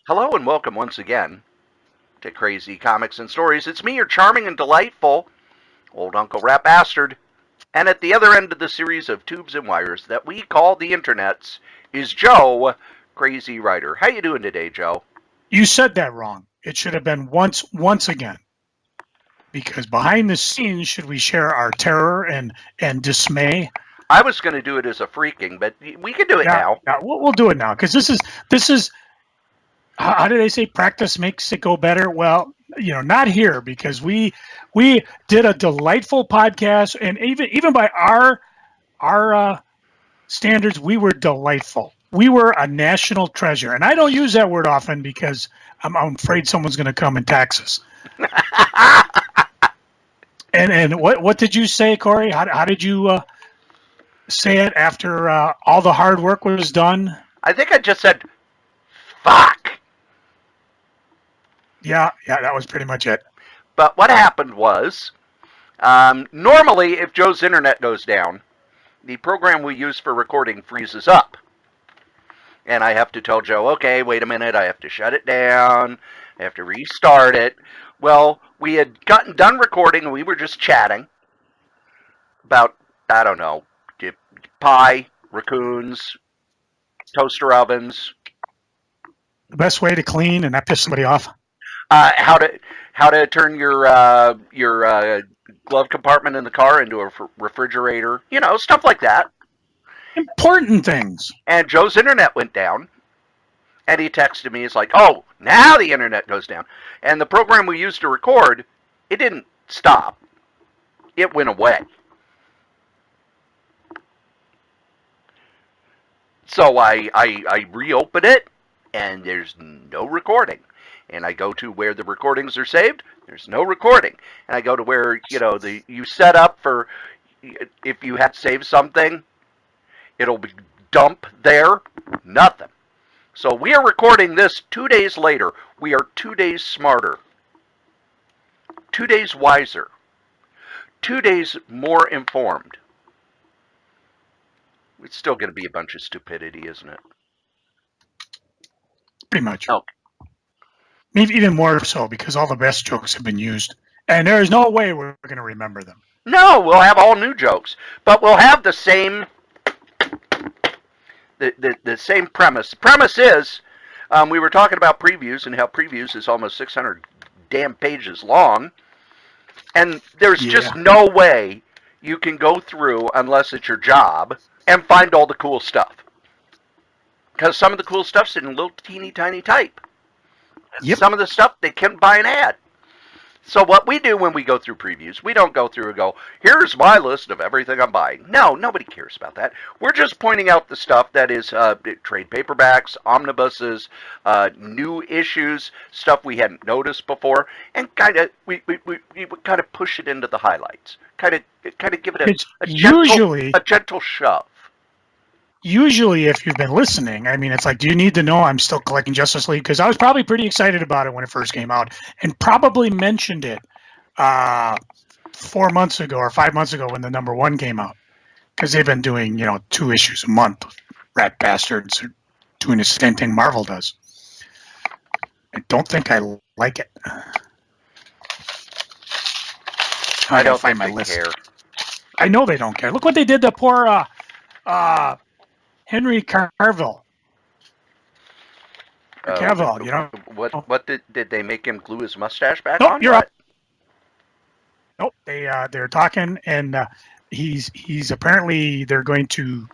Hello and welcome once again to Crazy Comics and Stories. It's me, your charming and delightful old Uncle Rat Bastard. And at the other end of the series of tubes and wires that we call the internets is Joe, Crazy Writer. How you doing today, Joe? You said that wrong. It should have been once again. Because behind the scenes, should we share our terror and dismay? I was going to do it as a freaking, but we can do it now. Yeah, we'll do it now because this is. How do they say practice makes it go better? Well, not here because we did a delightful podcast, and even by our standards, we were delightful. We were a national treasure, and I don't use that word often because I'm afraid someone's going to come and tax us. and what did you say, Cory? How did you say it after all the hard work was done? I think I just said, fuck. Yeah, that was pretty much it. But what happened was, normally if Joe's internet goes down, the program we use for recording freezes up. And I have to tell Joe, okay, wait a minute, I have to shut it down, I have to restart it. Well, we had gotten done recording and we were just chatting about, I don't know, pie, raccoons, toaster ovens. The best way to clean and not piss somebody off? How to turn your glove compartment in the car into a refrigerator, stuff like that. Important things. And Joe's internet went down, and he texted me. He's like, "Oh, now the internet goes down." And the program we used to record, it didn't stop. It went away. So I reopened it, and there's no recording. And I go to where the recordings are saved. There's no recording. And I go to where, you set up for, if you had saved something, it'll be dump there. Nothing. So we are recording this 2 days later. We are 2 days smarter. 2 days wiser. 2 days more informed. It's still going to be a bunch of stupidity, isn't it? Pretty much. Oh. Maybe even more so because all the best jokes have been used. And there is no way we're going to remember them. No, we'll have all new jokes. But we'll have the same the same premise. The premise is, we were talking about previews and how previews is almost 600 damn pages long. And there's just no way you can go through, unless it's your job, and find all the cool stuff. Because some of the cool stuff's in little teeny tiny type. Yep. Some of the stuff they can't buy an ad. So what we do when we go through previews, we don't go through and go, here's my list of everything I'm buying. No, nobody cares about that. We're just pointing out the stuff that is trade paperbacks, omnibuses, new issues, stuff we hadn't noticed before, and we kind of push it into the highlights. Kind of give it a gentle shove. Usually, if you've been listening, I mean, it's like, do you need to know I'm still collecting Justice League? Because I was probably pretty excited about it when it first came out and probably mentioned it 4 months ago or 5 months ago when the #1 came out. Because they've been doing, 2 issues a month. Rat bastards are doing the same thing Marvel does. I don't think I like it. I don't find my list. Care. I know they don't care. Look what they did to poor Henry Cavill. What did they make him glue his mustache back on? You're up. Nope. They're talking, and he's apparently they're going to.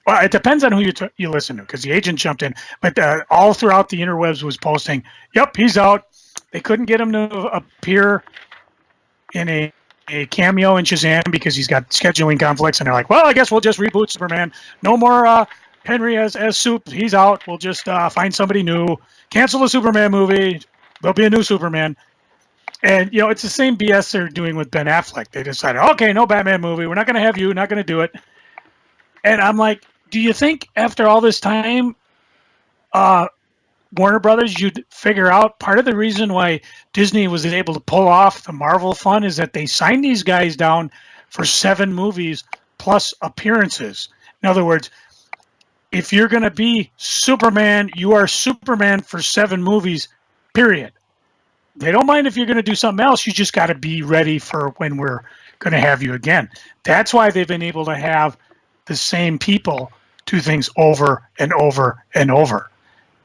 Well, it depends on who you listen to, because the agent jumped in, but all throughout the interwebs was posting, "Yep, he's out." They couldn't get him to appear in a cameo in Shazam because he's got scheduling conflicts, and they're like, well, I guess we'll just reboot Superman. No more Henry as Soup. He's out. We'll just find somebody new. Cancel the Superman movie. There'll be a new Superman. And, it's the same BS they're doing with Ben Affleck. They decided, okay, no Batman movie. We're not going to have you. Not going to do it. And I'm like, do you think after all this time, Warner Brothers, you'd figure out part of the reason why Disney was able to pull off the Marvel fun is that they signed these guys down for 7 movies plus appearances. In other words, if you're going to be Superman, you are Superman for 7 movies, period. They don't mind if you're going to do something else. You just got to be ready for when we're going to have you again. That's why they've been able to have the same people do things over and over and over.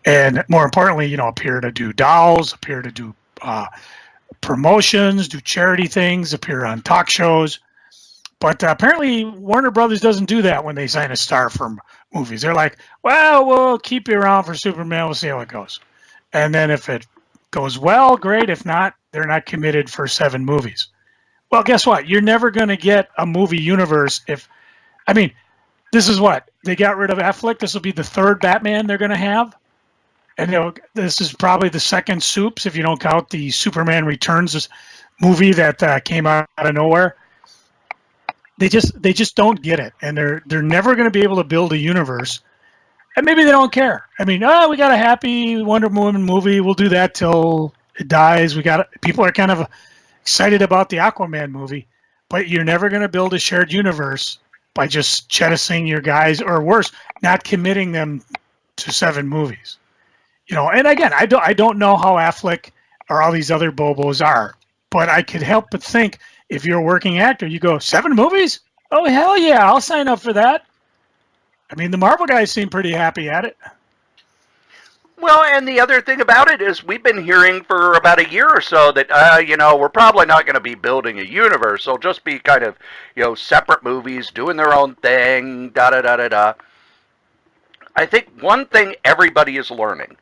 And more importantly, appear to do dolls, appear to do promotions, do charity things, appear on talk shows. But apparently Warner Brothers doesn't do that when they sign a star for movies. They're like, well, we'll keep you around for Superman. We'll see how it goes. And then if it goes well, great. If not, they're not committed for 7 movies. Well, guess what? You're never going to get a movie universe this is what? They got rid of Affleck. This will be the 3rd Batman they're going to have. And this is probably the 2nd Supes if you don't count the Superman Returns movie that came out of nowhere. They just don't get it, and they're never going to be able to build a universe. And maybe they don't care. We got a happy Wonder Woman movie. We'll do that till it dies. People are kind of excited about the Aquaman movie, but you're never going to build a shared universe by just jettisoning your guys, or worse, not committing them to 7 movies. And again, I don't know how Affleck or all these other Bobos are, but I could help but think if you're a working actor, you go, 7 movies? Oh, hell yeah, I'll sign up for that. The Marvel guys seem pretty happy at it. Well, and the other thing about it is we've been hearing for about a year or so that, we're probably not going to be building a universe. They'll just be kind of, separate movies, doing their own thing, da-da-da-da-da. I think one thing everybody is learning,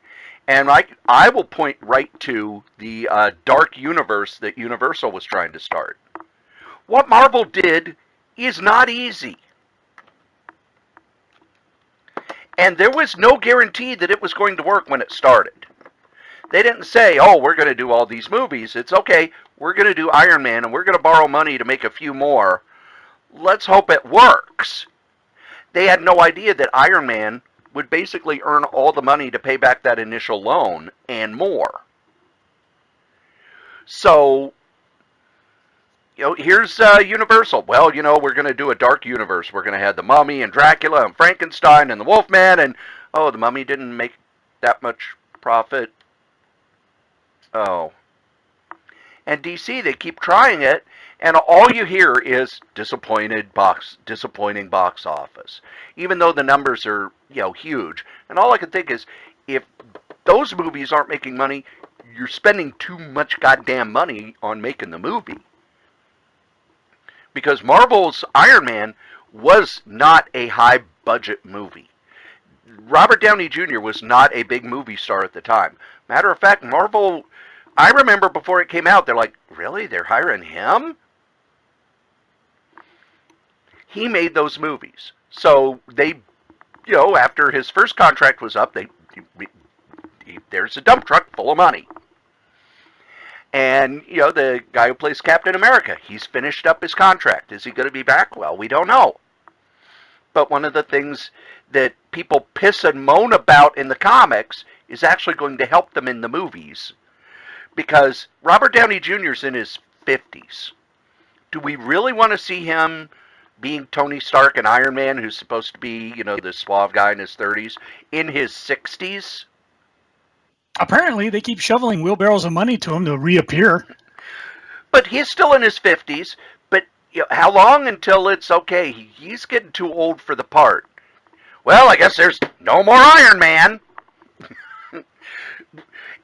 and I will point right to the dark universe that Universal was trying to start. What Marvel did is not easy. And there was no guarantee that it was going to work when it started. They didn't say, oh, we're going to do all these movies. It's okay, we're going to do Iron Man, and we're going to borrow money to make a few more. Let's hope it works. They had no idea that Iron Man would basically earn all the money to pay back that initial loan and more. So, here's Universal. Well, we're going to do a dark universe. We're going to have the Mummy and Dracula and Frankenstein and the Wolfman, and, oh, the Mummy didn't make that much profit. Oh. And DC, they keep trying it, and all you hear is disappointing box office, even though the numbers are, huge. And all I can think is, if those movies aren't making money, you're spending too much goddamn money on making the movie. Because Marvel's Iron Man was not a high-budget movie. Robert Downey Jr. was not a big movie star at the time. Matter of fact, Marvel, I remember before it came out, they're like, really? They're hiring him? He made those movies. So they, after his first contract was up, there's a dump truck full of money. And, the guy who plays Captain America, he's finished up his contract. Is he going to be back? Well, we don't know. But one of the things that people piss and moan about in the comics is actually going to help them in the movies. Because Robert Downey Jr.'s in his 50s. Do we really want to see him being Tony Stark and Iron Man, who's supposed to be, this suave guy in his 30s, in his 60s? Apparently, they keep shoveling wheelbarrows of money to him to reappear. But he's still in his 50s. But how long until it's okay? He's getting too old for the part. Well, I guess there's no more Iron Man.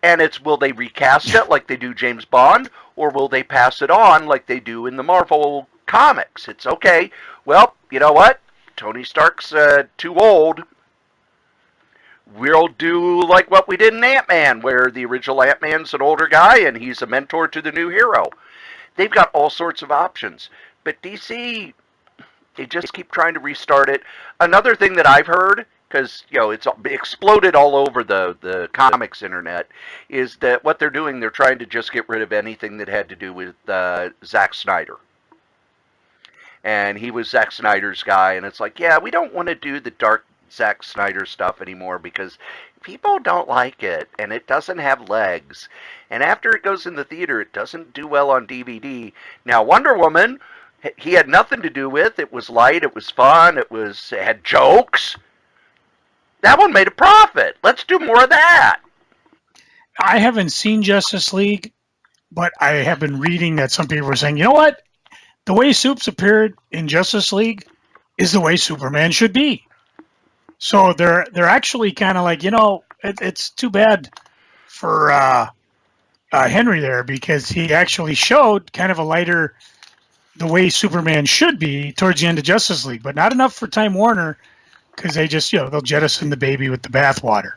And it's, will they recast it like they do James Bond? Or will they pass it on like they do in the Marvel comics? It's okay. Well, you know what? Tony Stark's too old. We'll do like what we did in Ant-Man, where the original Ant-Man's an older guy and he's a mentor to the new hero. They've got all sorts of options. But DC, they just keep trying to restart it. Another thing that I've heard, because it's exploded all over the comics internet, is that what they're doing, they're trying to just get rid of anything that had to do with Zack Snyder. And he was Zack Snyder's guy, and it's like, yeah, we don't want to do the dark Zack Snyder stuff anymore because people don't like it and it doesn't have legs, and after it goes in the theater it doesn't do well on DVD. Now Wonder Woman, he had nothing to do with. It was light, it was fun, it had jokes, That one made a profit. Let's do more of that. I haven't seen Justice League, but I have been reading that some people were saying, you know what? The way Supes appeared in Justice League is the way Superman should be. So they're actually kind of like, it's too bad for Henry there, because he actually showed kind of a lighter, the way Superman should be towards the end of Justice League, but not enough for Time Warner, because they just, they'll jettison the baby with the bathwater.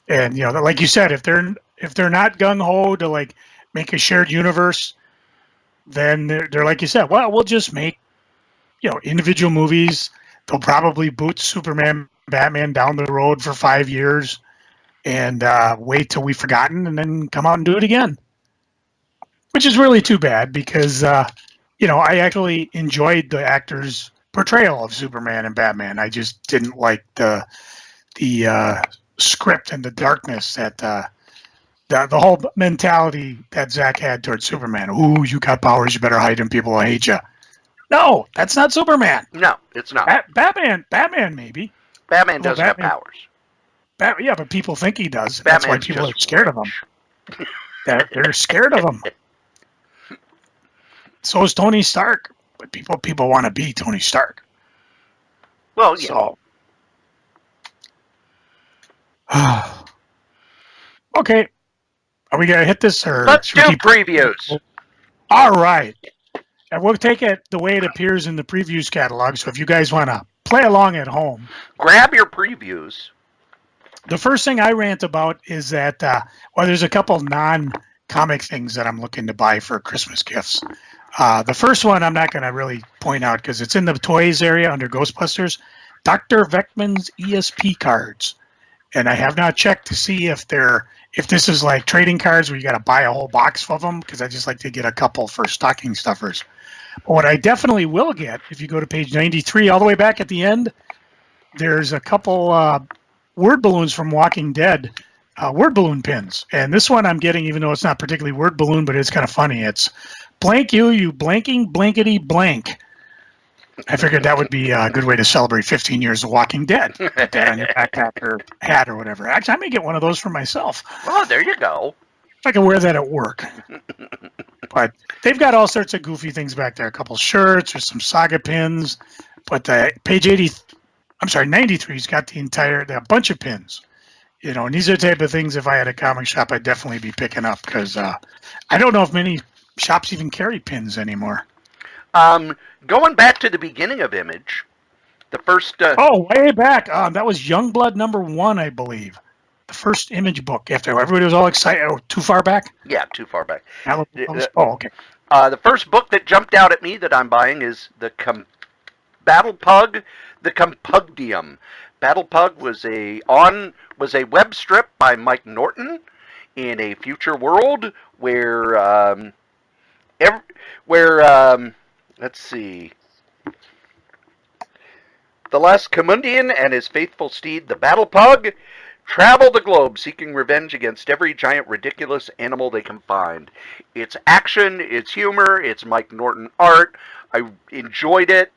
And like you said, if they're not gung ho to like make a shared universe, then they're like you said, well, we'll just make individual movies. They'll probably boot Superman, Batman down the road for 5 years, and wait till we've forgotten, and then come out and do it again. Which is really too bad, because I actually enjoyed the actors' portrayal of Superman and Batman. I just didn't like the script and the darkness that the whole mentality that Zach had towards Superman. Ooh, you got powers, you better hide them, people will hate you. No, that's not Superman. No, it's not. Batman maybe. Batman doesn't have powers. Yeah, but people think he does. Batman's that's why people are scared of him. They're scared of him. So is Tony Stark, but people want to be Tony Stark. Well, yeah. So, okay, are we gonna hit this, or let's do previews? All right, and we'll take it the way it appears in the previews catalog. So if you guys want to play along at home, grab your previews. The first thing I rant about is that there's a couple non-comic things that I'm looking to buy for Christmas gifts. The first one I'm not going to really point out because it's in the toys area under Ghostbusters. Dr. Veckman's ESP cards, and I have not checked to see if this is like trading cards where you got to buy a whole box of them, because I just like to get a couple for stocking stuffers. But what I definitely will get, if you go to page 93 all the way back at the end, there's a couple word balloons from Walking Dead, word balloon pins, and this one I'm getting, even though it's not particularly word balloon, but it's kind of funny. It's blank you blanking blankety blank. I figured that would be a good way to celebrate 15 years of Walking Dead. Put that on your backpack or hat or whatever. Actually, I may get one of those for myself. Oh, there you go. If I can wear that at work. But they've got all sorts of goofy things back there. A couple shirts or some Saga pins. But page 93's got a bunch of pins. And these are the type of things, if I had a comic shop, I'd definitely be picking up, because I don't know if many shops even carry pins anymore. Going back to the beginning of Image, the first... way back. That was Youngblood #1, I believe. The first Image book, after everybody was all excited. Oh, too far back? Yeah, too far back. Okay. The first book that jumped out at me that I'm buying is the Battle Pug, the Compugium. Battle Pug was a web strip by Mike Norton in a future world where let's see, the last Commundian and his faithful steed, the Battle Pug, travel the globe seeking revenge against every giant ridiculous animal they can find. It's action, it's humor, it's Mike Norton art. I enjoyed it.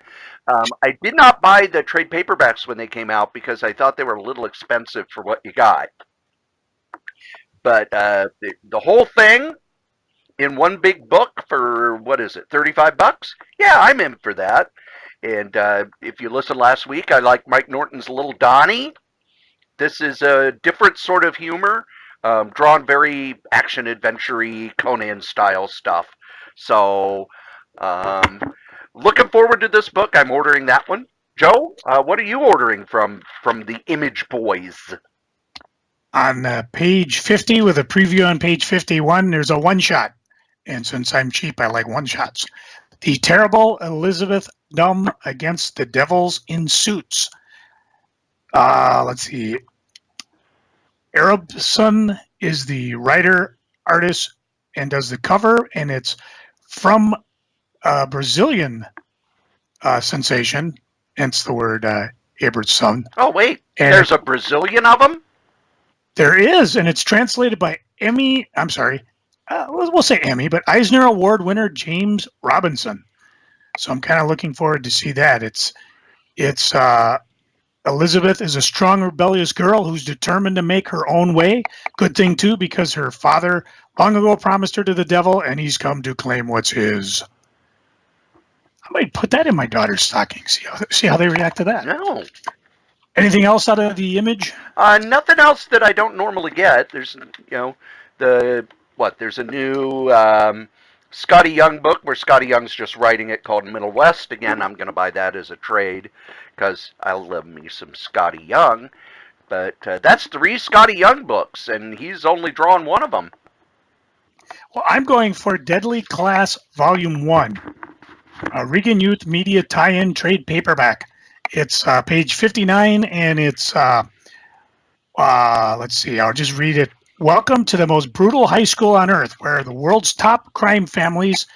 I did not buy the trade paperbacks when they came out because I thought they were a little expensive for what you got. But the whole thing in one big book for, what is it, $35? Yeah, I'm in for that. And if you listened last week, I like Mike Norton's Little Donnie. This is a different sort of humor, drawn very action-adventure-y, Conan-style stuff. So, looking forward to this book. I'm ordering that one. Joe, what are you ordering from the Image Boys? On page 50, with a preview on page 51, there's a one-shot. And since I'm cheap, I like one-shots. The Terrible Elizabeth Dumb Against the Devils in Suits. Let's see. Arabson is the writer, artist, and does the cover, and it's from a Brazilian sensation, hence the word Aberson. Oh, wait. And there's a Brazilian of them? There is, and it's translated by we'll say Emmy, but Eisner Award winner James Robinson. So I'm kind of looking forward to see that. It's Elizabeth is a strong, rebellious girl who's determined to make her own way. Good thing, too, because her father long ago promised her to the devil, and he's come to claim what's his. I might put that in my daughter's stocking. See how they react to that. No. Anything else out of the Image? Nothing else that I don't normally get. There's, there's a new Scotty Young book where Scotty Young's just writing it called Middle West. Again, I'm going to buy that as a trade because I love me some Scotty Young. But that's 3 Scotty Young books, and he's only drawn one of them. Well, I'm going for Deadly Class Volume 1, Regan Youth Media Tie-In Trade Paperback. It's page 59, and it's, let's see, I'll just read it. Welcome to the most brutal high school on Earth, where the world's top crime families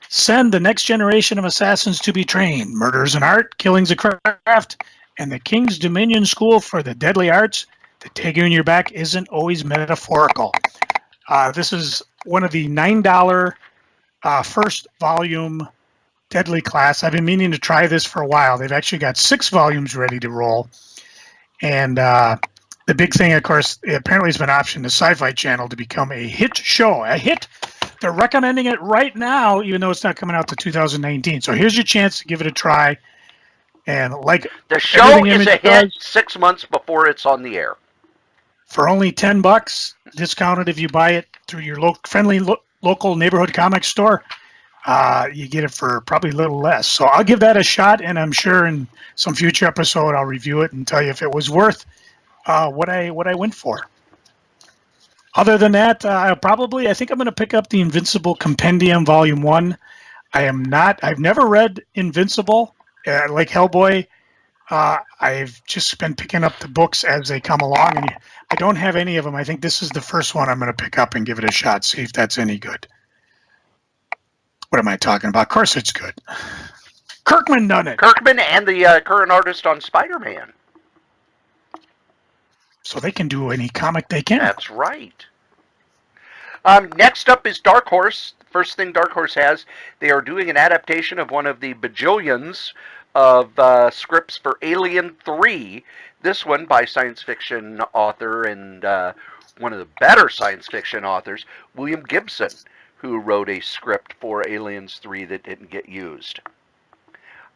send the next generation of assassins to be trained. Murders in art, killings a craft, and the King's Dominion School for the Deadly Arts. The take you in your back isn't always metaphorical. This is one of the $9 first volume Deadly Class. I've been meaning to try this for a while. They've actually got 6 volumes ready to roll. And the big thing, of course, apparently has been optioned to Sci-Fi Channel to become a hit show. A hit. They're recommending it right now, even though it's not coming out to 2019. So here's your chance to give it a try. And like the show is a hit 6 months before it's on the air. For only $10, discounted if you buy it through your friendly local neighborhood comic store. You get it for probably a little less. So I'll give that a shot, and I'm sure in some future episode I'll review it and tell you if it was worth what I went for. Other than that, I think I'm going to pick up the Invincible Compendium Volume 1. I've never read Invincible. Like Hellboy, I've just been picking up the books as they come along, and I don't have any of them. I think this is the first one I'm going to pick up and give it a shot, see if that's any good. What am I talking about? Of course it's good. Kirkman done it. Kirkman and the current artist on Spider-Man. So they can do any comic they can. That's right. Next up is Dark Horse. First thing Dark Horse has, they are doing an adaptation of one of the bajillions of scripts for Alien 3. This one by science fiction author and one of the better science fiction authors, William Gibson, who wrote a script for Aliens 3 that didn't get used.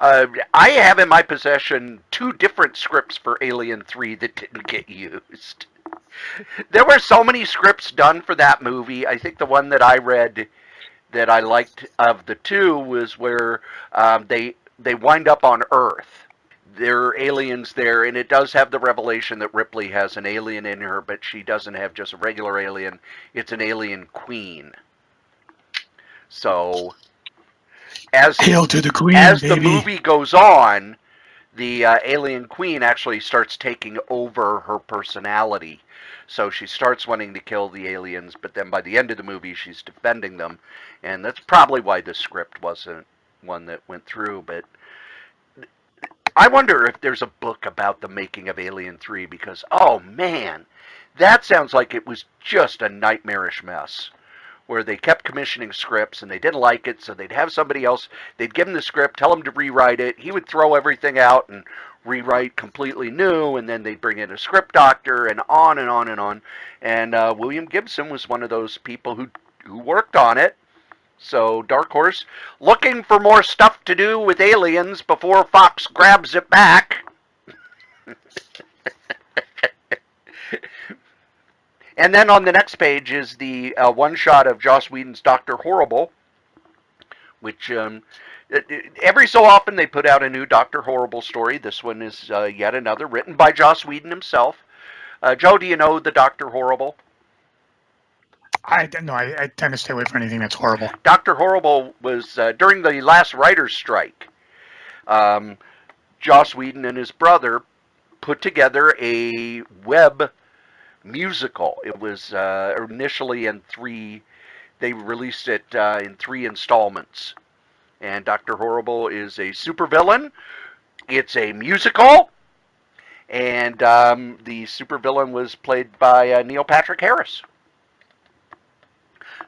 I have in my possession 2 different scripts for Alien 3 that didn't get used. There were so many scripts done for that movie. I think the one that I read that I liked of the 2 was where they wind up on Earth. There are aliens there, and it does have the revelation that Ripley has an alien in her, but she doesn't have just a regular alien. It's an alien queen. So, Hail to the queen, as baby. the movie goes on, the alien queen actually starts taking over her personality. So she starts wanting to kill the aliens, but then by the end of the movie, she's defending them. And that's probably why the script wasn't one that went through. But I wonder if there's a book about the making of Alien 3, because, oh man, that sounds like it was just a nightmarish mess, where they kept commissioning scripts and they didn't like it, so they'd have somebody else, they'd give him the script, tell him to rewrite it, he would throw everything out and rewrite completely new, and then they'd bring in a script doctor, and on and on and on. And William Gibson was one of those people who worked on it. So Dark Horse, looking for more stuff to do with aliens before Fox grabs it back. And then on the next page is the one-shot of Joss Whedon's Dr. Horrible, which every so often they put out a new Dr. Horrible story. This one is yet another, written by Joss Whedon himself. Joe, do you know the Dr. Horrible? I tend to stay away from anything that's horrible. Dr. Horrible was, during the last writer's strike, Joss Whedon and his brother put together a web musical. It was initially in 3, they released it in 3 installments. And Dr. Horrible is a supervillain. It's a musical. And the supervillain was played by Neil Patrick Harris.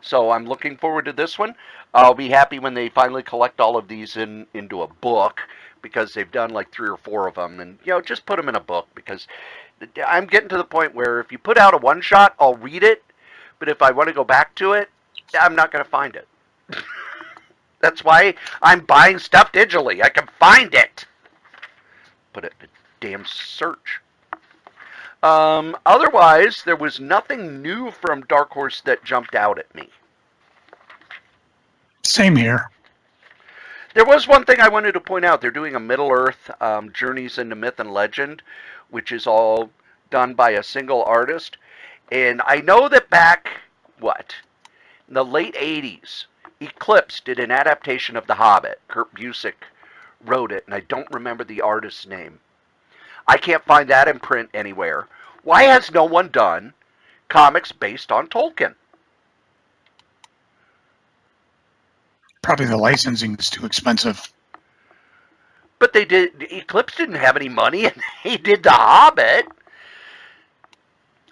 So I'm looking forward to this one. I'll be happy when they finally collect all of these into a book, because they've done like 3 or 4 of them, and just put them in a book, because I'm getting to the point where if you put out a one shot, I'll read it, but if I want to go back to it, I'm not going to find it. That's why I'm buying stuff digitally. I can find it. Put it in a damn search. Otherwise, there was nothing new from Dark Horse that jumped out at me. Same here. There was one thing I wanted to point out. They're doing a Middle-earth Journeys into Myth and Legend, which is all done by a single artist. And I know that back, in the late 80s, Eclipse did an adaptation of The Hobbit. Kurt Busiek wrote it, and I don't remember the artist's name. I can't find that in print anywhere. Why has no one done comics based on Tolkien? Probably the licensing is too expensive. But Eclipse didn't have any money, and they did The Hobbit.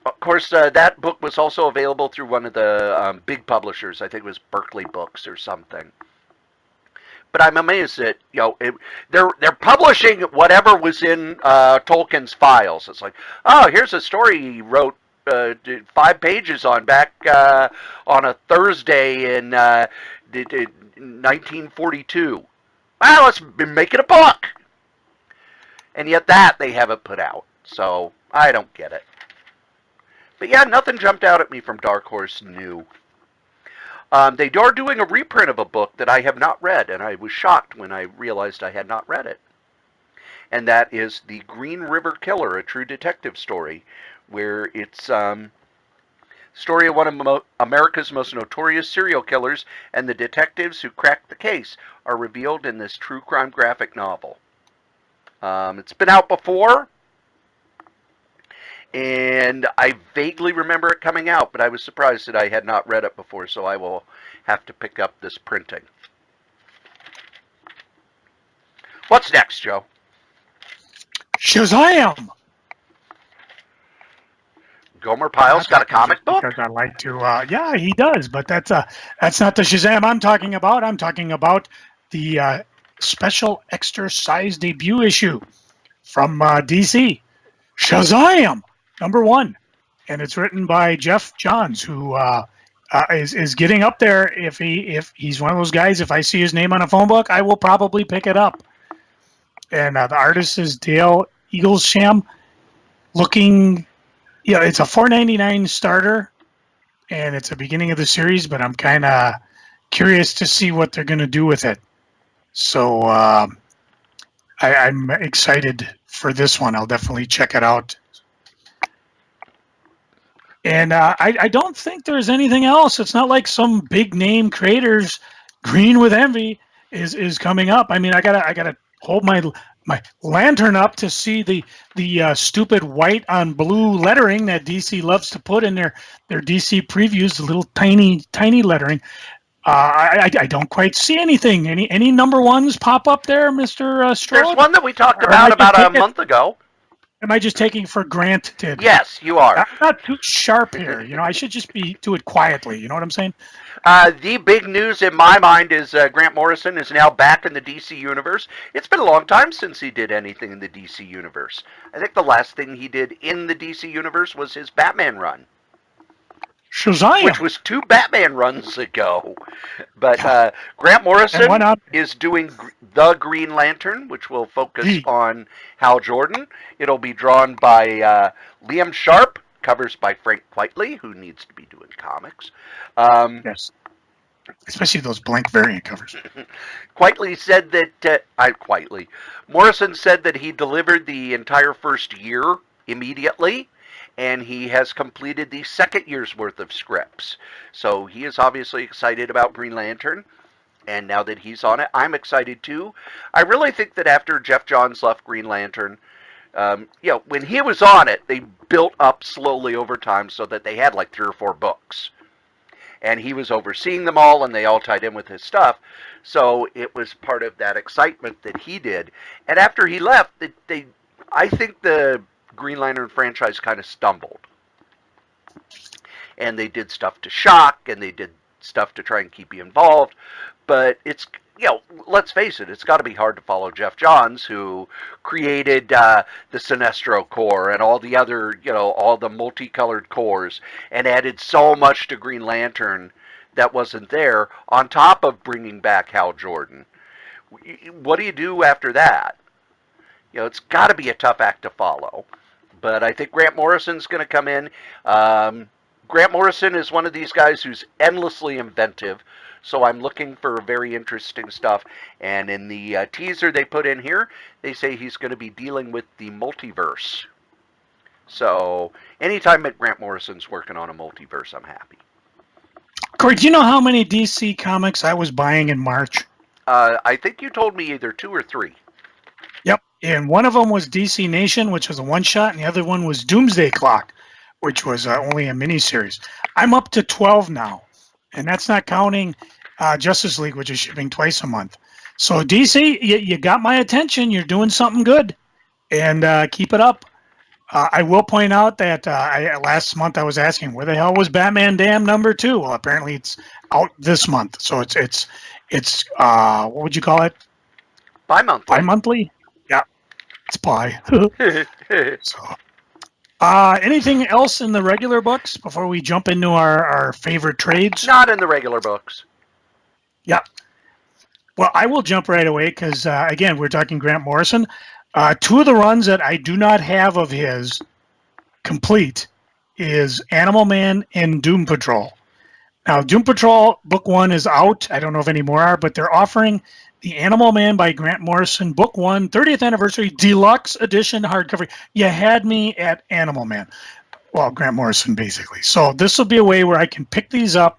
Of course, that book was also available through one of the big publishers. I think it was Berkeley Books or something. But I'm amazed that they're publishing whatever was in Tolkien's files. It's like, oh, here's a story he wrote 5 pages on back on a Thursday in 1942. Well, let's make it a book. And yet that they haven't put out. So I don't get it. But yeah, nothing jumped out at me from Dark Horse new. They are doing a reprint of a book that I have not read, and I was shocked when I realized I had not read it. And that is The Green River Killer, a true detective story, where it's story of one of America's most notorious serial killers, and the detectives who cracked the case are revealed in this true crime graphic novel. It's been out before, and I vaguely remember it coming out, but I was surprised that I had not read it before, so I will have to pick up this printing. What's next, Joe? Shazam! Gomer Pyle's got a comic book? Because I like to, yeah, he does, but that's not the Shazam I'm talking about. I'm talking about the special extra size debut issue from DC. Shazam! #1. And it's written by Jeff Johns, who is getting up there. If he's one of those guys, if I see his name on a phone book, I will probably pick it up. And the artist is Dale Eaglesham, looking, it's a $4.99 starter, and it's the beginning of the series, but I'm kind of curious to see what they're going to do with it. So I'm excited for this one. I'll definitely check it out. And I don't think there's anything else. It's not like some big name creators. Green with Envy is coming up. I mean, I gotta hold my lantern up to see the stupid white on blue lettering that DC loves to put in their DC previews. The little tiny lettering. I don't quite see anything. Any #1s pop up there, Mr. Strode? There's one that we talked about a month ago. Am I just taking for granted? Yes, you are. I'm not too sharp here. I should just do it quietly. You know what I'm saying? The big news in my mind is Grant Morrison is now back in the DC universe. It's been a long time since he did anything in the DC universe. I think the last thing he did in the DC universe was his Batman run. Shazam! Which was 2 Batman runs ago. But Grant Morrison is doing The Green Lantern, which will focus on Hal Jordan. It'll be drawn by Liam Sharp, covers by Frank Quitely, who needs to be doing comics. Yes. Especially those blank variant covers. Quitely said that... Morrison said that he delivered the entire first year immediately, and he has completed the second year's worth of scripts. So he is obviously excited about Green Lantern, and now that he's on it, I'm excited too. I really think that after Jeff Johns left Green Lantern, when he was on it, they built up slowly over time so that they had like 3 or 4 books. And he was overseeing them all, and they all tied in with his stuff. So it was part of that excitement that he did. And after he left, I think the Green Lantern franchise kind of stumbled. And they did stuff to Shock, and they did stuff to try and keep you involved. But it's, let's face it, it's got to be hard to follow Jeff Johns, who created the Sinestro Corps and all the other, all the multicolored cores, and added so much to Green Lantern that wasn't there, on top of bringing back Hal Jordan. What do you do after that? It's got to be a tough act to follow. But I think Grant Morrison's going to come in. Grant Morrison is one of these guys who's endlessly inventive, so I'm looking for very interesting stuff. And in the teaser they put in here, they say he's going to be dealing with the multiverse. So anytime that Grant Morrison's working on a multiverse, I'm happy. Cory, do you know how many DC comics I was buying in March? I think you told me either 2 or 3. Yep, and one of them was DC Nation, which was a one-shot, and the other one was Doomsday Clock, which was only a miniseries. I'm up to 12 now, and that's not counting Justice League, which is shipping twice a month. So DC, you got my attention. You're doing something good, and keep it up. I will point out that last month I was asking, where the hell was Batman Damn #2? Well, apparently it's out this month, so it's what would you call it? Bi-monthly. Bi-monthly? Yeah, it's bi. So, anything else in the regular books before we jump into our favorite trades? Not in the regular books. Yeah. Well, I will jump right away because, again, we're talking Grant Morrison. 2 of the runs that I do not have of his complete is Animal Man and Doom Patrol. Now, Doom Patrol Book 1 is out. I don't know if any more are, but they're offering the Animal Man by Grant Morrison Book 1 30th Anniversary Deluxe Edition hardcover. You had me at Animal Man. Well, Grant Morrison, basically. So this will be a way where I can pick these up.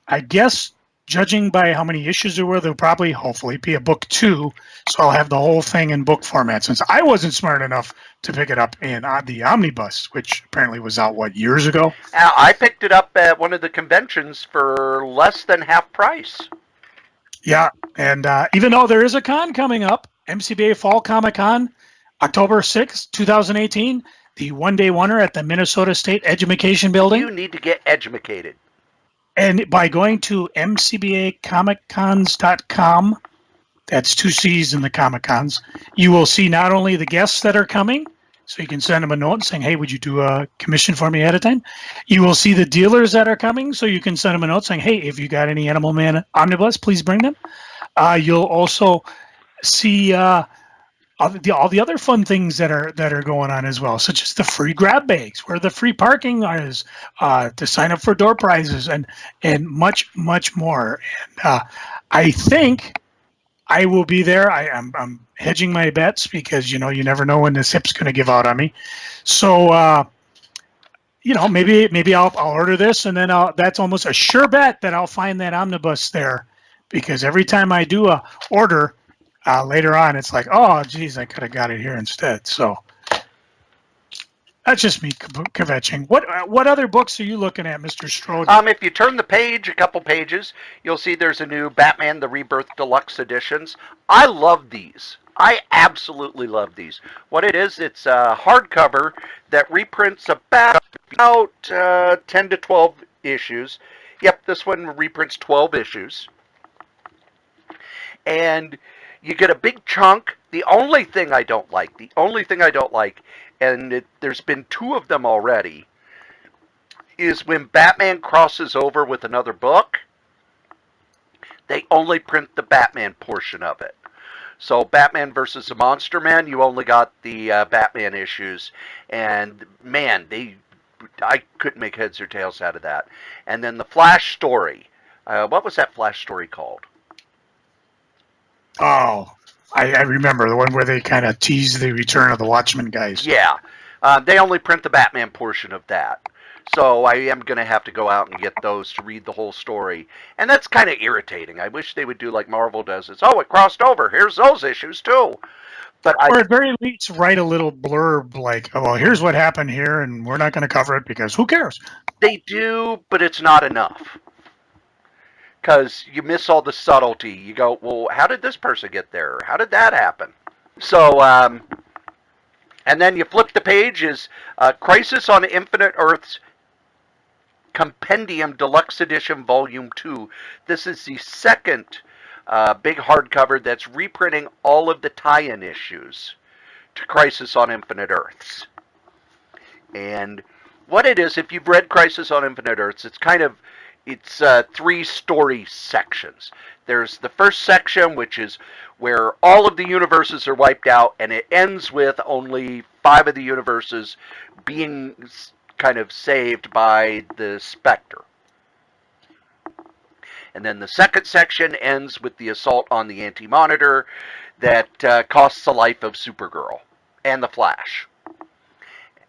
I guess, judging by how many issues there were, there'll probably, hopefully, be a book 2. So I'll have the whole thing in book format, since I wasn't smart enough to pick it up in the omnibus, which apparently was out, years ago? I picked it up at one of the conventions for less than half price. Yeah, and even though there is a con coming up, MCBA Fall Comic Con, October 6th, 2018, the one-day wonder at the Minnesota State Education Building. You need to get educated. And by going to mcbacomiccons.com, that's 2 C's in the Comic Cons, you will see not only the guests that are coming, so you can send them a note saying, hey, would you do a commission for me ahead of time? You will see the dealers that are coming, so you can send them a note saying, hey, if you got any Animal Man omnibus, please bring them. You'll also see all the other fun things that are going on as well, such as the free grab bags, where the free parking is, to sign up for door prizes, and much, much more. And I think I will be there. I'm hedging my bets because, you never know when this hip's going to give out on me. So, maybe I'll order this, and then that's almost a sure bet that I'll find that omnibus there, because every time I do a order later on, it's like, oh, geez, I could have got it here instead. So that's just me kvetching. What other books are you looking at, Mr. Strode? If you turn the page, a couple pages, you'll see there's a new Batman the Rebirth Deluxe editions. I love these. I absolutely love these. What it is, it's a hardcover that reprints about 10 to 12 issues. Yep, this one reprints 12 issues. And you get a big chunk. The only thing I don't like, and there's been 2 of them already, is when Batman crosses over with another book, they only print the Batman portion of it. So Batman versus the Monster Man, you only got the Batman issues, and man, I couldn't make heads or tails out of that. And then the Flash story, what was that Flash story called? Oh, I remember the one where they kind of tease the return of the Watchmen guys. Yeah. They only print the Batman portion of that. So I am going to have to go out and get those to read the whole story. And that's kind of irritating. I wish they would do like Marvel does. It's, it crossed over. Here's those issues too. Or at very least write a little blurb like, oh, well, here's what happened here, and we're not going to cover it because who cares? They do, but it's not enough. Because you miss all the subtlety. You go, well, how did this person get there? How did that happen? So, and then you flip the page, is Crisis on Infinite Earths Compendium Deluxe Edition Volume 2. This is the second big hardcover that's reprinting all of the tie-in issues to Crisis on Infinite Earths. And what it is, if you've read Crisis on Infinite Earths, it's 3 story sections. There's the first section, which is where all of the universes are wiped out, and it ends with only 5 of the universes being kind of saved by the Spectre. And then the second section ends with the assault on the Anti-Monitor that costs the life of Supergirl and the Flash.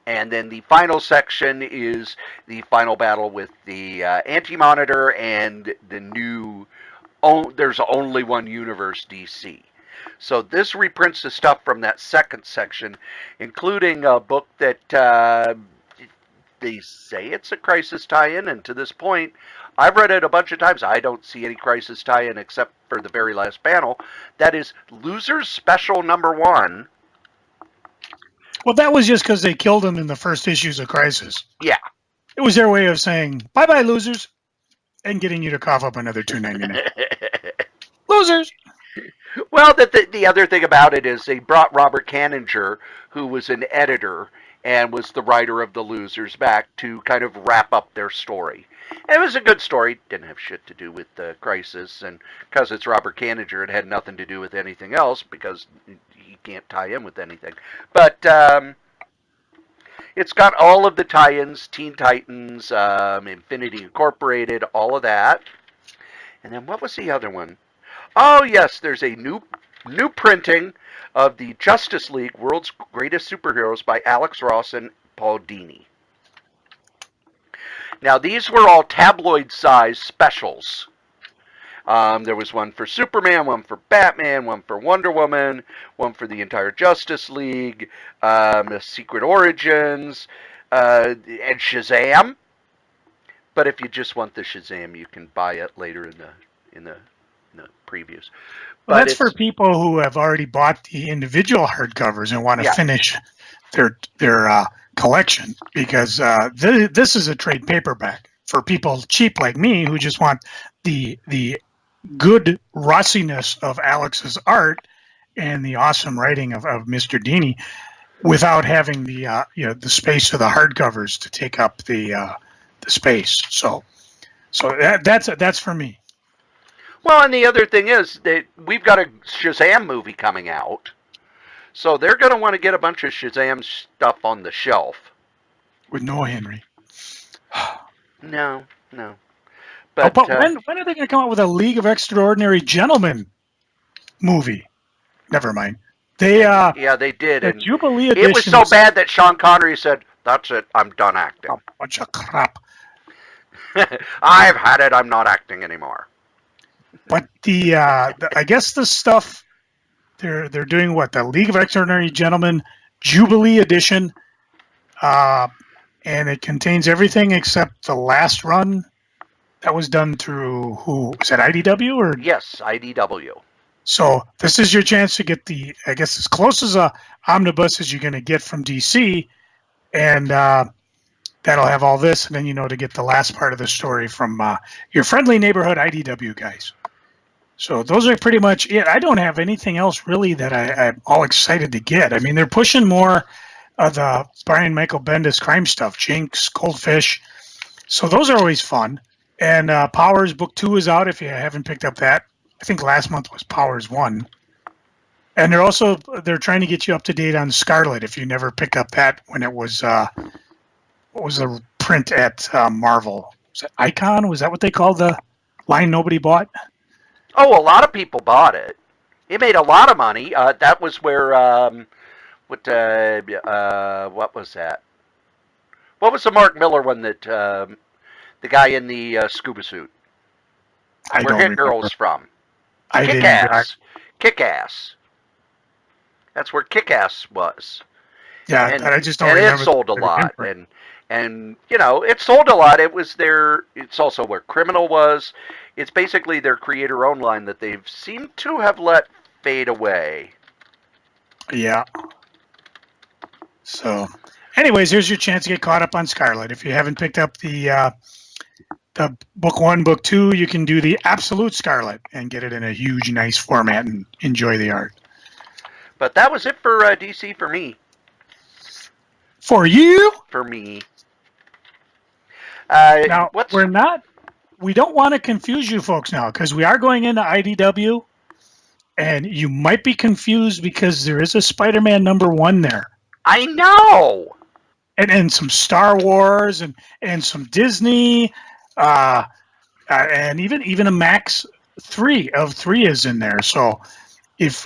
And then the final section is the final battle with the Anti-Monitor and the new There's Only One Universe DC. So this reprints the stuff from that second section, including a book that they say it's a Crisis tie-in, and to this point, I've read it a bunch of times. I don't see any Crisis tie-in except for the very last panel. That is Losers Special #1. Well, that was just because they killed him in the first issues of Crisis. Yeah. It was their way of saying, bye-bye, losers, and getting you to cough up another $2.99. Losers! Well, the other thing about it is they brought Robert Canninger, who was an editor and was the writer of The Losers, back to kind of wrap up their story. And it was a good story. Didn't have shit to do with the Crisis, and because it's Robert Canninger, it had nothing to do with anything else, because he can't tie in with anything. But it's got all of the tie-ins, Teen Titans, Infinity Incorporated, all of that. And then what was the other one? Oh, yes, there's a new printing of the Justice League World's Greatest Superheroes by Alex Ross and Paul Dini. Now, these were all tabloid-sized specials. There was one for Superman, one for Batman, one for Wonder Woman, one for the entire Justice League, Secret Origins, and Shazam. But if you just want the Shazam, you can buy it later in the previews. Well, that's for people who have already bought the individual hardcovers and want to finish their collection, because this is a trade paperback for people cheap like me who just want the good Rossiness of Alex's art and the awesome writing of Mr. Dini, without having the space of the hardcovers to take up the space. So that's for me. Well, and the other thing is that we've got a Shazam movie coming out, so they're going to want to get a bunch of Shazam stuff on the shelf. With no Henry. No. But when are they going to come out with a League of Extraordinary Gentlemen movie? Never mind. They did. The and Jubilee edition. It was so bad that Sean Connery said, "That's it. I'm done acting." A bunch of crap. I've had it. I'm not acting anymore. But I guess the stuff they're doing, what, the League of Extraordinary Gentlemen Jubilee edition, and it contains everything except the last run that was done through, who was that, IDW or? Yes, IDW. So this is your chance to get as close as a omnibus as you're going to get from DC, and that'll have all this, and then to get the last part of the story from your friendly neighborhood IDW guys. So those are pretty much it. I don't have anything else really that I'm all excited to get. I mean, they're pushing more of the Brian Michael Bendis crime stuff, Jinx, Goldfish. So those are always fun. And Powers Book 2 is out if you haven't picked up that. I think last month was Powers 1. And they're trying to get you up to date on Scarlet if you never picked up that when it was, what was the print at Marvel? Was it Icon? Was that what they called the line nobody bought? Oh, a lot of people bought it. It made a lot of money. That was where, what was that? What was the Mark Miller one that, the guy in the scuba suit? Where Hit Girl's from? Kick-Ass. Kick-Ass. That's where Kick-Ass was. Yeah, and I just don't remember. And it sold a lot. And it sold a lot. It's also where Criminal was. It's basically their creator-owned line that they've seemed to have let fade away. Yeah. So, anyways, here's your chance to get caught up on Scarlet. If you haven't picked up the the book 1, book 2, you can do the absolute Scarlet and get it in a huge, nice format and enjoy the art. But that was it for DC for me. For you? For me. Now, we don't want to confuse you folks now, because we are going into IDW, and you might be confused because there is a Spider-Man #1 there. I know! And some Star Wars and some Disney, and even a Max 3 of 3 is in there. So if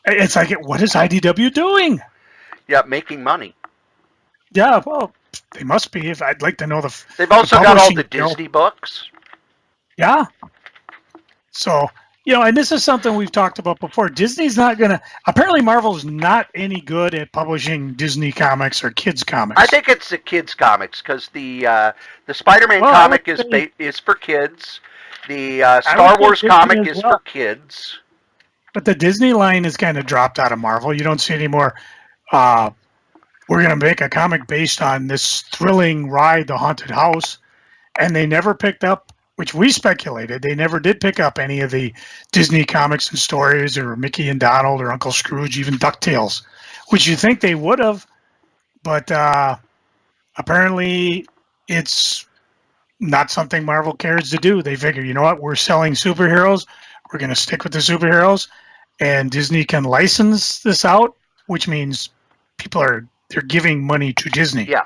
it's like, what is IDW doing? Yeah, making money. Yeah, well, they must be. If I'd like to know they've also got all the Disney books. Yeah. So, and this is something we've talked about before. Disney's not going to... Apparently, Marvel's not any good at publishing Disney comics or kids' comics. I think it's the kids' comics, because the Spider-Man comic is for kids. The Star Wars comic is for kids. But the Disney line is kind of dropped out of Marvel. You don't see any more... we're going to make a comic based on this thrilling ride, The Haunted House. And they never picked up, which we speculated, they never did pick up any of the Disney comics and stories, or Mickey and Donald, or Uncle Scrooge, even DuckTales, which you think they would have. But apparently it's not something Marvel cares to do. They figure, you know what, we're selling superheroes. We're going to stick with the superheroes. And Disney can license this out, which means they're giving money to Disney. Yeah.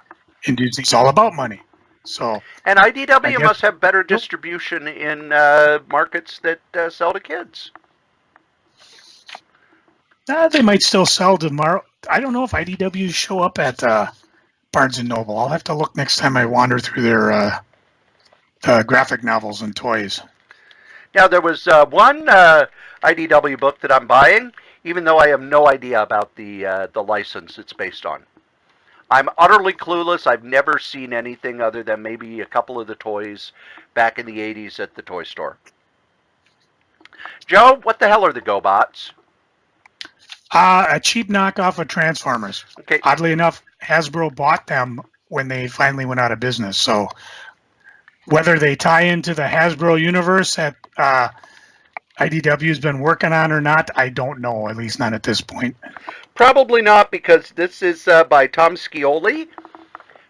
And Disney's all about money. So, and IDW must have better distribution in markets that sell to kids. They might still sell to Marvel. I don't know if IDWs show up at Barnes & Noble. I'll have to look next time I wander through their graphic novels and toys. Now, there was one IDW book that I'm buying, even though I have no idea about the license it's based on. I'm utterly clueless. I've never seen anything other than maybe a couple of the toys back in the 80s at the toy store. Joe, what the hell are the GoBots? A cheap knockoff of Transformers. Okay. Oddly enough, Hasbro bought them when they finally went out of business. So whether they tie into the Hasbro universe that IDW has been working on or not, I don't know, at least not at this point. Probably not, because this is by Tom Scioli,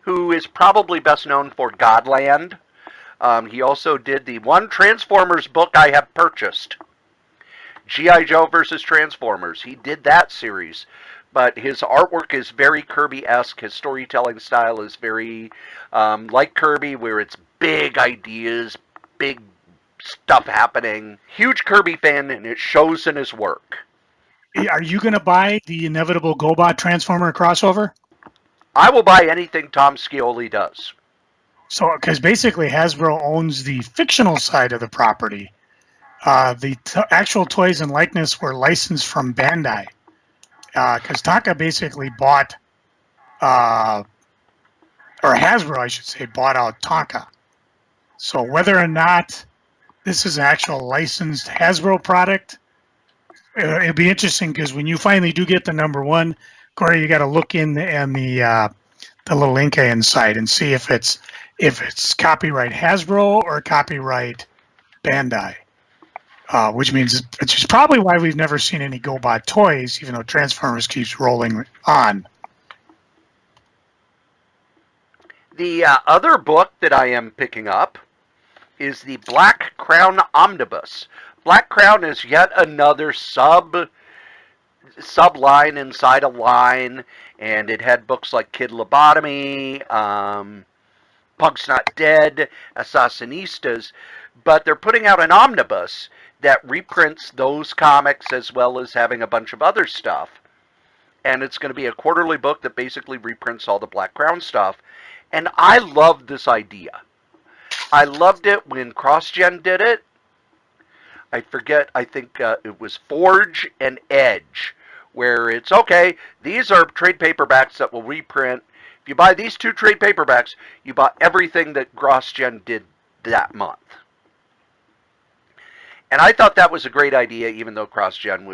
who is probably best known for Godland. He also did the one Transformers book I have purchased, G.I. Joe versus Transformers. He did that series, but his artwork is very Kirby-esque. His storytelling style is very like Kirby, where it's big ideas, big stuff happening. Huge Kirby fan, and it shows in his work. Are you going to buy the inevitable GoBot Transformer crossover? I will buy anything Tom Scioli does. So, because basically Hasbro owns the fictional side of the property. The actual toys and likeness were licensed from Bandai. Because Taka basically bought, or Hasbro, I should say, bought out Taka. So whether or not this is an actual licensed Hasbro product, it'll be interesting, because when you finally do get the #1, Cory, you got to look in the little Inca inside and see if it's copyright Hasbro or copyright Bandai, which is probably why we've never seen any GoBot toys, even though Transformers keeps rolling on. The other book that I am picking up is the Black Crown Omnibus. Black Crown is yet another subline inside a line, and it had books like Kid Lobotomy, Punk's Not Dead, Assassinistas, but they're putting out an omnibus that reprints those comics as well as having a bunch of other stuff. And it's going to be a quarterly book that basically reprints all the Black Crown stuff. And I love this idea. I loved it when CrossGen did it. I think it was Forge and Edge, where it's, okay, these are trade paperbacks that will reprint. If you buy these 2 trade paperbacks, you bought everything that CrossGen did that month. And I thought that was a great idea, even though CrossGen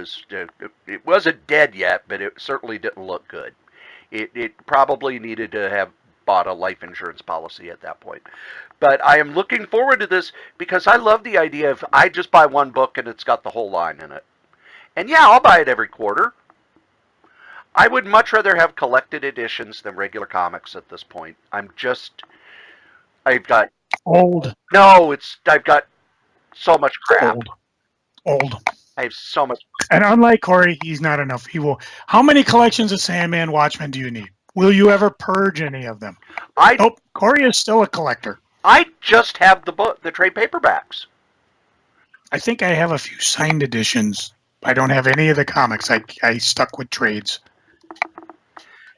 wasn't dead yet, but it certainly didn't look good. It probably needed to have bought a life insurance policy at that point. But I am looking forward to this because I love the idea of I just buy one book and it's got the whole line in it. And yeah, I'll buy it every quarter. I would much rather have collected editions than regular comics at this point. I've got Old. No, I've got so much crap. Old. I have so much. And unlike Cory, he's not enough. How many collections of Sandman Watchmen do you need? Will you ever purge any of them? Cory is still a collector. I just have the trade paperbacks. I think I have a few signed editions. I don't have any of the comics. I stuck with trades.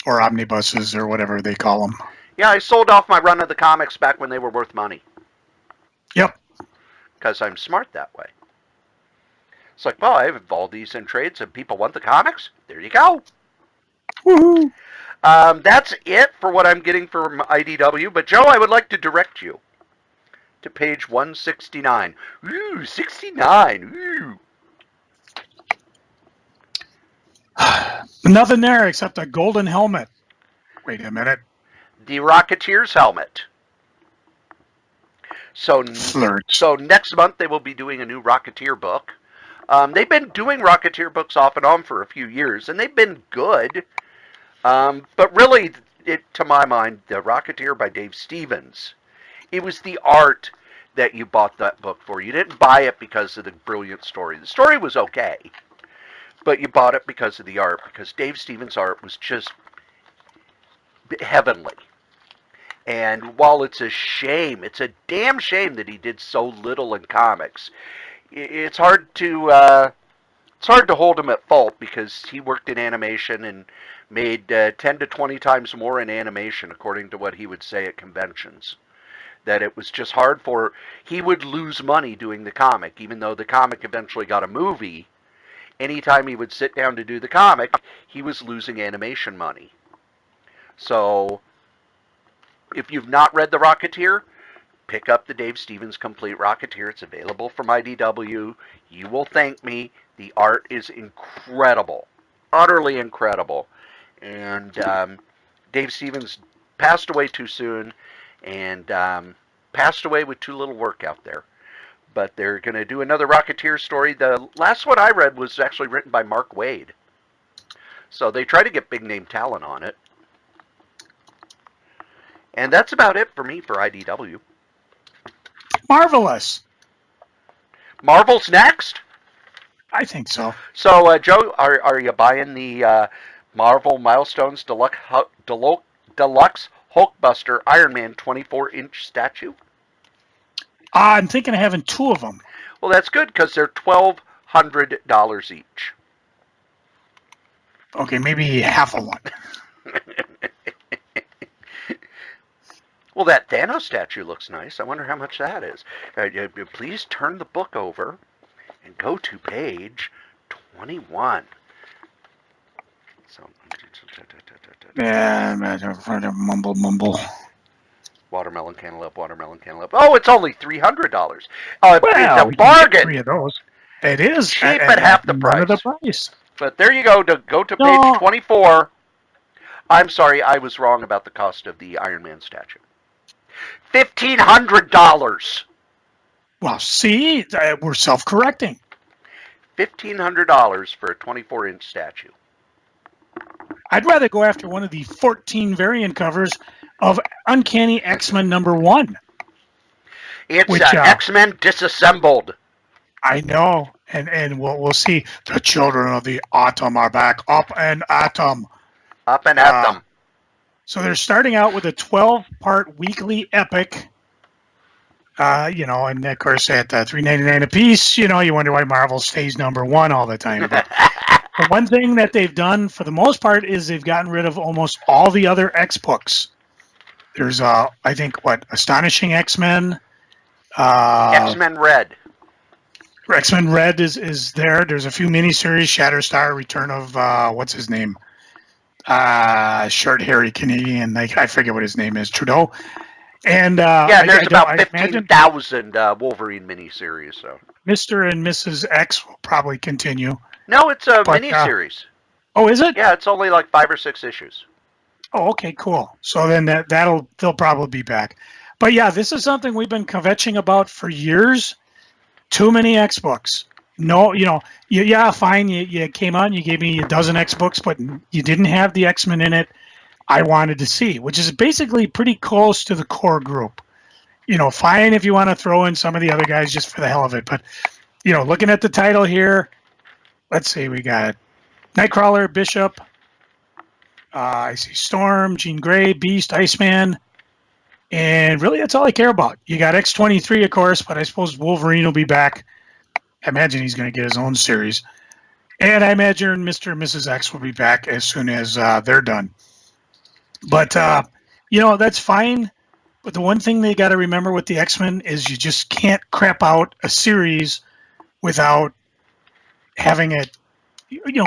Or omnibuses, or whatever they call them. Yeah, I sold off my run of the comics back when they were worth money. Yep. Because I'm smart that way. It's like, well, I have all these in trades and people want the comics. There you go. Woohoo! That's it for what I'm getting from IDW. But, Joe, I would like to direct you to page 169. Ooh, 69. Ooh. Nothing there except a golden helmet. Wait a minute. The Rocketeer's helmet. So next month they will be doing a new Rocketeer book. They've been doing Rocketeer books off and on for a few years, and they've been good. But really, to my mind, the Rocketeer by Dave Stevens, it was the art that you bought that book for. You didn't buy it because of the brilliant story. The story was okay, but you bought it because of the art, because Dave Stevens' art was just heavenly. And while it's a shame, it's a damn shame that he did so little in comics. It's hard to hold him at fault because he worked in animation and made 10 to 20 times more in animation, according to what he would say at conventions. That it was just hard he would lose money doing the comic, even though the comic eventually got a movie. Anytime he would sit down to do the comic, he was losing animation money. So, if you've not read The Rocketeer, pick up the Dave Stevens Complete Rocketeer. It's available from IDW. You will thank me. The art is incredible. Utterly incredible. And Dave Stevens passed away too soon, and passed away with too little work out there. But they're going to do another Rocketeer story. The last one I read was actually written by Mark Waid. So they try to get big-name talent on it. And that's about it for me for IDW. Marvelous. Marvel's next? I think so. So, Joe, are you buying the Marvel Milestones Deluxe Hulkbuster Iron Man 24-inch statue? I'm thinking of having two of them. Well, that's good because they're $1,200 each. Okay, maybe half of one. Well, that Thanos statue looks nice. I wonder how much that is. Please turn the book over and go to page 21. So, yeah, mumble. Watermelon cantaloupe. Oh, it's only $300. Oh, well, it's a bargain. 3 of those. It is cheap at half the price. The price. But there you go. Go to page 24. I'm sorry, I was wrong about the cost of the Iron Man statue. $1,500. Well, see, we're self-correcting. $1,500 for a 24-inch statue. I'd rather go after one of the 14 variant covers of Uncanny X-Men #1. It's X-Men Disassembled. I know, and we'll see. The children of the Atom are back, up and at them. Up and at them. So they're starting out with a 12-part weekly epic. And of course at $3.99 a piece, you wonder why Marvel stays #1 all the time. But the one thing that they've done for the most part is they've gotten rid of almost all the other X books. There's, I think, Astonishing X-Men. X-Men Red. X-Men Red is there. There's a few miniseries, Shatterstar, Return of, what's his name? Short-hairy Canadian, I forget what his name is, Trudeau. And there's about 15,000 Wolverine miniseries. So Mr. and Mrs. X will probably continue. No, it's a miniseries. Oh, is it? Yeah, it's only like 5 or 6 issues. Oh, okay, cool. So then they'll probably be back. But yeah, this is something we've been kvetching about for years. Too many X books. No, yeah, fine. You came out and you gave me a dozen X books, but you didn't have the X-Men in it I wanted to see, which is basically pretty close to the core group. Fine if you want to throw in some of the other guys just for the hell of it. But, looking at the title here, let's see, we got Nightcrawler, Bishop, I see Storm, Jean Grey, Beast, Iceman, and really that's all I care about. You got X-23, of course, but I suppose Wolverine will be back. I imagine he's going to get his own series. And I imagine Mr. and Mrs. X will be back as soon as they're done. But, that's fine. But the one thing they got to remember with the X-Men is you just can't crap out a series without having it,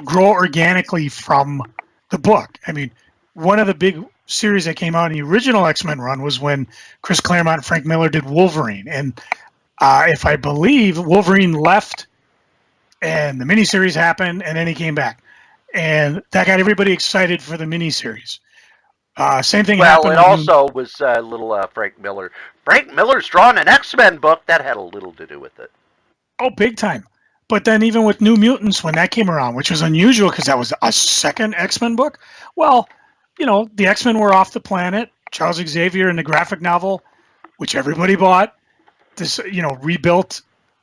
grow organically from the book. I mean, one of the big series that came out in the original X-Men run was when Chris Claremont and Frank Miller did Wolverine. And if I believe, Wolverine left and the miniseries happened and then he came back. And that got everybody excited for the miniseries. Same thing happened. Well, it also was a little Frank Miller. Frank Miller's drawn an X-Men book. That had a little to do with it. Oh, big time. But then even with New Mutants, when that came around, which was unusual because that was a second X-Men book, well, the X-Men were off the planet. Charles Xavier in the graphic novel, which everybody bought, this, rebuilt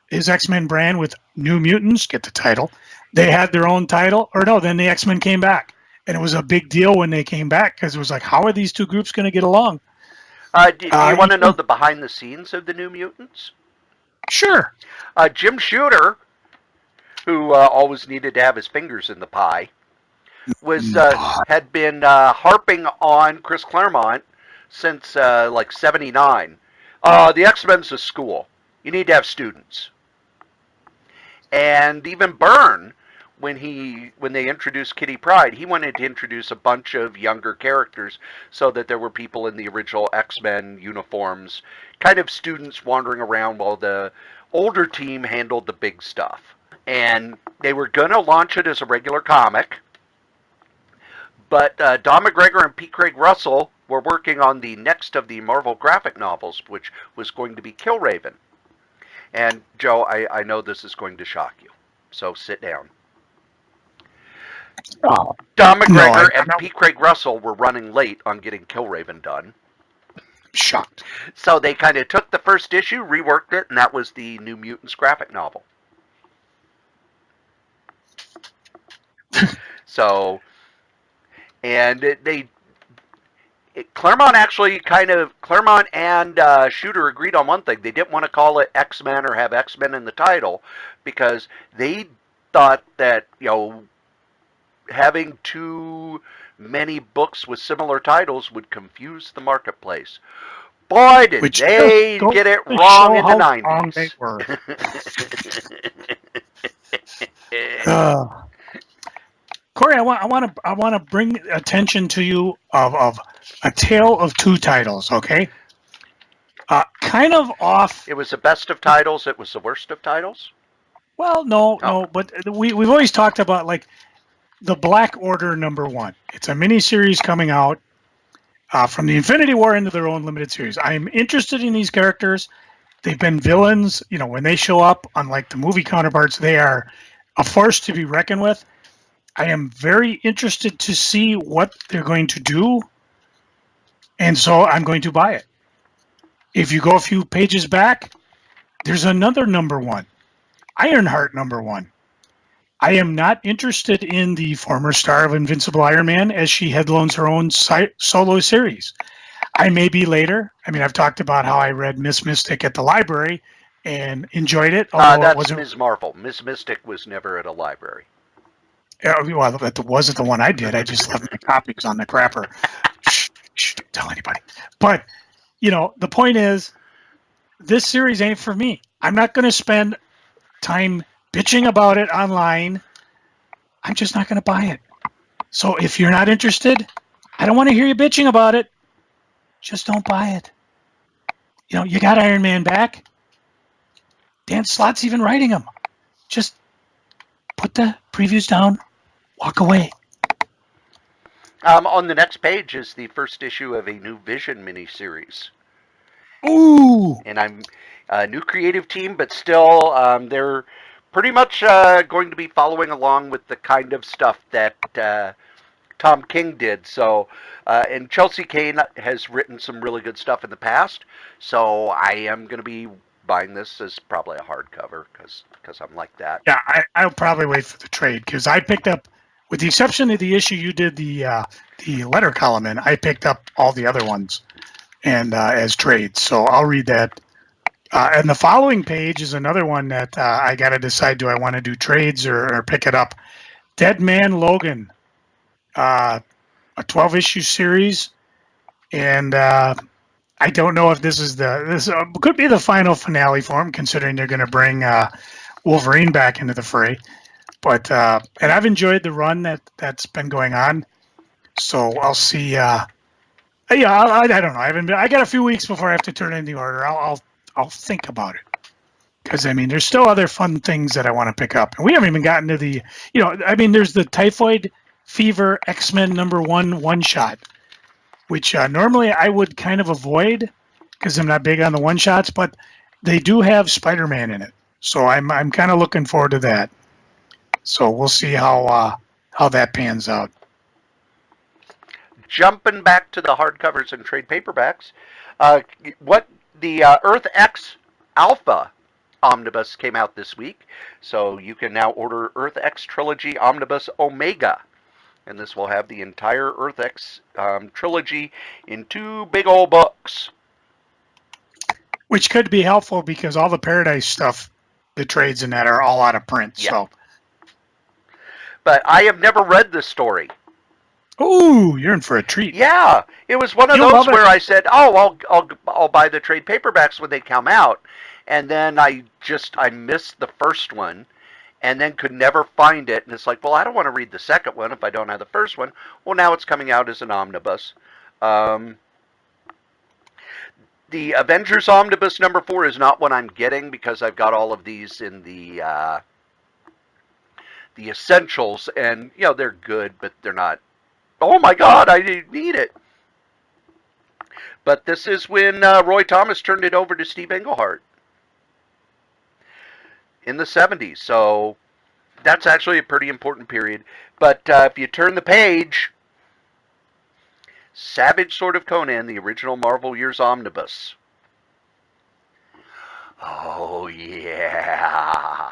his X-Men brand with New Mutants, get the title. They had their own title, then the X-Men came back. And it was a big deal when they came back because it was like, how are these two groups going to get along? Do you want to know the behind the scenes of the New Mutants? Sure. Jim Shooter, who always needed to have his fingers in the pie, had been harping on Chris Claremont since like '79. The X-Men's a school. You need to have students. And even Byrne, when they introduced Kitty Pryde, he wanted to introduce a bunch of younger characters so that there were people in the original X-Men uniforms, kind of students wandering around while the older team handled the big stuff. And they were going to launch it as a regular comic, but Don McGregor and P. Craig Russell were working on the next of the Marvel graphic novels, which was going to be Killraven. And Joe, I know this is going to shock you, so sit down. Oh, Don McGregor and P. Craig Russell were running late on getting Killraven done. Shocked. So they kind of took the first issue, reworked it, and that was the New Mutants graphic novel. So, and Claremont and Shooter agreed on one thing. They didn't want to call it X-Men or have X-Men in the title because they thought that, having too many books with similar titles would confuse the marketplace. Boy, did they get it wrong in the 90s. Cory, I want to bring attention to you of A Tale of Two Titles, okay? Kind of off. It was the best of titles. It was the worst of titles? Well, no, but we've always talked about, like, the Black Order #1. It's a miniseries coming out from the Infinity War into their own limited series. I'm interested in these characters. They've been villains. When they show up, unlike the movie counterparts, they are a force to be reckoned with. I am very interested to see what they're going to do, and so I'm going to buy it. If you go a few pages back, there's another #1, Ironheart #1. I am not interested in the former star of Invincible Iron Man as she headlines her own solo series. I may be later. I mean, I've talked about how I read Miss Mystic at the library and enjoyed it. That's Ms. Marvel. Ms. Mystic was never at a library. Well, that wasn't the one I did. I just left my copies on the crapper. Shh, don't tell anybody. But, the point is, this series ain't for me. I'm not going to spend time bitching about it online. I'm just not going to buy it. So if you're not interested, I don't want to hear you bitching about it. Just don't buy it. You got Iron Man back. Dan Slott's even writing them. Just put the previews down. Walk away. On the next page is the first issue of a new Vision miniseries. Ooh! And I'm a new creative team, but still, they're pretty much going to be following along with the kind of stuff that Tom King did. So, and Chelsea Kane has written some really good stuff in the past. So I am going to be buying this as probably a hardcover because I'm like that. Yeah, I'll probably wait for the trade because I picked up, with the exception of the issue you did the letter column in, I picked up all the other ones and as trades. So I'll read that. And the following page is another one that I got to decide, do I want to do trades or pick it up? Dead Man Logan, a 12-issue series, and I don't know if this could be the final finale for him, considering they're going to bring Wolverine back into the fray. But and I've enjoyed the run that's been going on, so I'll see. Yeah, I don't know. I got a few weeks before I have to turn in the order. I'll think about it, because I mean, there's still other fun things that I want to pick up, and we haven't even gotten to the. There's the Typhoid Fever X-Men #1 shot, which normally I would kind of avoid because I'm not big on the one shots, but they do have Spider-Man in it, so I'm kind of looking forward to that. So we'll see how that pans out. Jumping back to the hardcovers and trade paperbacks, what the Earth X Alpha Omnibus came out this week, so you can now order Earth X Trilogy Omnibus Omega. And this will have the entire Earth X trilogy in 2 big old books. Which could be helpful because all the Paradise stuff, the trades in that are all out of print. Yeah. So. But I have never read this story. Ooh, you're in for a treat. Yeah, it was one of those where I said, "Oh, I'll buy the trade paperbacks when they come out," and then I missed the first one. And then could never find it. And it's like, well, I don't want to read the second one if I don't have the first one. Well, now it's coming out as an omnibus. The Avengers Omnibus #4 is not what I'm getting because I've got all of these in the essentials. And, they're good, but they're not, oh my God, I need it. But this is when Roy Thomas turned it over to Steve Englehart in the 70s, so that's actually a pretty important period. But if you turn the page, Savage Sword of Conan, the original Marvel Years Omnibus. Oh, yeah.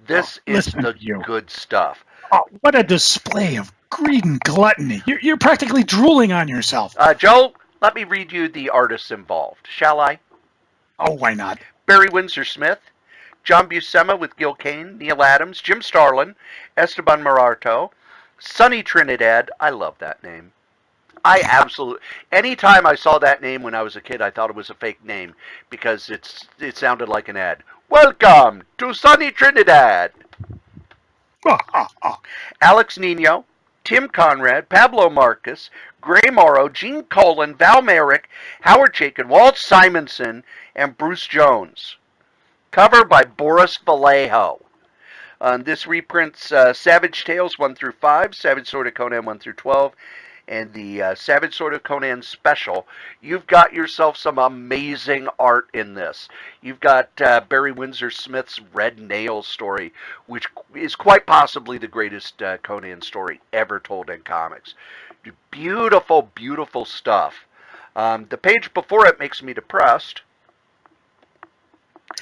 This is the good stuff. Oh, what a display of greed and gluttony. You're practically drooling on yourself. Joe, let me read you the artists involved, shall I? Oh, why not? Barry Windsor Smith, John Buscema with Gil Kane, Neil Adams, Jim Starlin, Esteban Mararto, Sonny Trinidad. I love that name. Anytime I saw that name when I was a kid, I thought it was a fake name because it sounded like an ad. Welcome to Sonny Trinidad. Alex Nino, Tim Conrad, Pablo Marcus, Gray Morrow, Gene Colan, Val Merrick, Howard Chaykin, Walt Simonson, and Bruce Jones. Cover by Boris Vallejo. This reprints Savage Tales 1 through 5, Savage Sword of Conan 1 through 12, and the Savage Sword of Conan special. You've got yourself some amazing art in this. You've got Barry Windsor Smith's Red Nail story, which is quite possibly the greatest Conan story ever told in comics. Beautiful, beautiful stuff. The page before it makes me depressed.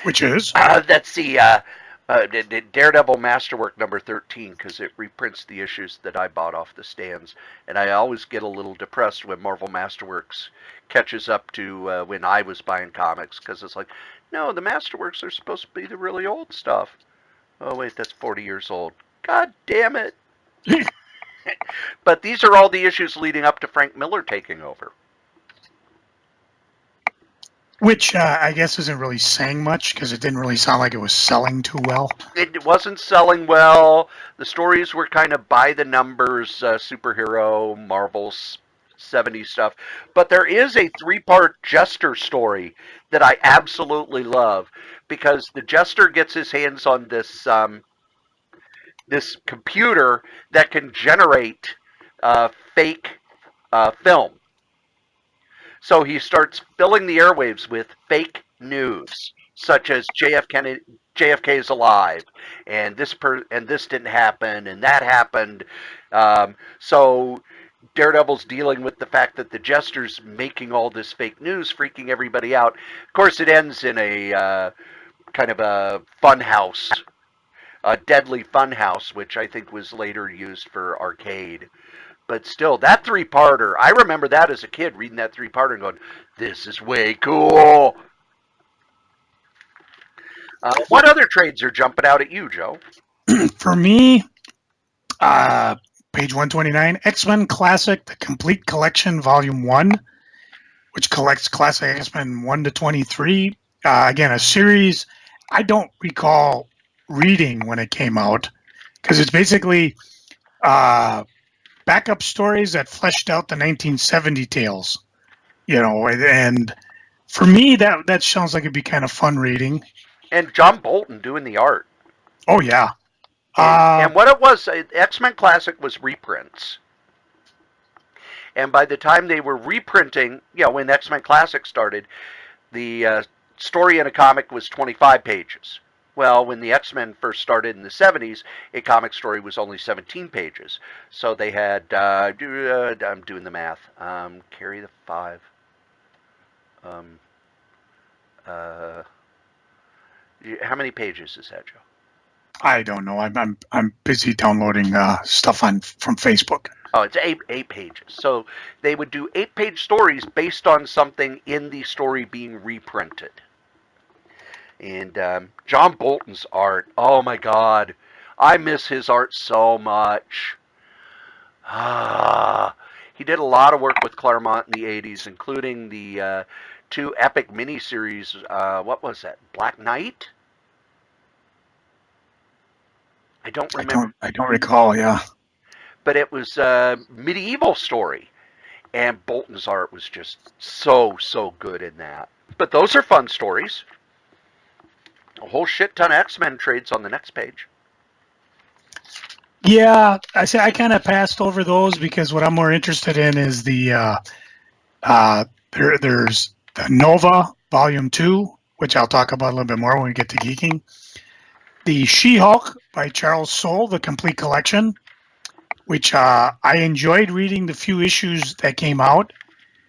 Which is? That's the Daredevil Masterwork #13, because it reprints the issues that I bought off the stands. And I always get a little depressed when Marvel Masterworks catches up to when I was buying comics, because it's like, no, the Masterworks are supposed to be the really old stuff. Oh, wait, that's 40 years old. God damn it. But these are all the issues leading up to Frank Miller taking over. Which I guess isn't really saying much because it didn't really sound like it was selling too well. It wasn't selling well. The stories were kind of by the numbers, superhero, Marvel's 70s stuff. But there is a 3-part Jester story that I absolutely love because the Jester gets his hands on this this computer that can generate fake film. So he starts filling the airwaves with fake news, such as JFK is alive, and this didn't happen, and that happened. So Daredevil's dealing with the fact that the Jester's making all this fake news, freaking everybody out. Of course, it ends in a kind of a fun house, a deadly fun house, which I think was later used for arcade. But still, that three-parter, I remember that as a kid, reading that three-parter and going, this is way cool. What other trades are jumping out at you, Joe? For me, page 129, X-Men Classic, The Complete Collection, Volume 1, which collects Classic X-Men 1 to 23. Again, a series I don't recall reading when it came out, because it's basically backup stories that fleshed out the 1970 tales, and for me, that sounds like it'd be kind of fun reading. And John Bolton doing the art. Oh, yeah. And what it was, X-Men Classic was reprints. And by the time they were reprinting, when X-Men Classic started, the story in a comic was 25 pages. Well, when the X-Men first started in the 70s, a comic story was only 17 pages. So they had, I'm doing the math, carry the 5. How many pages is that, Joe? I don't know. I'm busy downloading stuff from Facebook. Oh, it's eight pages. So they would do 8-page stories based on something in the story being reprinted. And John Bolton's art, oh my God, I miss his art so much. He did a lot of work with Claremont in the 80s, including the 2 epic miniseries. What was that? Black Knight? I don't remember. I don't recall, yeah. But it was a medieval story. And Bolton's art was just so good in that. But those are fun stories. A whole shit ton of X-Men trades on the next page. Yeah, I kind of passed over those because what I'm more interested in is there's the Nova Volume 2, which I'll talk about a little bit more when we get to geeking. The She-Hulk by Charles Soule, the complete collection, which I enjoyed reading the few issues that came out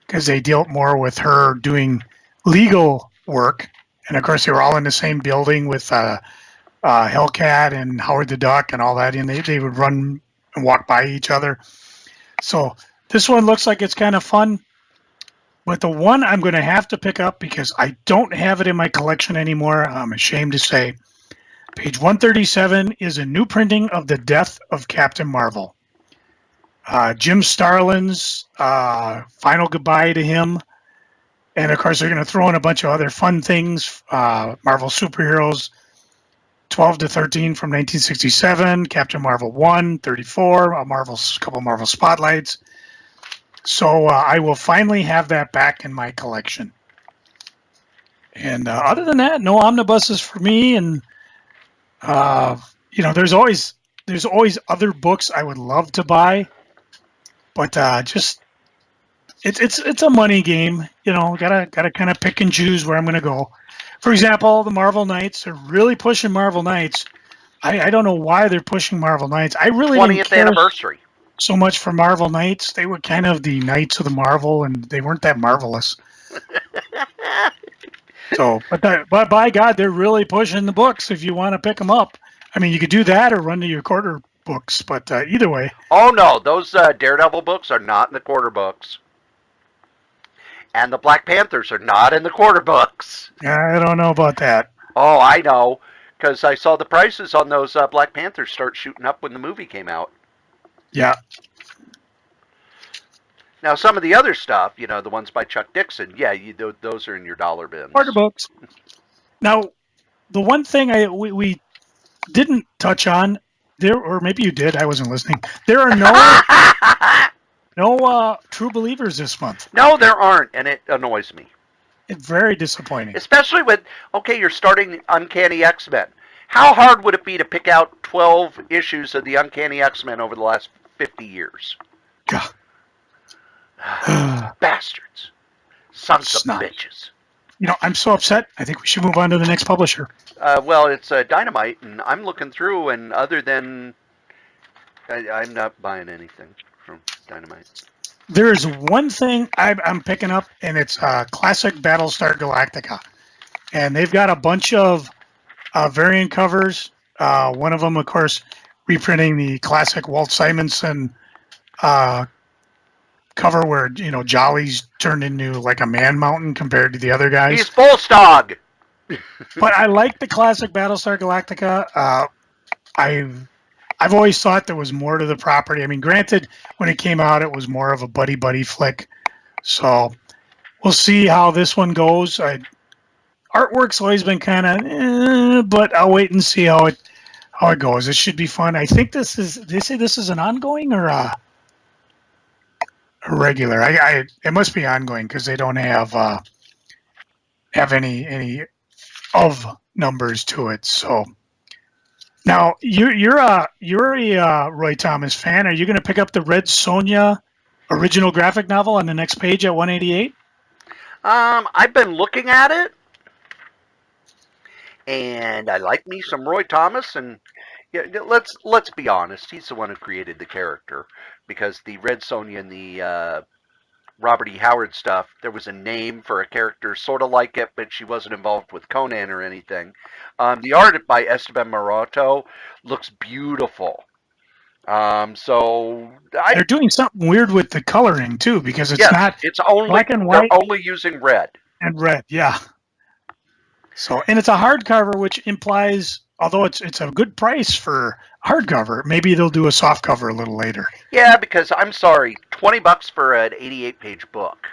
because they dealt more with her doing legal work. And, of course, they were all in the same building with Hellcat and Howard the Duck and all that. And they would run and walk by each other. So this one looks like it's kind of fun. But the one I'm going to have to pick up because I don't have it in my collection anymore, I'm ashamed to say, page 137 is a new printing of The Death of Captain Marvel. Jim Starlin's final goodbye to him. And, of course, they're going to throw in a bunch of other fun things. Marvel Superheroes 12 to 13 from 1967, Captain Marvel 1, 34, a couple Marvel Spotlights. So I will finally have that back in my collection. And other than that, no omnibuses for me. And, there's always other books I would love to buy. But it's a money game, gotta kind of pick and choose where I'm going to go. For example, the Marvel Knights are really pushing Marvel Knights. I don't know why they're pushing Marvel Knights. I really 20th anniversary. So much for Marvel Knights. They were kind of the Knights of the Marvel, and they weren't that marvelous. So, but by God, they're really pushing the books if you want to pick them up. I mean, you could do that or run to your quarter books, but either way. Oh, no, those Daredevil books are not in the quarter books. And the Black Panthers are not in the quarter books. I don't know about that. Oh, I know, because I saw the prices on those Black Panthers start shooting up when the movie came out. Yeah. Now, some of the other stuff, the ones by Chuck Dixon, those are in your dollar bins. Quarter books. Now, the one thing we didn't touch on, or maybe you did, I wasn't listening. There are no true believers this month. No, there aren't, and it annoys me. It's very disappointing. Especially with, you're starting Uncanny X-Men. How hard would it be to pick out 12 issues of the Uncanny X-Men over the last 50 years? God. Bastards. Sons of Snot. bitches. I'm so upset. I think we should move on to the next publisher. Well, it's Dynamite, and I'm looking through, and other than... I'm not buying anything from Dynamite. There's one thing I'm picking up, and it's Classic Battlestar Galactica. And they've got a bunch of variant covers. One of them, of course, reprinting the classic Walt Simonson cover where, Jolly's turned into like a man mountain compared to the other guys. He's Volstagg! But I like the classic Battlestar Galactica. I've always thought there was more to the property. I mean, granted, when it came out, it was more of a buddy flick. So we'll see how this one goes. Artwork's always been kind of, but I'll wait and see how it goes. It should be fun. I think they say this is an ongoing or a regular. It must be ongoing because they don't have any of numbers to it. So. Now you're a Roy Thomas fan. Are you going to pick up the Red Sonja original graphic novel on the next page at 188? I've been looking at it, and I like me some Roy Thomas. And let's be honest, he's the one who created the character, because the Red Sonja and the Robert E. Howard stuff, there was a name for a character sort of like it, but she wasn't involved with Conan or anything. The art by Esteban Maroto looks beautiful. They're doing something weird with the coloring too, because it's only black and white. They're only using red. And red, yeah. So, and it's a hardcover, which implies, although it's a good price for hardcover, maybe they'll do a soft cover a little later. Yeah, because I'm sorry, $20 for an 88-page book.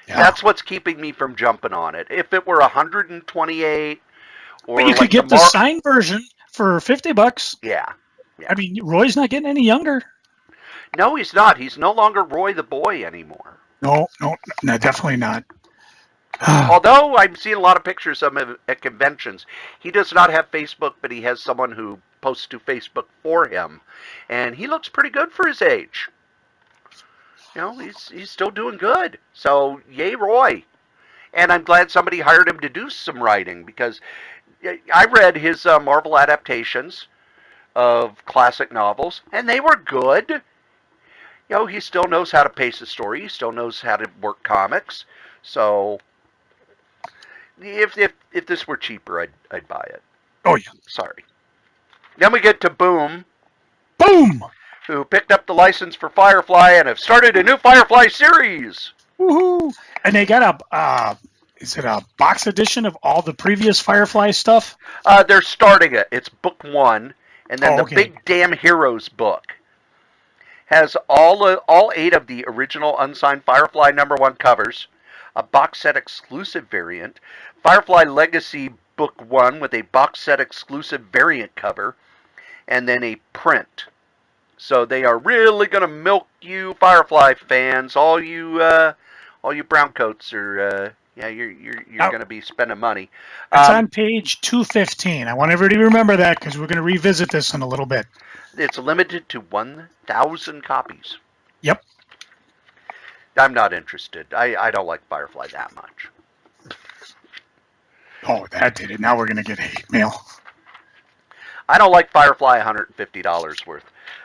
Yeah. That's what's keeping me from jumping on it. If it were 128, or but you could get the signed version for $50. Yeah. I mean, Roy's not getting any younger. No, he's not. He's no longer Roy the Boy anymore. No, definitely not. Although I'm seeing a lot of pictures of him at conventions. He does not have Facebook, but he has someone who posts to Facebook for him. And he looks pretty good for his age. He's still doing good. So, yay, Roy. And I'm glad somebody hired him to do some writing, because I read his Marvel adaptations of classic novels, and they were good. He still knows how to pace a story. He still knows how to work comics. So, if this were cheaper, I'd buy it. Oh yeah. Sorry. Then we get to Boom, who picked up the license for Firefly and have started a new Firefly series. Woohoo! And they got is it a box edition of all the previous Firefly stuff? They're starting it. It's book 1, and then the Big Damn Heroes book has all 8 of the original unsigned Firefly #1 covers, a box set exclusive variant, Firefly Legacy Book 1 with a box set exclusive variant cover, and then a print. So they are really going to milk you Firefly fans. All you browncoats are, you're going to be spending money. It's on page 215. I want everybody to remember that, because we're going to revisit this in a little bit. It's limited to 1,000 copies. Yep. I'm not interested. I don't like Firefly that much. Oh, that did it. Now we're going to get hate mail. I don't like Firefly $150 worth.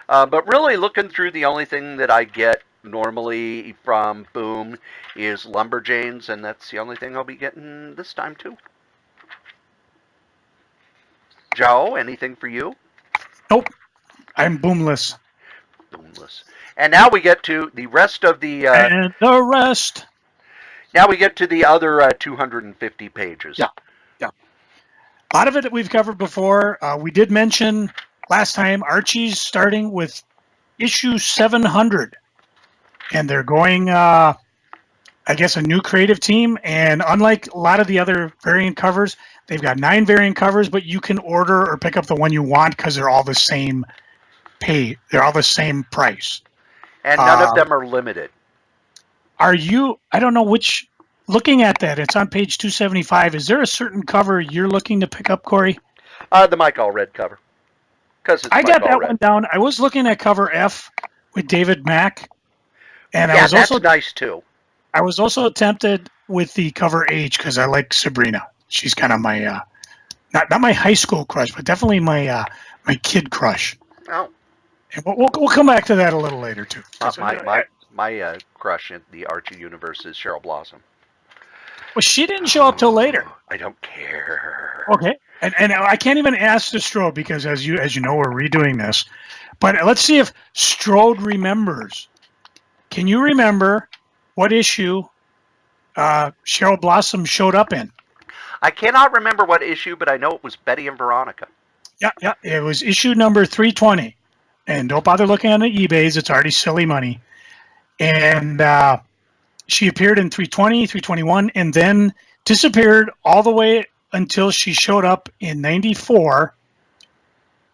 But really, looking through, the only thing that I get normally from Boom is Lumberjanes, and that's the only thing I'll be getting this time too. Joe, anything for you? Nope. I'm boomless. Boomless. And now we get to the rest of the... and the rest. Now we get to the other 250 pages. Yeah. A lot of it that we've covered before. We did mention last time Archie's starting with issue 700. And they're going, I guess, a new creative team. And unlike a lot of the other variant covers, they've got 9 variant covers, but you can order or pick up the one you want because they're all the same pay. They're all the same price. And none of them are limited. I don't know which... Looking at that, it's on page 275. Is there a certain cover you're looking to pick up, Cory? The Mike Allred cover. I got that one down. I was looking at cover F with David Mack. And Yeah, that's nice too. I was also tempted with the cover H because I like Sabrina. She's kind of my not my high school crush, but definitely my kid crush. Oh, And we'll come back to that a little later too. my crush in the Archie universe is Cheryl Blossom. Well, she didn't show up till later. I don't care. Okay, and I can't even ask the Strode because as you know we're redoing this, but let's see if Strode remembers. Can you remember what issue Cheryl Blossom showed up in? I cannot remember what issue, but I know it was Betty and Veronica. Yeah, it was issue number 320. And don't bother looking on the eBays; it's already silly money. And she appeared in 320, 321, and then disappeared all the way until she showed up in 94.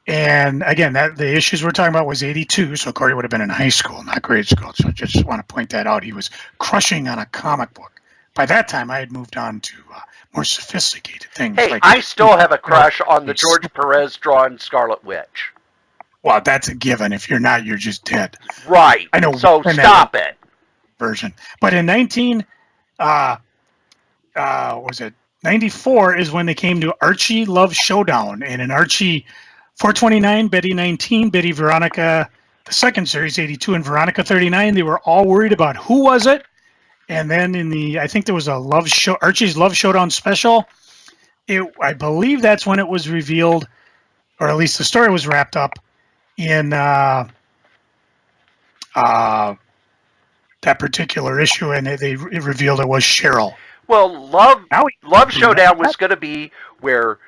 And again, the issues we're talking about was 82, so Cory would have been in high school, not grade school. So I just want to point that out. He was crushing on a comic book. By that time, I had moved on to more sophisticated things. Hey, I still have a crush on the George Perez drawn Scarlet Witch. Well, that's a given. If you're not, you're just dead. Right. I know. So stop it. Version. But in 94 is when they came to Archie Love Showdown. And in Archie 429, Betty 19, Betty Veronica, the second series, 82, and Veronica 39, they were all worried about who was it. And then I think there was a Archie's Love Showdown special. I believe that's when it was revealed, or at least the story was wrapped up in that particular issue, and it revealed it was Cheryl. Well, Love Showdown was going to be where,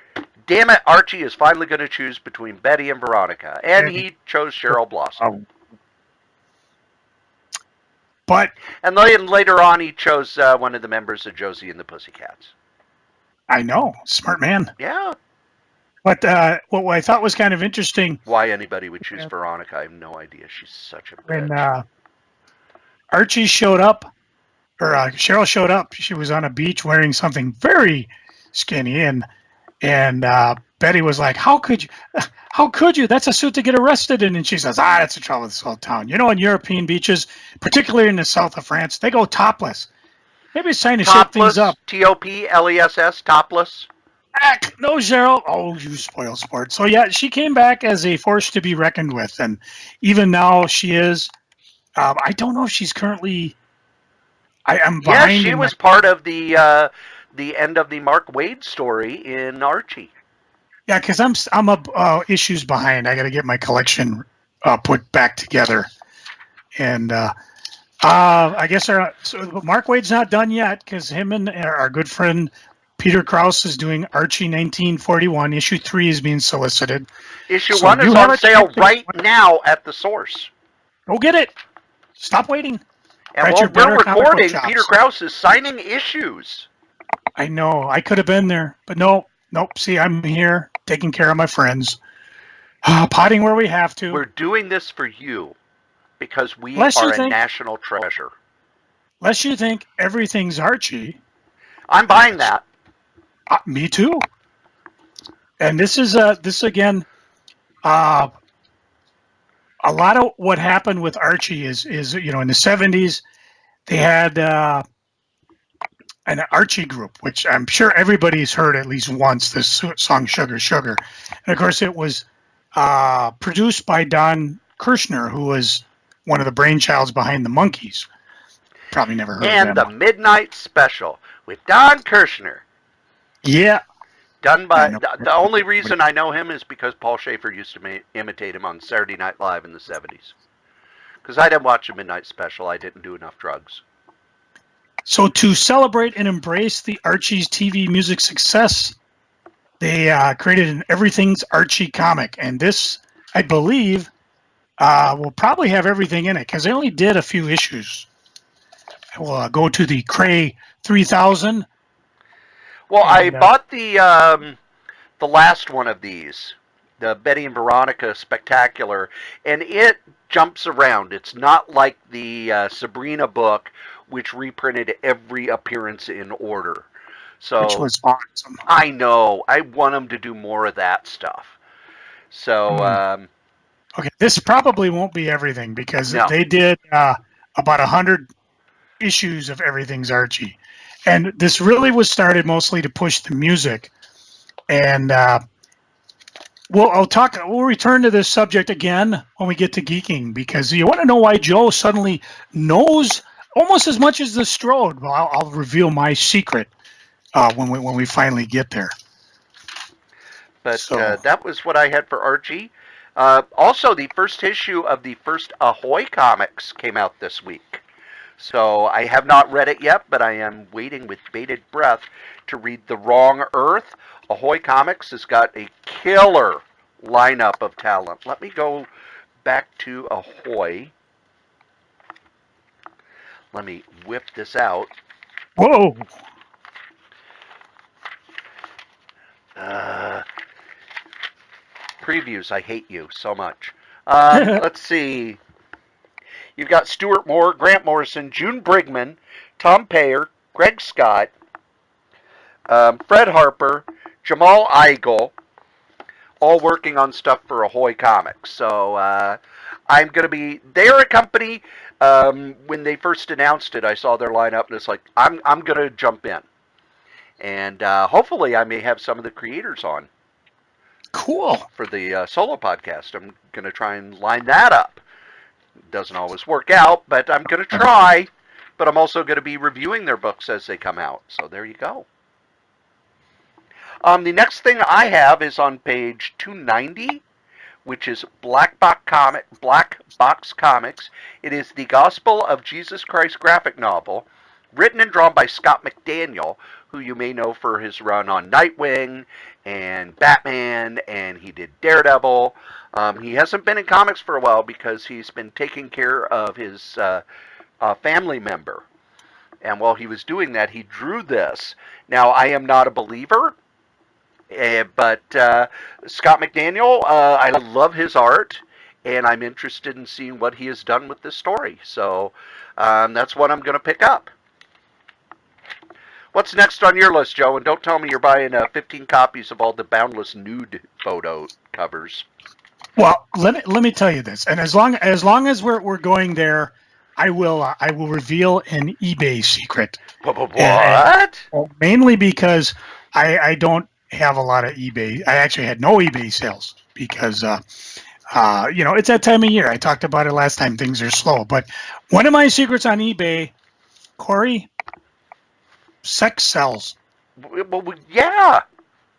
damn it, Archie is finally going to choose between Betty and Veronica, and he chose Cheryl Blossom. And then later on, he chose one of the members of Josie and the Pussycats. I know, smart man. Yeah. But what I thought was kind of interesting. Why anybody would choose Veronica, I have no idea. She's such a bitch. When Archie showed up, or Cheryl showed up, she was on a beach wearing something very skinny, and Betty was like, "How could you? How could you? That's a suit to get arrested in." And she says, "That's the trouble with this whole town. You know, in European beaches, particularly in the south of France, they go topless. Maybe it's time to shake things up." Topless, topless. Heck, no, Cheryl. Oh, you spoil sport. So yeah, she came back as a force to be reckoned with, and even now she is. I don't know if she's currently. I'm behind. Yes, she was part of the end of the Mark Waid story in Archie. Yeah, because I'm issues behind. I got to get my collection put back together, and I guess so Mark Waid's not done yet because him and our good friend Peter Krause is doing Archie 1941. Issue 3 is being solicited. Issue 1 is on sale right now at the source. Go get it. Stop waiting. And while we're recording, Peter Krause is signing issues. I know. I could have been there, but nope. See, I'm here taking care of my friends. Potting where we have to. We're doing this for you because we are a national treasure. Lest you think everything's Archie. I'm buying that. Me too. And this is again. A lot of what happened with Archie is in the 70s they had an Archie group, which I'm sure everybody's heard at least once, this song Sugar Sugar. And of course it was produced by Don Kirshner, who was one of the brainchilds behind the Monkees. Probably never heard of them. And the Midnight Special with Don Kirshner. Yeah. Done by the only reason I know him is because Paul Schaefer used to imitate him on Saturday Night Live in the 70s. Because I didn't watch the Midnight Special, I didn't do enough drugs. So to celebrate and embrace the Archie's TV music success, they created an Everything's Archie comic, and this, I believe, will probably have everything in it because they only did a few issues. We'll go to the Kray 3000. Well, I bought the last one of these, the Betty and Veronica Spectacular, and it jumps around. It's not like the Sabrina book, which reprinted every appearance in order. So, which was awesome. I know. I want them to do more of that stuff. So, okay, this probably won't be everything because they did about 100 issues of Everything's Archie. And this really was started mostly to push the music. And we'll return to this subject again when we get to geeking, because you want to know why Joe suddenly knows almost as much as the Strode. Well, I'll reveal my secret when we finally get there. But that was what I had for Archie. Also, the first issue of the first Ahoy comics came out this week. So I have not read it yet, but I am waiting with bated breath to read The Wrong Earth. Ahoy Comics has got a killer lineup of talent. Let me go back to Ahoy. Let me whip this out. Whoa! Previews, I hate you so much. Let's see. You've got Stuart Moore, Grant Morrison, June Brigman, Tom Payer, Greg Scott, Fred Harper, Jamal Igle, all working on stuff for Ahoy Comics. So I'm going to be, they're a company, when they first announced it, I saw their lineup and it's like, I'm going to jump in. And hopefully I may have some of the creators on. Cool. For the solo podcast. I'm going to try and line that up. It doesn't always work out, but I'm going to try. But I'm also going to be reviewing their books as they come out. So there you go. The next thing I have is on page 290, which is Black Box Comics. It is the Gospel of Jesus Christ graphic novel, written and drawn by Scott McDaniel, who you may know for his run on Nightwing and Batman, and he did Daredevil. He hasn't been in comics for a while because he's been taking care of his family member. And while he was doing that, he drew this. Now, I am not a believer, but Scott McDaniel, I love his art, and I'm interested in seeing what he has done with this story. So that's what I'm going to pick up. What's next on your list, Joe? And don't tell me you're buying 15 copies of all the Boundless nude photo covers. Well, let me tell you this, and as long as we're going there, I will reveal an eBay secret. What? And mainly because I don't have a lot of eBay. I actually had no eBay sales because it's that time of year. I talked about it last time. Things are slow, but one of my secrets on eBay, Cory. Sex sells. Well, yeah.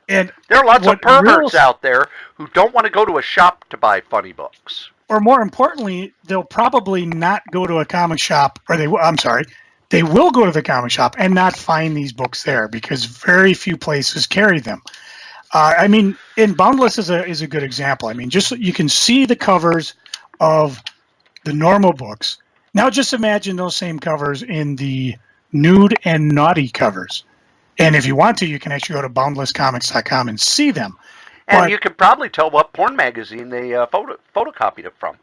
And there are lots of perverts out there who don't want to go to a shop to buy funny books. Or more importantly, they'll probably not go to a comic shop, or they will go to the comic shop and not find these books there because very few places carry them. And Boundless is a good example. I mean, just you can see the covers of the normal books. Now just imagine those same covers in the nude and naughty covers. And if you want to, you can actually go to boundlesscomics.com and see them. And you can probably tell what porn magazine they photocopied it from.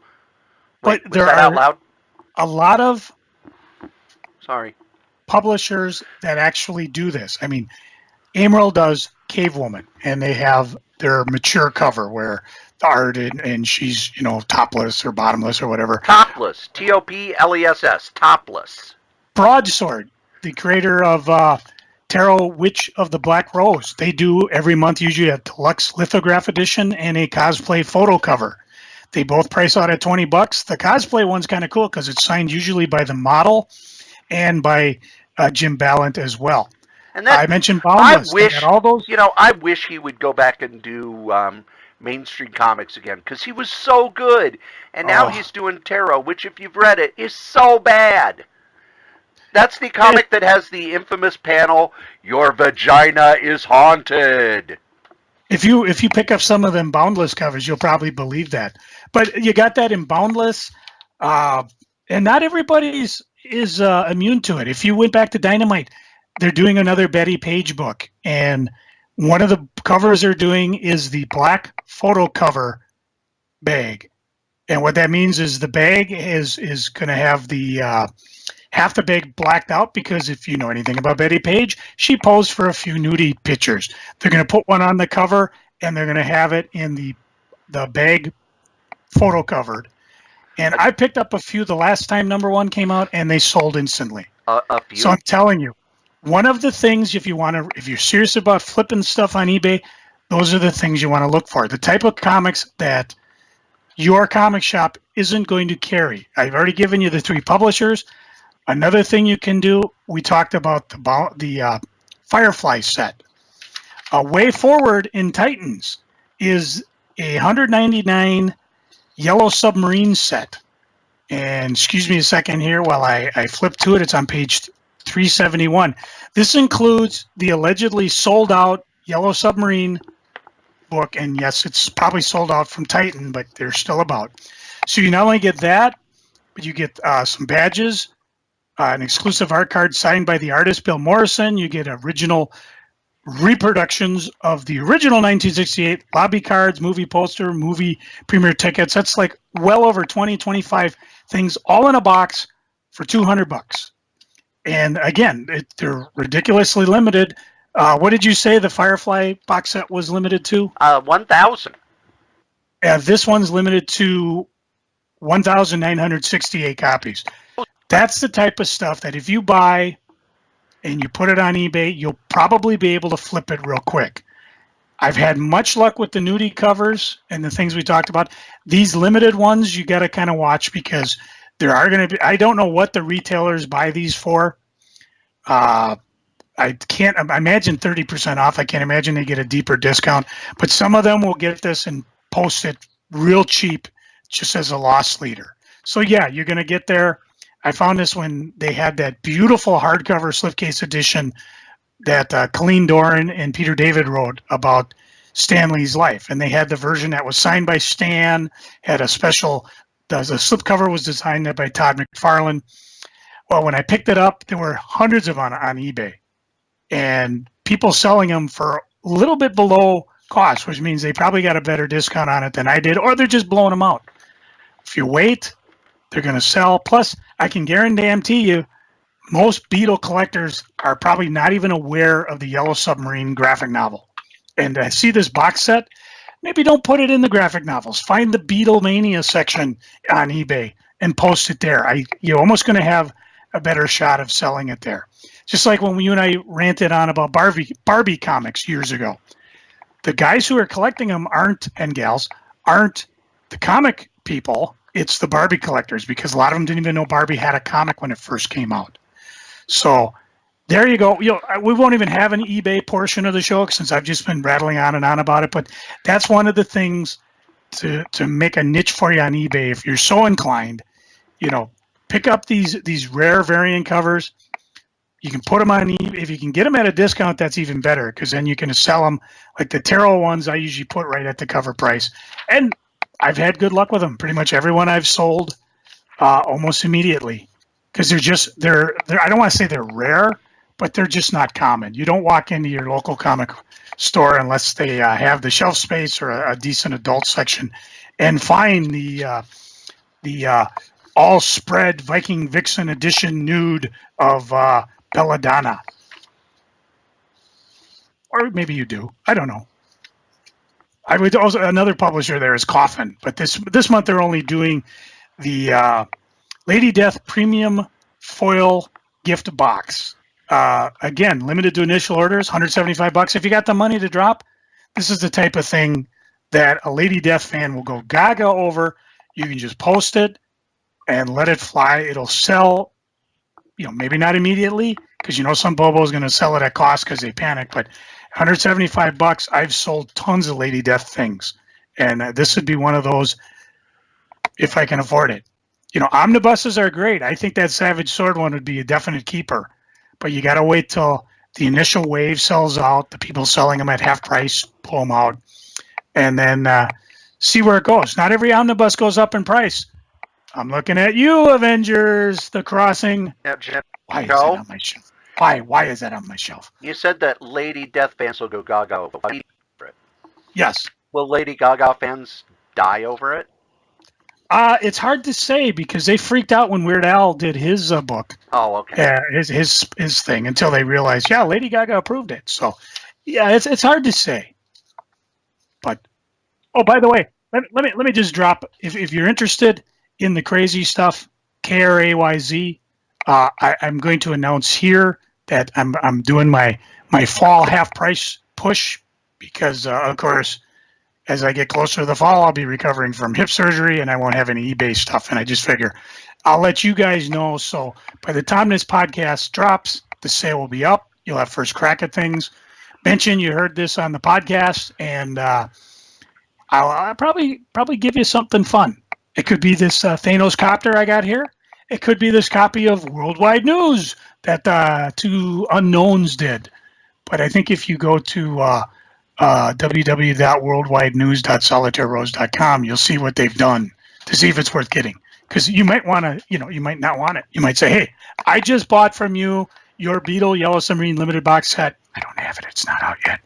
But there are a lot of publishers that actually do this. I mean, Emerald does Cave Woman, and they have their mature cover where the art and she's, topless or bottomless or whatever. Topless. Topless. Topless. Broadsword, the creator of Tarot Witch of the Black Rose. They do every month usually a deluxe lithograph edition and a cosplay photo cover. They both price out at $20. The cosplay one's kind of cool because it's signed usually by the model and by Jim Ballant as well. And I mentioned Boundless. I wish he would go back and do mainstream comics again because he was so good. And now he's doing Tarot, which if you've read it is so bad. That's the comic that has the infamous panel, "Your vagina is haunted." If you pick up some of them Boundless covers, you'll probably believe that. But you got that in Boundless, and not everybody is immune to it. If you went back to Dynamite, they're doing another Betty Page book, and one of the covers they're doing is the black photo cover bag. And what that means is the bag is going to have the half the bag blacked out because if you know anything about Betty Page, she posed for a few nudie pictures. They're going to put one on the cover and they're going to have it in the bag photo covered. And I picked up a few the last time number one came out, and they sold instantly. A few. So I'm telling you, one of the things if you're serious about flipping stuff on eBay, those are the things you want to look for. The type of comics that your comic shop isn't going to carry. I've already given you the 3 publishers. Another thing you can do, we talked about the Firefly set. A way forward in Titans is a $199 Yellow Submarine set. And excuse me a second here while I flip to it. It's on page 371. This includes the allegedly sold out Yellow Submarine book. And yes, it's probably sold out from Titan, but they're still about. So you not only get that, but you get some badges, an exclusive art card signed by the artist Bill Morrison. You get original reproductions of the original 1968 lobby cards, movie poster, movie premiere tickets. That's like well over 20, 25 things all in a box for $200. And again, they're ridiculously limited. What did you say the Firefly box set was limited to? 1,000. This one's limited to 1,968 copies. That's the type of stuff that if you buy and you put it on eBay, you'll probably be able to flip it real quick. I've had much luck with the nudie covers and the things we talked about. These limited ones, you got to kind of watch because there are going to be, I don't know what the retailers buy these for. I imagine 30% off. I can't imagine they get a deeper discount, but some of them will get this and post it real cheap just as a loss leader. So yeah, you're going to get there. I found this when they had that beautiful hardcover slipcase edition that Colleen Doran and Peter David wrote about Stan Lee's life. And they had the version that was signed by Stan, had a special, the slipcover was designed by Todd McFarlane. Well, when I picked it up, there were hundreds of them on eBay. And people selling them for a little bit below cost, which means they probably got a better discount on it than I did, or they're just blowing them out. If you wait, they're going to sell. Plus, I can guarantee you, most Beetle collectors are probably not even aware of the Yellow Submarine graphic novel. And I see this box set. Maybe don't put it in the graphic novels. Find the Beatlemania section on eBay and post it there. You're almost going to have a better shot of selling it there. Just like when you and I ranted on about Barbie comics years ago. The guys who are collecting them and gals aren't the comic people. It's the Barbie collectors because a lot of them didn't even know Barbie had a comic when it first came out. So there you go. We won't even have an eBay portion of the show since I've just been rattling on and on about it. But that's one of the things to make a niche for you on eBay if you're so inclined. Pick up these rare variant covers. You can put them on eBay. If you can get them at a discount, that's even better because then you can sell them. Like the tarot ones, I usually put right at the cover price. And I've had good luck with them. Pretty much everyone I've sold almost immediately because they're I don't want to say they're rare, but they're just not common. You don't walk into your local comic store unless they have the shelf space or a decent adult section and find the all spread Viking Vixen edition nude of Belladonna. Or maybe you do. I don't know. I would also another publisher there is Coffin, but this month they're only doing the Lady Death Premium Foil Gift Box. Again, limited to initial orders, $175. If you got the money to drop, this is the type of thing that a Lady Death fan will go gaga over. You can just post it and let it fly. It'll sell, maybe not immediately because some Bobo is going to sell it at cost because they panic, but $175. I've sold tons of Lady Death things, and this would be one of those if I can afford it. Omnibuses are great. I think that Savage Sword one would be a definite keeper, but you got to wait till the initial wave sells out. The people selling them at half price pull them out, and then see where it goes. Not every omnibus goes up in price. I'm looking at you, Avengers: The Crossing. Yeah, Jim. Why is that on my shelf? Why is that on my shelf? You said that Lady Death fans will go gaga over it. Yes. Will Lady Gaga fans die over it? It's hard to say because they freaked out when Weird Al did his book. Oh, okay. His thing until they realized, Lady Gaga approved it. So, it's hard to say. But, by the way, let me just drop if you're interested in the crazy stuff, KRAYZ. I'm going to announce here that I'm doing my fall half price push because, of course, as I get closer to the fall, I'll be recovering from hip surgery and I won't have any eBay stuff. And I just figure I'll let you guys know. So by the time this podcast drops, the sale will be up. You'll have first crack at things. Mention you heard this on the podcast, and I'll probably give you something fun. It could be this Thanos copter I got here. It could be this copy of Worldwide News that two unknowns did. But I think if you go to www.worldwidenews.solitairerose.com, you'll see what they've done to see if it's worth getting. Because you might want to, you might not want it. You might say, hey, I just bought from you your Beetle Yellow Submarine limited box set. I don't have it. It's not out yet.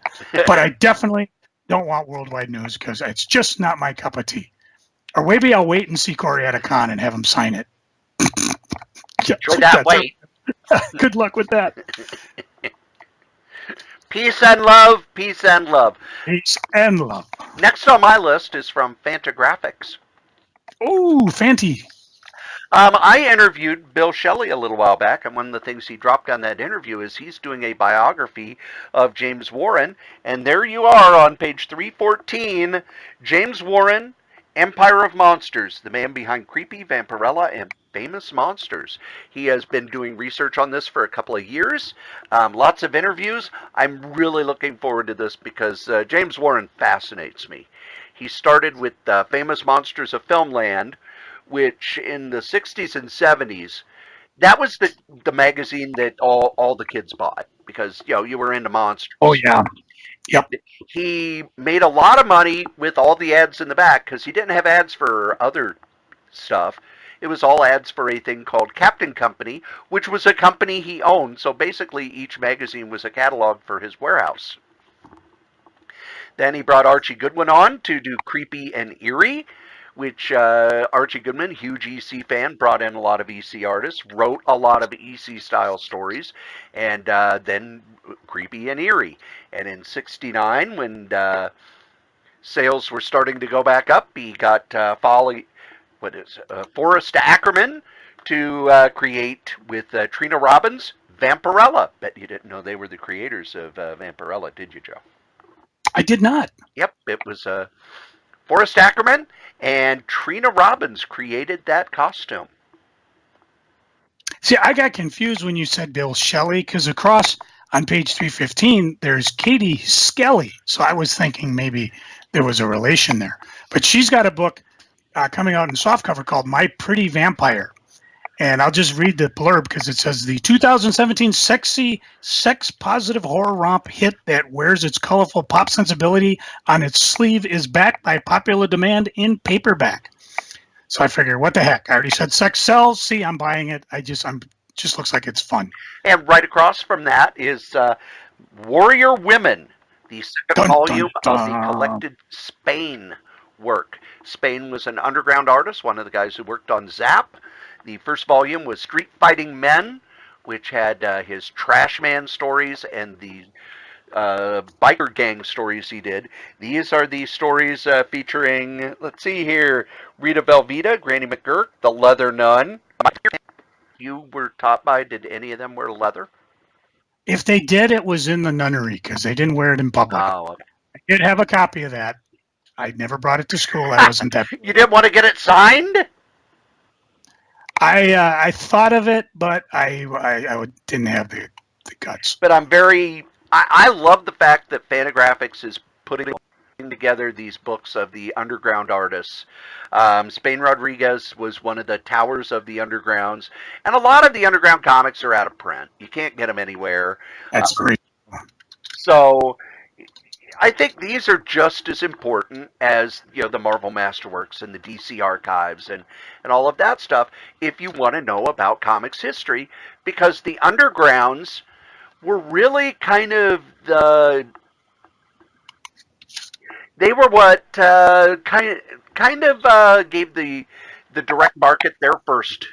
But I definitely don't want Worldwide News because it's just not my cup of tea. Or maybe I'll wait and see Cory at a con and have him sign it. Enjoy that wait. Good luck with that. Peace and love. Peace and love. Peace and love. Next on my list is from Fantagraphics. Oh, Fanty. I interviewed Bill Shelley a little while back, and one of the things he dropped on that interview is he's doing a biography of James Warren, and there you are on page 314, James Warren, Empire of Monsters, the man behind Creepy, Vampirella, and Famous Monsters. He has been doing research on this for a couple of years, lots of interviews. I'm really looking forward to this because James Warren fascinates me. He started with Famous Monsters of Filmland, which in the 60s and 70s, that was the magazine that all the kids bought because, you were into monsters. Oh, yeah. Yep. He made a lot of money with all the ads in the back because he didn't have ads for other stuff. It was all ads for a thing called Captain Company, which was a company he owned. So basically each magazine was a catalog for his warehouse. Then he brought Archie Goodwin on to do Creepy and Eerie, which Archie Goodman, huge EC fan, brought in a lot of EC artists, wrote a lot of EC-style stories, and then Creepy and Eerie. And in '69, when sales were starting to go back up, he got Forrest Ackerman to create with Trina Robbins, Vampirella. Bet you didn't know they were the creators of Vampirella, did you, Joe? I did not. Yep, it was Forrest Ackerman and Trina Robbins created that costume. See, I got confused when you said Bill Shelley because across on page 315, there's Katie Skelly. So I was thinking maybe there was a relation there. But she's got a book coming out in softcover called My Pretty Vampire. And I'll just read the blurb because it says the 2017 sexy, sex-positive horror romp hit that wears its colorful pop sensibility on its sleeve is backed by popular demand in paperback. So I figure, what the heck? I already said sex sells. See, I'm buying it. I'm just looks like it's fun. And right across from that is Warrior Women, the second volume of the collected Spain work. Spain was an underground artist, one of the guys who worked on Zap. The first volume was Street Fighting Men, which had his Trash Man stories and the biker gang stories he did. These are the stories featuring, let's see here, Rita Velveeta, Granny McGurk, the Leather Nun. You were taught by, did any of them wear leather? If they did, it was in the nunnery because they didn't wear it in public. Oh, okay. I did have a copy of that. I never brought it to school. I wasn't that. You didn't want to get it signed? I thought of it, but I didn't have the guts. But I love the fact that Fantagraphics is putting together these books of the underground artists. Spain Rodriguez was one of the towers of the undergrounds, and a lot of the underground comics are out of print. You can't get them anywhere. That's great. So I think these are just as important as the Marvel Masterworks and the DC archives and all of that stuff if you want to know about comics history, because the undergrounds were really kind of they were what kind of gave the direct market their first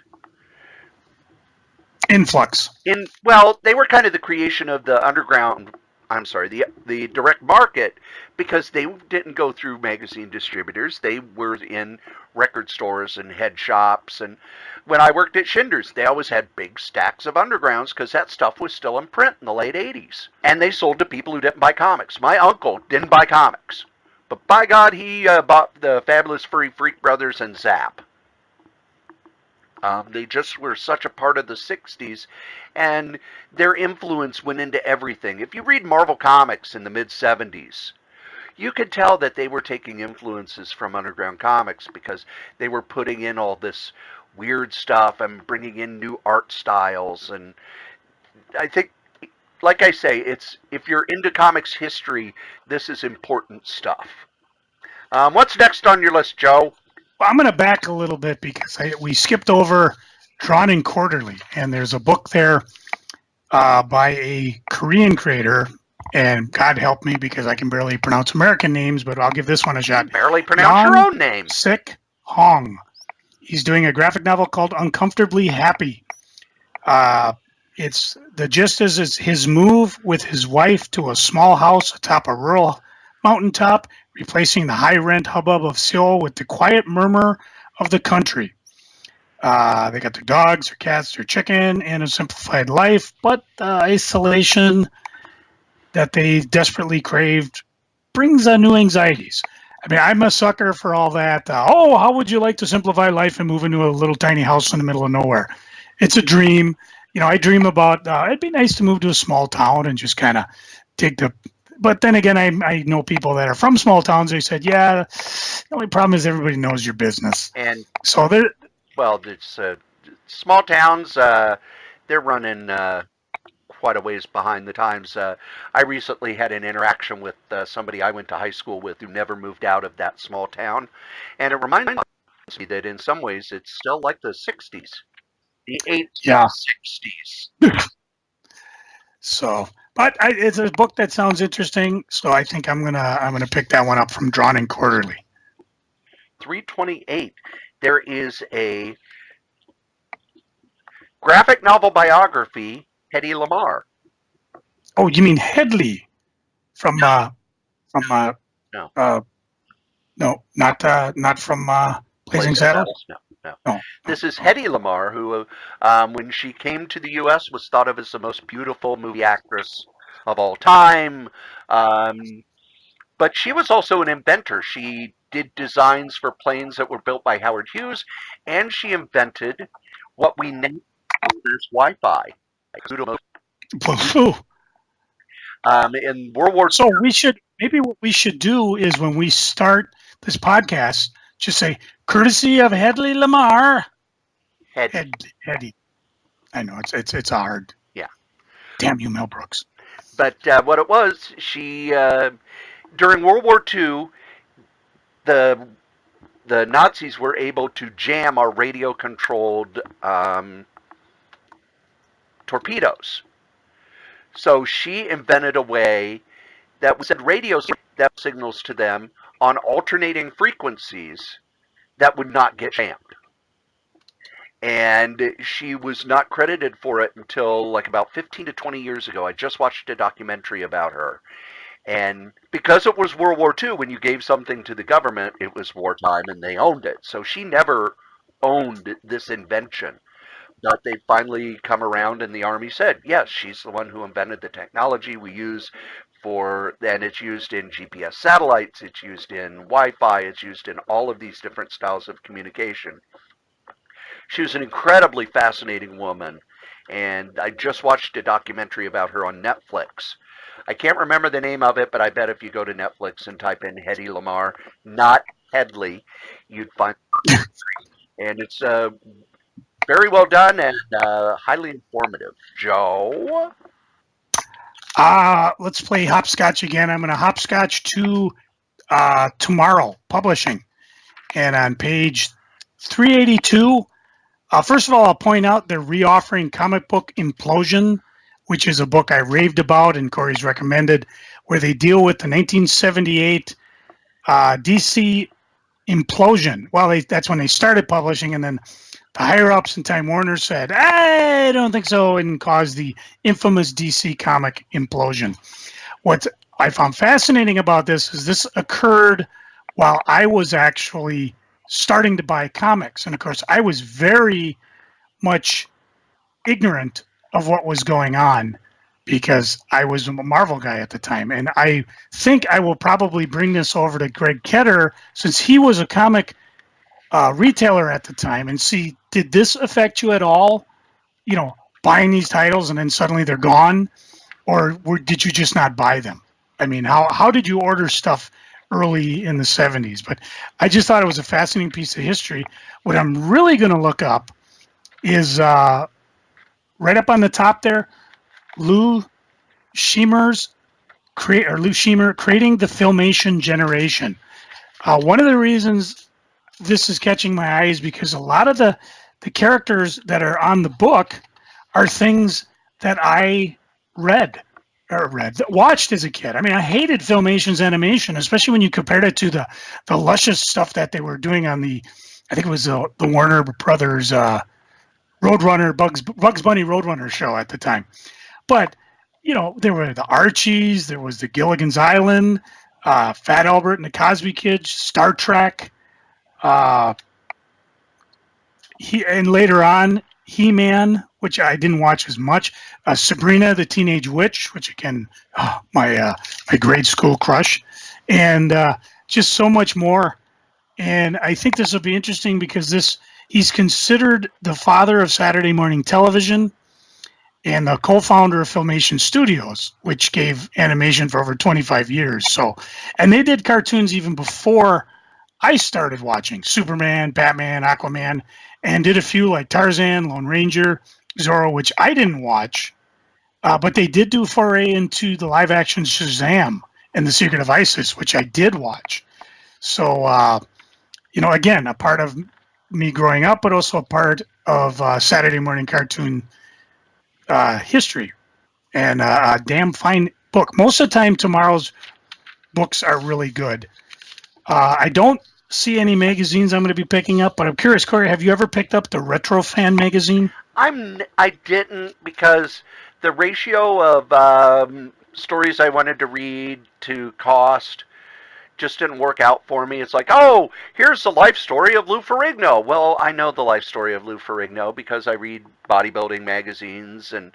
influx. They were kind of the creation of the underground. I'm sorry, the direct market, because they didn't go through magazine distributors. They were in record stores and head shops. And when I worked at Schindler's, they always had big stacks of Undergrounds because that stuff was still in print in the late 80s. And they sold to people who didn't buy comics. My uncle didn't buy comics. But by God, he bought the Fabulous Furry Freak Brothers and Zap. They just were such a part of the 60s, and their influence went into everything. If you read Marvel Comics in the mid-70s, you could tell that they were taking influences from Underground Comics because they were putting in all this weird stuff and bringing in new art styles. And I think, like I say, if you're into comics history, this is important stuff. What's next on your list, Joe? Well, I'm going to back a little bit because we skipped over Drawn and Quarterly, and there's a book there by a Korean creator, and God help me because I can barely pronounce American names, but I'll give this one a shot. Barely pronounce your own name. Sik Hong. He's doing a graphic novel called Uncomfortably Happy. It's the gist is his move with his wife to a small house atop a rural mountaintop, replacing the high-rent hubbub of Seoul with the quiet murmur of the country. They got their dogs, their cats, their chicken, and a simplified life, but the isolation that they desperately craved brings on new anxieties. I mean, I'm a sucker for all that. How would you like to simplify life and move into a little tiny house in the middle of nowhere? It's a dream. I dream about, it'd be nice to move to a small town and just kind of take the... But then again, I know people that are from small towns. They said, yeah, the only problem is everybody knows your business. And so they're... Well, it's small towns, they're running quite a ways behind the times. I recently had an interaction with somebody I went to high school with who never moved out of that small town. And it reminds me that in some ways it's still like the 60s. The 60s. So... But it's a book that sounds interesting, so I think I'm gonna pick that one up from Drawn and Quarterly. 328. There is a graphic novel biography, Hedy Lamarr. Oh, you mean Headley from No. No, not from Blazing Saddles. No. This is Hedy Lamarr, who, when she came to the U.S., was thought of as the most beautiful movie actress of all time. But she was also an inventor. She did designs for planes that were built by Howard Hughes, and she invented what we now as Wi-Fi. In World War II. So what we should do is when we start this podcast, just say, courtesy of Hedy Lamarr. Hedy. I know, it's hard. Yeah. Damn you, Mel Brooks. But what it was, she, during World War II, the Nazis were able to jam our radio-controlled torpedoes. So she invented a way that would send radio signals to them on alternating frequencies that would not get jammed. And she was not credited for it until like about 15 to 20 years ago. I just watched a documentary about her. And because it was World War II, when you gave something to the government, it was wartime and they owned it. So she never owned this invention. But they finally come around and the Army said, yes, she's the one who invented the technology we use and it's used in GPS satellites, it's used in Wi-Fi, it's used in all of these different styles of communication. She was an incredibly fascinating woman, and I just watched a documentary about her on Netflix. I can't remember the name of it, but I bet if you go to Netflix and type in Hedy Lamarr, not Headley, you'd find it. And it's very well done and highly informative. Joe? Let's play hopscotch again. I'm going to hopscotch to Tomorrow Publishing. And on page 382, first of all, I'll point out they're reoffering Comic Book Implosion, which is a book I raved about and Cory's recommended, where they deal with the 1978 DC implosion. Well, that's when they started publishing, and then the higher-ups in Time Warner said, I don't think so, and caused the infamous DC comic implosion. What I found fascinating about this is this occurred while I was actually starting to buy comics. And of course, I was very much ignorant of what was going on because I was a Marvel guy at the time. And I think I will probably bring this over to Greg Ketter since he was a comic retailer at the time and see, did this affect you at all? You know, buying these titles and then suddenly they're gone? Or did you just not buy them? I mean, how did you order stuff early in the 70s? But I just thought it was a fascinating piece of history. What I'm really going to look up is right up on the top there, Lou Scheimer creating the Filmation generation. One of the reasons this is catching my eye is because a lot of the characters that are on the book are things that I watched as a kid. I mean, I hated Filmation's animation, especially when you compared it to the luscious stuff that they were doing on I think it was the Warner Brothers Roadrunner, Bugs Bunny Roadrunner show at the time. But, you know, there were the Archies, there was the Gilligan's Island, Fat Albert and the Cosby Kids, Star Trek, and later on, He-Man, which I didn't watch as much, Sabrina the Teenage Witch, which again, my grade school crush, and just so much more. And I think this will be interesting because he's considered the father of Saturday morning television and the co-founder of Filmation Studios, which gave animation for over 25 years. So, and they did cartoons even before I started watching Superman, Batman, Aquaman, and did a few like Tarzan, Lone Ranger, Zorro, which I didn't watch, but they did do a foray into the live-action Shazam and The Secret of Isis, which I did watch. So, you know, again, a part of me growing up, but also a part of Saturday morning cartoon history. And a damn fine book. Most of the time, tomorrow's books are really good. I don't see any magazines I'm going to be picking up, but I'm curious, Cory, have you ever picked up the Retro Fan magazine? I didn't, because the ratio of stories I wanted to read to cost just didn't work out for me. It's like, oh, here's the life story of Lou Farrigno. Well, I know the life story of Lou Farrigno because I read bodybuilding magazines and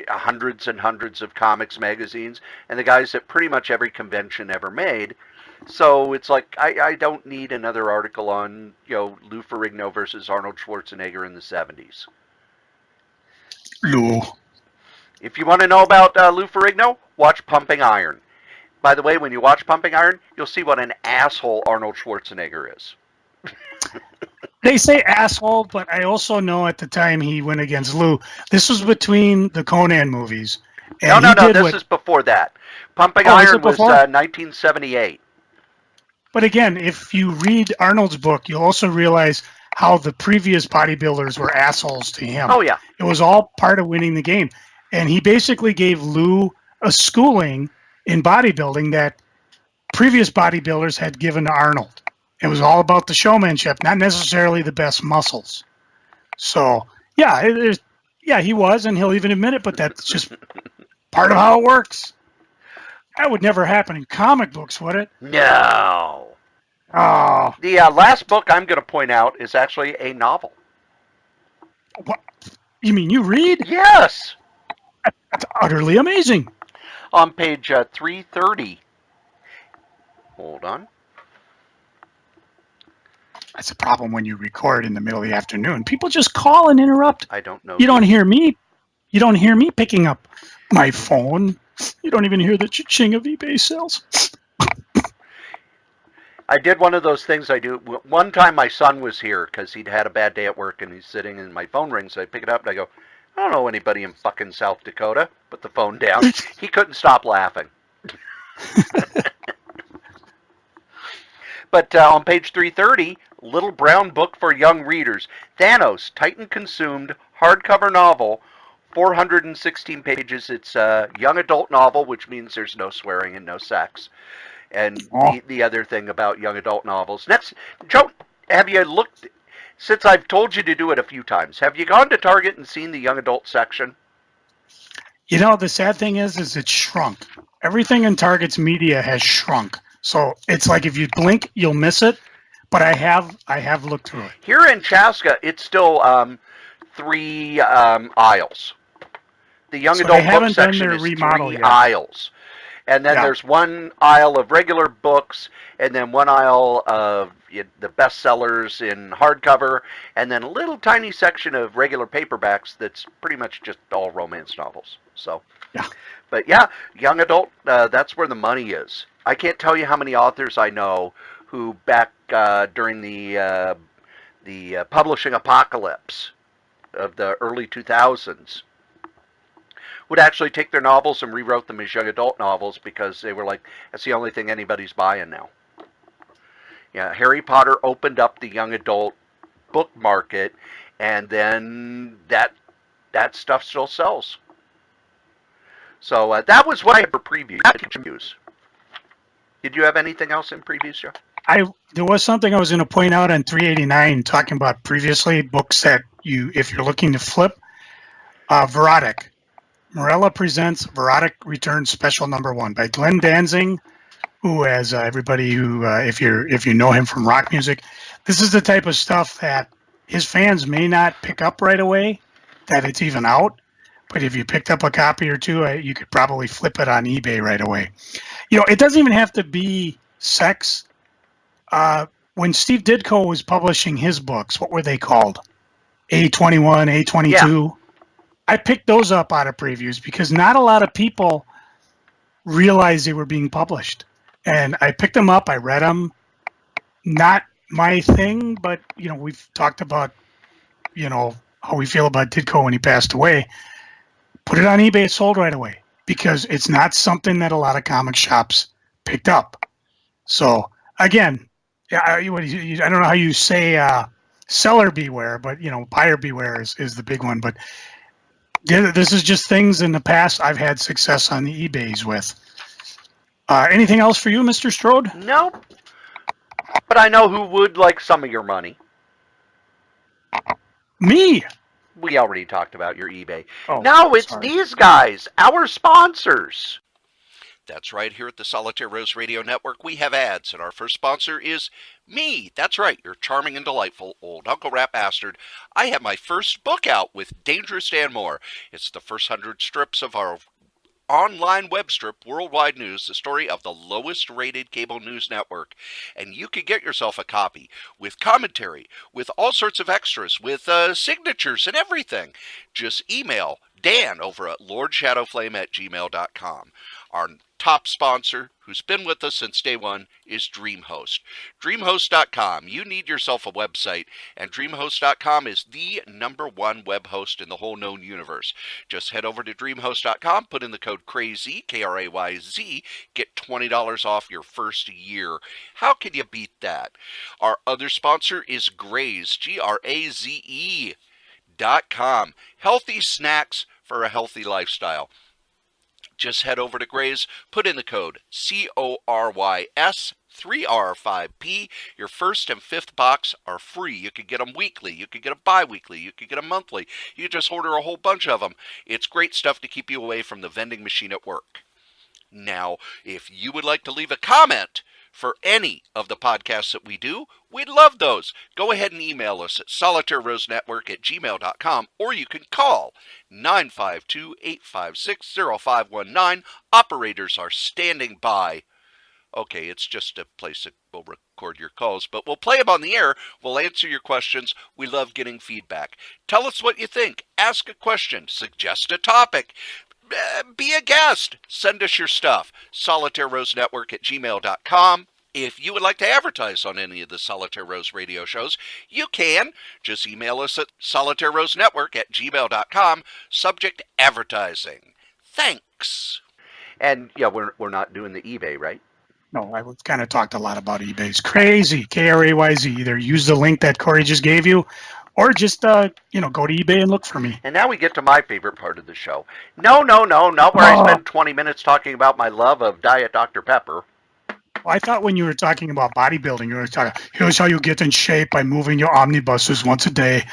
hundreds and hundreds of comics magazines, and the guys at pretty much every convention ever made. So it's like, I don't need another article on, you know, Lou Ferrigno versus Arnold Schwarzenegger in the 70s. Lou. If you want to know about Lou Ferrigno, watch Pumping Iron. By the way, when you watch Pumping Iron, you'll see what an asshole Arnold Schwarzenegger is. They say asshole, but I also know at the time he went against Lou. This was between the Conan movies. And No, this is before that. Pumping Iron was 1978. But again, if you read Arnold's book, you'll also realize how the previous bodybuilders were assholes to him. Oh, yeah. It was all part of winning the game. And he basically gave Lou a schooling in bodybuilding that previous bodybuilders had given to Arnold. It was all about the showmanship, not necessarily the best muscles. So, yeah, he was, and he'll even admit it, but that's just part of how it works. That would never happen in comic books, would it? No. Oh. The last book I'm going to point out is actually a novel. What? You mean you read? Yes. That's utterly amazing. On page 330. Hold on. That's a problem when you record in the middle of the afternoon. People just call and interrupt. I don't know. You don't hear me. You don't hear me picking up my phone. You don't even hear the cha-ching of eBay sales. I did one of those things I do. One time my son was here because he'd had a bad day at work and he's sitting and my phone rings. So I pick it up and I go, I don't know anybody in fucking South Dakota. Put the phone down. He couldn't stop laughing. But on page 330, Little Brown Book for Young Readers. Thanos, Titan-consumed hardcover novel, 416 pages. It's a young adult novel, which means there's no swearing and no sex. And the other thing about young adult novels. Next, Joe, have you looked, since I've told you to do it a few times, have you gone to Target and seen the young adult section? You know, the sad thing is it's shrunk. Everything in Target's media has shrunk. So it's like if you blink, you'll miss it. but I have looked through it. Here in Chaska, it's still 3 aisles. The young So adult they haven't book done section their is remodel 3 yet. aisles. And then Yeah. there's 1 aisle of regular books, and then 1 aisle of the bestsellers in hardcover, and then a little tiny section of regular paperbacks that's pretty much just all romance novels. So, Yeah. But yeah, young adult, that's where the money is. I can't tell you how many authors I know who back during the publishing apocalypse of the early 2000s would actually take their novels and rewrote them as young adult novels because they were like, that's the only thing anybody's buying now. Yeah, Harry Potter opened up the young adult book market, and then that stuff still sells. So that was what I had for previews. Did you have anything else in previews, Joe? There was something I was going to point out on 389, talking about previously books that if you're looking to flip. Verotic. Morella presents Verotic Returns Special Number 1 by Glenn Danzig, who, as everybody who, if you know him from rock music, this is the type of stuff that his fans may not pick up right away, that it's even out. But if you picked up a copy or two, you could probably flip it on eBay right away. It doesn't even have to be sex. When Steve Ditko was publishing his books, what were they called? A21, A22? Yeah. I picked those up out of previews because not a lot of people realized they were being published. And I picked them up, I read them. Not my thing, but, we've talked about, how we feel about Ditko when he passed away. Put it on eBay, it sold right away because it's not something that a lot of comic shops picked up. So, again, I don't know how you say seller beware, but, buyer beware is the big one. But this is just things in the past I've had success on the eBays with. Anything else for you, Mr. Strode? Nope. But I know who would like some of your money. Me. We already talked about your eBay. Oh, no, it's sorry. These guys, our sponsors. That's right, here at the Solitaire Rose Radio Network, we have ads, and our first sponsor is me. That's right, your charming and delightful old Uncle Rat Bastard. I have my first book out with Dangerous Dan Moore. It's the first 100 strips of our online web strip, Worldwide News, the story of the lowest rated cable news network. And you can get yourself a copy with commentary, with all sorts of extras, with signatures and everything. Just email Dan over at lordshadowflame@gmail.com. Our top sponsor, who's been with us since day one, is DreamHost. DreamHost.com. You need yourself a website, and DreamHost.com is the #1 web host in the whole known universe. Just head over to DreamHost.com, put in the code KRAYZ, KRAYZ, get $20 off your first year. How can you beat that? Our other sponsor is Graze, GRAZE.com. Healthy snacks for a healthy lifestyle. Just head over to Graze, put in the code CORYS3R5P. Your first and fifth box are free. You can get them weekly. You can get them bi-weekly. You can get them monthly. You just order a whole bunch of them. It's great stuff to keep you away from the vending machine at work. Now, if you would like to leave a comment for any of the podcasts that we do, we'd love those. Go ahead and email us at solitairerosenetwork@gmail.com, or you can call 952-856-0519. Operators are standing by. Okay, it's just a place that we'll record your calls, but we'll play them on the air. We'll answer your questions. We love getting feedback. Tell us what you think. Ask a question. Suggest a topic. Be a guest. Send us your stuff. SolitaireRoseNetwork@gmail.com. If you would like to advertise on any of the Solitaire Rose radio shows, you can. Just email us at SolitaireRoseNetwork@gmail.com. Subject advertising. Thanks. And yeah, we're not doing the eBay, right? No, I kind of talked a lot about eBay. It's crazy. KRAYZ. Either use the link that Cory just gave you, or just go to eBay and look for me. And now we get to my favorite part of the show. No, not where I spend 20 minutes talking about my love of Diet Dr. Pepper. Well, I thought when you were talking about bodybuilding, you were talking, here's how you get in shape by moving your omnibuses once a day.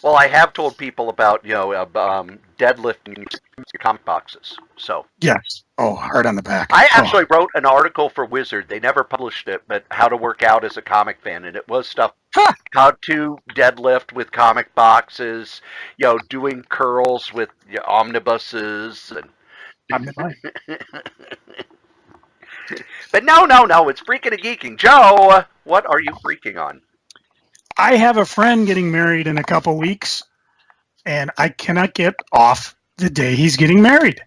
Well, I have told people about, deadlifting your comic boxes. So yes. Oh, hard on the back. I actually wrote an article for Wizard. They never published it, but how to work out as a comic fan, and it was stuff Huh. how to deadlift with comic boxes, doing curls with omnibuses, and but no, it's freaking and geeking. Joe, what are you freaking on? I have a friend getting married in a couple weeks, and I cannot get off the day he's getting married.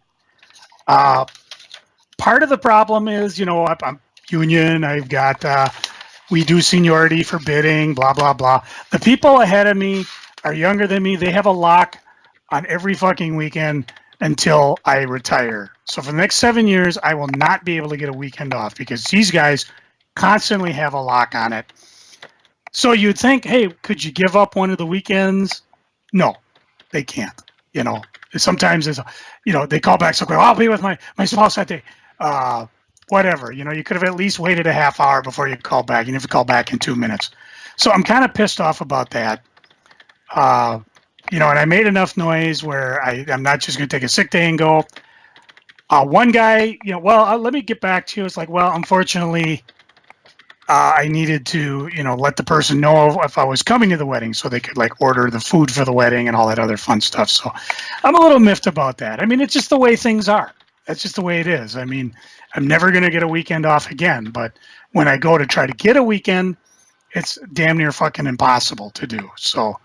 Part of the problem is, I'm union. I've got, we do seniority forbidding, blah, blah, blah. The people ahead of me are younger than me. They have a lock on every fucking weekend until I retire. So for the next 7 years, I will not be able to get a weekend off because these guys constantly have a lock on it. So you'd think, hey, could you give up one of the weekends? No, they can't. Sometimes it's, they call back, so I'll be with my spouse that day. Whatever, you could have at least waited a half hour before you call back. You have to call back in 2 minutes. So I'm kind of pissed off about that. And I made enough noise where I'm not just going to take a sick day and go. One guy, let me get back to you. It's like, well, unfortunately, I needed to, let the person know if I was coming to the wedding so they could order the food for the wedding and all that other fun stuff. So I'm a little miffed about that. I mean, it's just the way things are. That's just the way it is. I mean, I'm never going to get a weekend off again, but when I go to try to get a weekend, it's damn near fucking impossible to do. So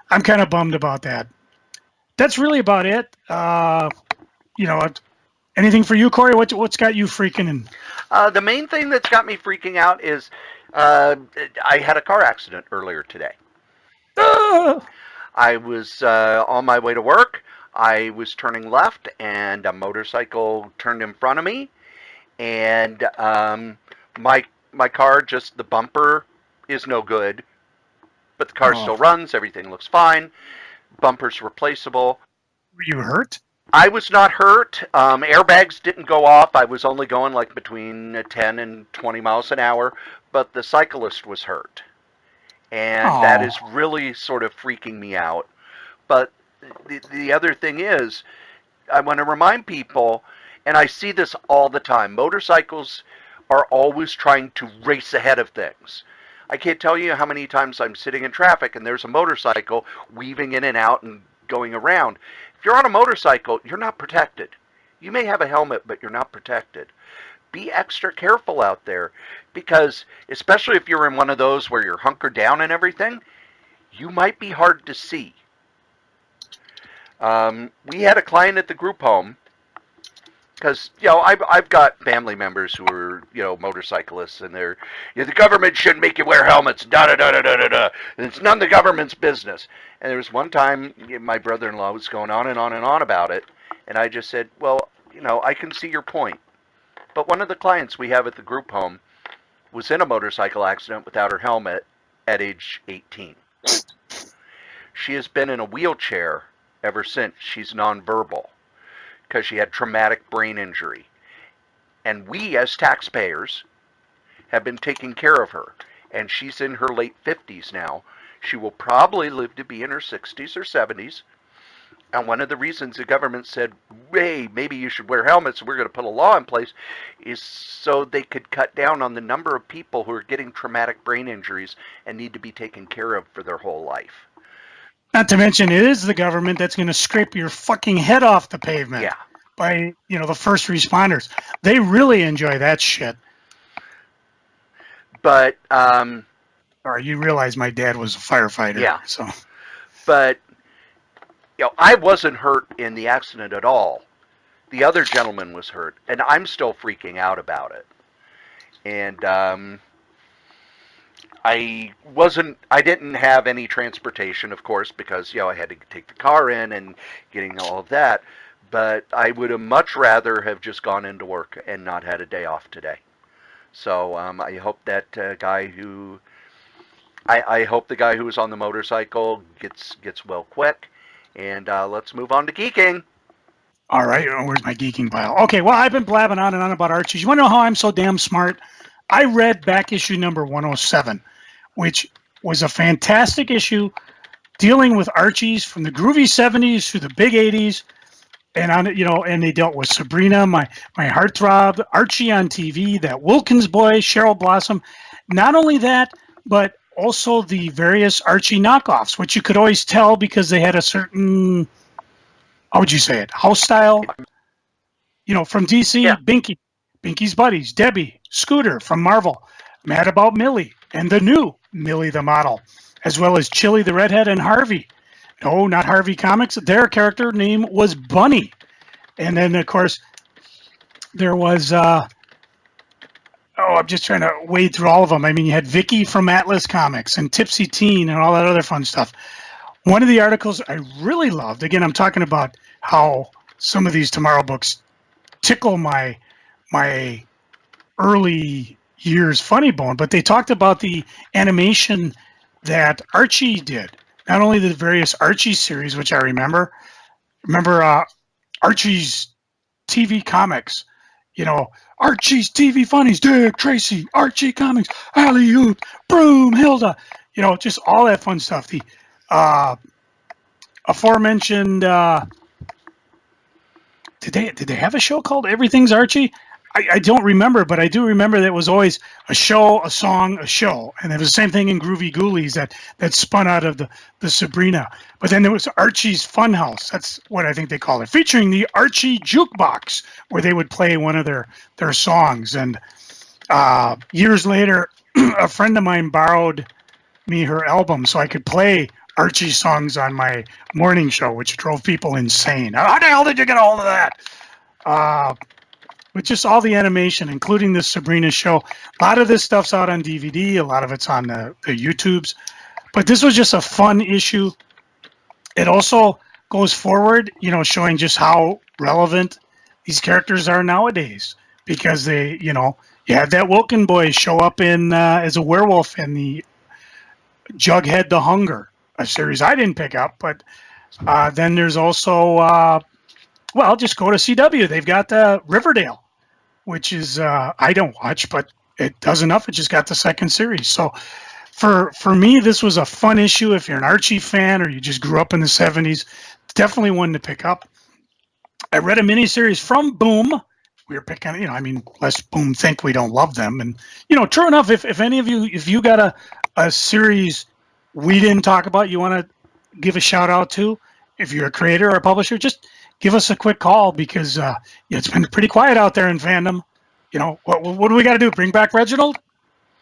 I'm kind of bummed about that. That's really about it. Anything for you, Cory? What's got you freaking in? The main thing that's got me freaking out is I had a car accident earlier today. I was on my way to work. I was turning left, and a motorcycle turned in front of me. And my car, just the bumper is no good. But the car still runs. Everything looks fine. Bumper's replaceable. Were you hurt? I was not hurt. Airbags didn't go off. I was only going between 10 and 20 miles an hour, but the cyclist was hurt. And that is really sort of freaking me out. But the other thing is, I want to remind people, and I see this all the time, motorcycles are always trying to race ahead of things. I can't tell you how many times I'm sitting in traffic and there's a motorcycle weaving in and out and going around. If you're on a motorcycle, you're not protected. You may have a helmet, but you're not protected. Be extra careful out there because, especially if you're in one of those where you're hunkered down and everything, you might be hard to see. We had a client at the group home because, I've got family members who are, motorcyclists, and they're, the government shouldn't make you wear helmets, da-da-da-da-da-da-da. It's none of the government's business. And there was one time my brother-in-law was going on and on and on about it, and I just said, well, I can see your point. But one of the clients we have at the group home was in a motorcycle accident without her helmet at age 18. She has been in a wheelchair ever since. She's nonverbal because she had traumatic brain injury. And we, as taxpayers, have been taking care of her. And she's in her late 50s now. She will probably live to be in her 60s or 70s. And one of the reasons the government said, hey, maybe you should wear helmets, we're going to put a law in place, is so they could cut down on the number of people who are getting traumatic brain injuries and need to be taken care of for their whole life. Not to mention, it is the government that's going to scrape your fucking head off the pavement. Yeah. By, the first responders. They really enjoy that shit. But, you realize my dad was a firefighter. Yeah. So. But, I wasn't hurt in the accident at all. The other gentleman was hurt, and I'm still freaking out about it. And, I didn't have any transportation, of course, because, I had to take the car in and getting all of that. But I would have much rather have just gone into work and not had a day off today. So I hope that guy who, I hope the guy who was on the motorcycle gets well quick. And let's move on to geeking. All right, where's my geeking pile? Okay, well, I've been blabbing on and on about Archies. You want to know how I'm so damn smart? I read back issue number 107, which was a fantastic issue dealing with Archies from the groovy 70s through the big 80s. And on it, and they dealt with Sabrina, my heartthrob, Archie on TV, that Wilkins boy, Cheryl Blossom. Not only that, but also the various Archie knockoffs, which you could always tell because they had a certain, how would you say it, house style. From DC, Yeah. Binky's buddies, Debbie, Scooter from Marvel, Mad About Millie, and the new Millie the model, as well as Chili the redhead and Harvey. No, not Harvey Comics. Their character name was Bunny. And then, of course, there was, I'm just trying to wade through all of them. I mean, you had Vicky from Atlas Comics and Tipsy Teen and all that other fun stuff. One of the articles I really loved, again, I'm talking about how some of these Tomorrow books tickle my early years funny bone, but they talked about the animation that Archie did. Not only the various Archie series, which I remember Archie's TV comics, Archie's TV funnies, Dick Tracy, Archie comics, Alley Oop, Broom, Hilda, just all that fun stuff. The aforementioned, did they have a show called Everything's Archie? I don't remember, but I do remember that it was always a show, a song, a show. And it was the same thing in Groovy Ghoulies that spun out of the Sabrina. But then there was Archie's Funhouse. That's what I think they called it, featuring the Archie Jukebox, where they would play one of their songs. And years later, a friend of mine borrowed me her album so I could play Archie songs on my morning show, which drove people insane. How the hell did you get a hold of that? With just all the animation, including this Sabrina show. A lot of this stuff's out on DVD. A lot of it's on the YouTubes. But this was just a fun issue. It also goes forward, showing just how relevant these characters are nowadays. Because they, you had that Wilkin boy show up in as a werewolf in the Jughead the Hunger, a series I didn't pick up. But then there's also... just go to CW. They've got Riverdale, which is I don't watch, but it does enough. It just got the second series. So for me, this was a fun issue. If you're an Archie fan or you just grew up in the 70s, definitely one to pick up. I read a miniseries from Boom. We were picking, lest Boom think we don't love them. And, true enough, if any of you, if you got a series we didn't talk about, you want to give a shout out to, if you're a creator or a publisher, just give us a quick call because it's been pretty quiet out there in fandom. What do we got to do? Bring back Reginald?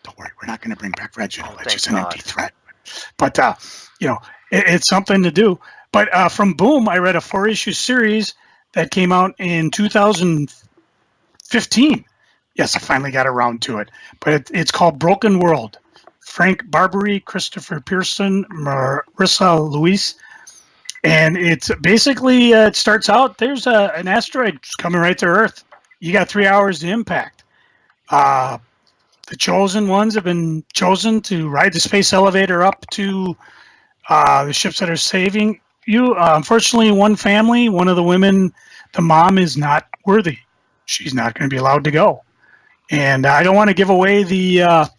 Don't worry, we're not going to bring back Reginald. It's just an empty threat. But, it's something to do. But from Boom, I read a 4-issue series that came out in 2015. Yes, I finally got around to it. But it's called Broken World. Frank Barbary, Christopher Pearson, Marissa Louise. And it's basically, it starts out, there's an asteroid coming right to Earth. You got 3 hours to impact. The chosen ones have been chosen to ride the space elevator up to the ships that are saving you. Unfortunately, one family, one of the women, the mom is not worthy. She's not going to be allowed to go. And I don't want to give away the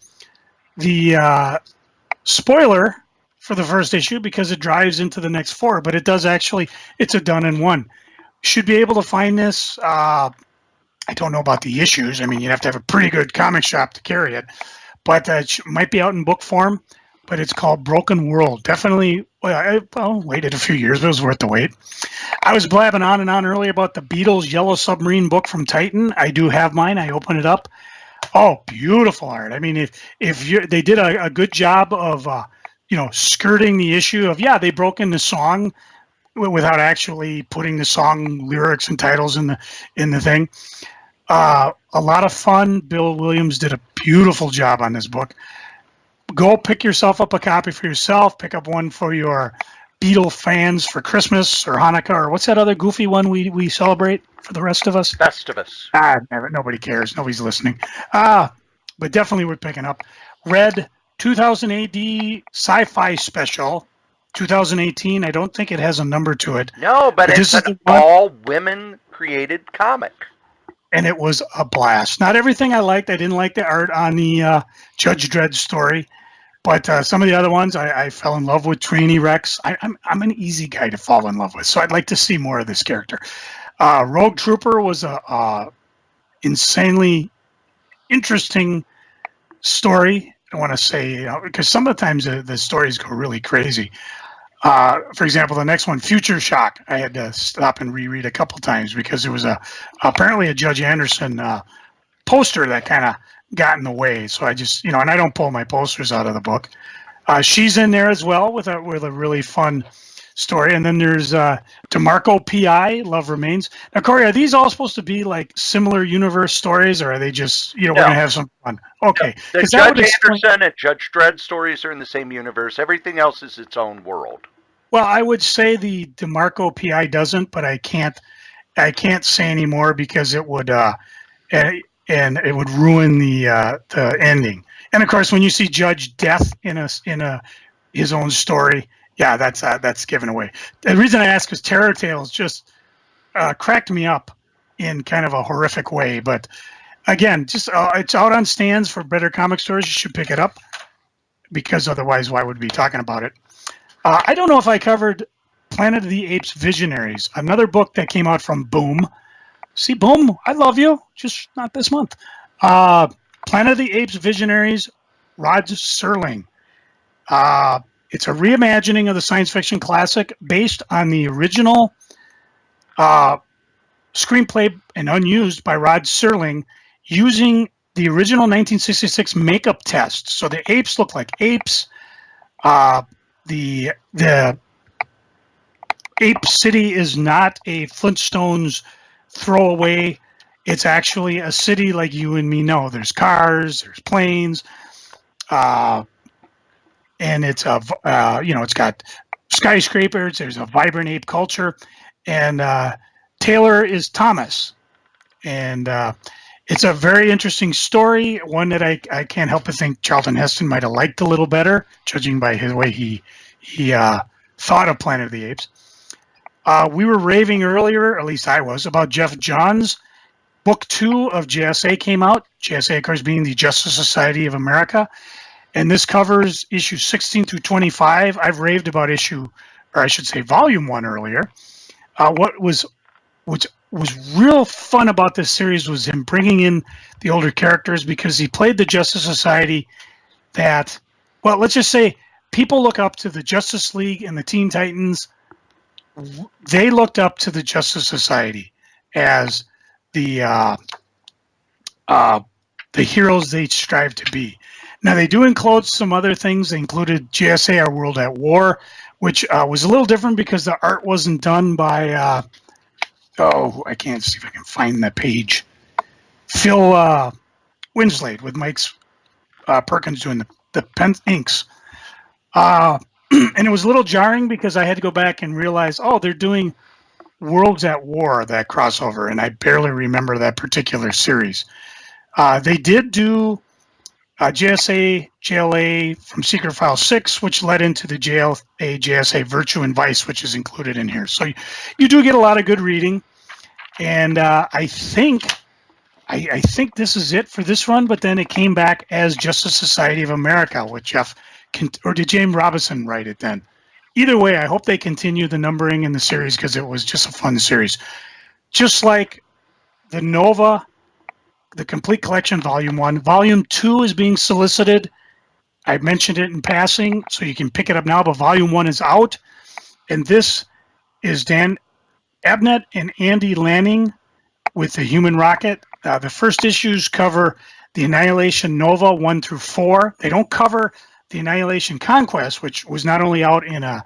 spoiler for the first issue because it drives into the next 4, but it does actually, it's a done in one. Should be able to find this. I don't know about the issues. I mean, you'd have to have a pretty good comic shop to carry it, but it might be out in book form, but it's called Broken World. Definitely, I waited a few years, but it was worth the wait. I was blabbing on and on earlier about the Beatles Yellow Submarine book from Titan. I do have mine. I open it up. Oh, beautiful art. I mean, if they did a good job of, skirting the issue of, they broke in the song without actually putting the song lyrics and titles in the thing. A lot of fun. Bill Williams did a beautiful job on this book. Go pick yourself up a copy for yourself. Pick up one for your Beatle fans for Christmas or Hanukkah or what's that other goofy one we celebrate for the rest of us? Festivus. Nobody cares. Nobody's listening. But definitely worth picking up. Read 2000 AD sci-fi special, 2018. I don't think it has a number to it. No, but it's an all-women created comic. And it was a blast. Not everything I liked. I didn't like the art on the Judge Dredd story. But some of the other ones, I fell in love with Trainee Rex. I'm an easy guy to fall in love with, so I'd like to see more of this character. Rogue Trooper was a insanely interesting story. I want to say, because sometimes the stories go really crazy. For example, the next one, Future Shock, I had to stop and reread a couple times because it was apparently a Judge Anderson poster that kind of got in the way. So I just, and I don't pull my posters out of the book. She's in there as well with a really fun story. And then there's DeMarco P.I., Love Remains. Now, Cory, are these all supposed to be like similar universe stories, or are they just, we're going to have some fun? Okay. The Judge Anderson and Judge Dredd stories are in the same universe. Everything else is its own world. Well, I would say the DeMarco P.I. doesn't, but I can't say anymore because it would and it would ruin the ending. And of course, when you see Judge Death in his own story, yeah, that's given away. The reason I ask is Terror Tales just cracked me up in kind of a horrific way. But again, just it's out on stands for better comic stores. You should pick it up because otherwise, why would we be talking about it? I don't know if I covered Planet of the Apes Visionaries, another book that came out from Boom. See, Boom, I love you, just not this month. Planet of the Apes Visionaries, Rod Serling. It's a reimagining of the science fiction classic based on the original screenplay and unused by Rod Serling using the original 1966 makeup test. So the apes look like apes. The Ape City is not a Flintstones throwaway. It's actually a city like you and me know. There's cars, there's planes, and it's it's got skyscrapers. There's a vibrant ape culture, and Taylor is Thomas, and it's a very interesting story. One that I can't help but think Charlton Heston might have liked a little better, judging by his way he thought of Planet of the Apes. We were raving earlier, at least I was, about Jeff Johns. Book 2 of JSA came out. JSA, of course, being the Justice Society of America. And this covers issues 16 through 25. I've raved about volume 1 earlier. What was real fun about this series was him bringing in the older characters because he played the Justice Society that, well, let's just say people look up to the Justice League and the Teen Titans. They looked up to the Justice Society as the heroes they strive to be. Now, they do include some other things. They included JSA, Our World at War, which was a little different because the art wasn't done by, I can't see if I can find that page. Phil Winslade with Mike's Perkins doing the pen inks. And it was a little jarring because I had to go back and realize, they're doing Worlds at War, that crossover, and I barely remember that particular series. They did do JSA, JLA from Secret File 6, which led into the JLA, JSA Virtue and Vice, which is included in here. So you do get a lot of good reading, and I think this is it for this run, but then it came back as Justice Society of America with Jeff, or did James Robinson write it then? Either way, I hope they continue the numbering in the series because it was just a fun series. Just like the Nova, the Complete Collection, Volume 1. Volume 2 is being solicited. I mentioned it in passing, so you can pick it up now, but Volume 1 is out. And this is Dan Abnett and Andy Lanning with the Human Rocket. The first issues cover the Annihilation Nova 1 through 4. They don't cover the Annihilation Conquest, which was not only out in an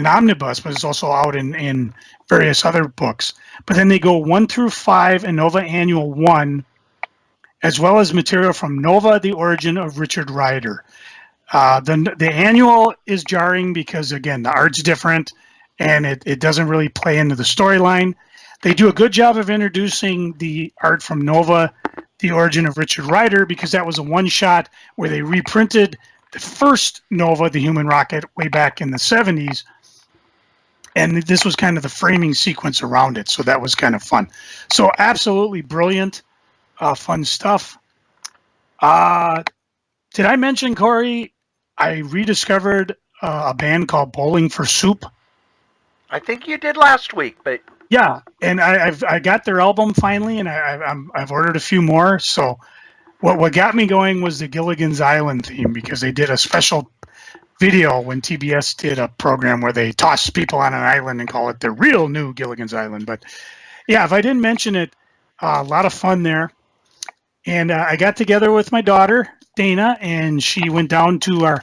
omnibus, but it's also out in various other books. But then they go 1 through 5 and Nova Annual 1, as well as material from Nova, The Origin of Richard Rider. The annual is jarring because, again, the art's different, and it doesn't really play into the storyline. They do a good job of introducing the art from Nova, The Origin of Richard Rider, because that was a one-shot where they reprinted the first Nova, the Human Rocket, way back in the 70s. And this was kind of the framing sequence around it. So that was kind of fun. So absolutely brilliant, fun stuff. Did I mention, Cory, I rediscovered a band called Bowling for Soup? I think you did last week, but Yeah, and I got their album finally, and I've ordered a few more. So what got me going was the Gilligan's Island theme, because they did a special video when TBS did a program where they toss people on an island and call it the real new Gilligan's Island. But yeah, if I didn't mention it, a lot of fun there. And I got together with my daughter Dana, and she went down to our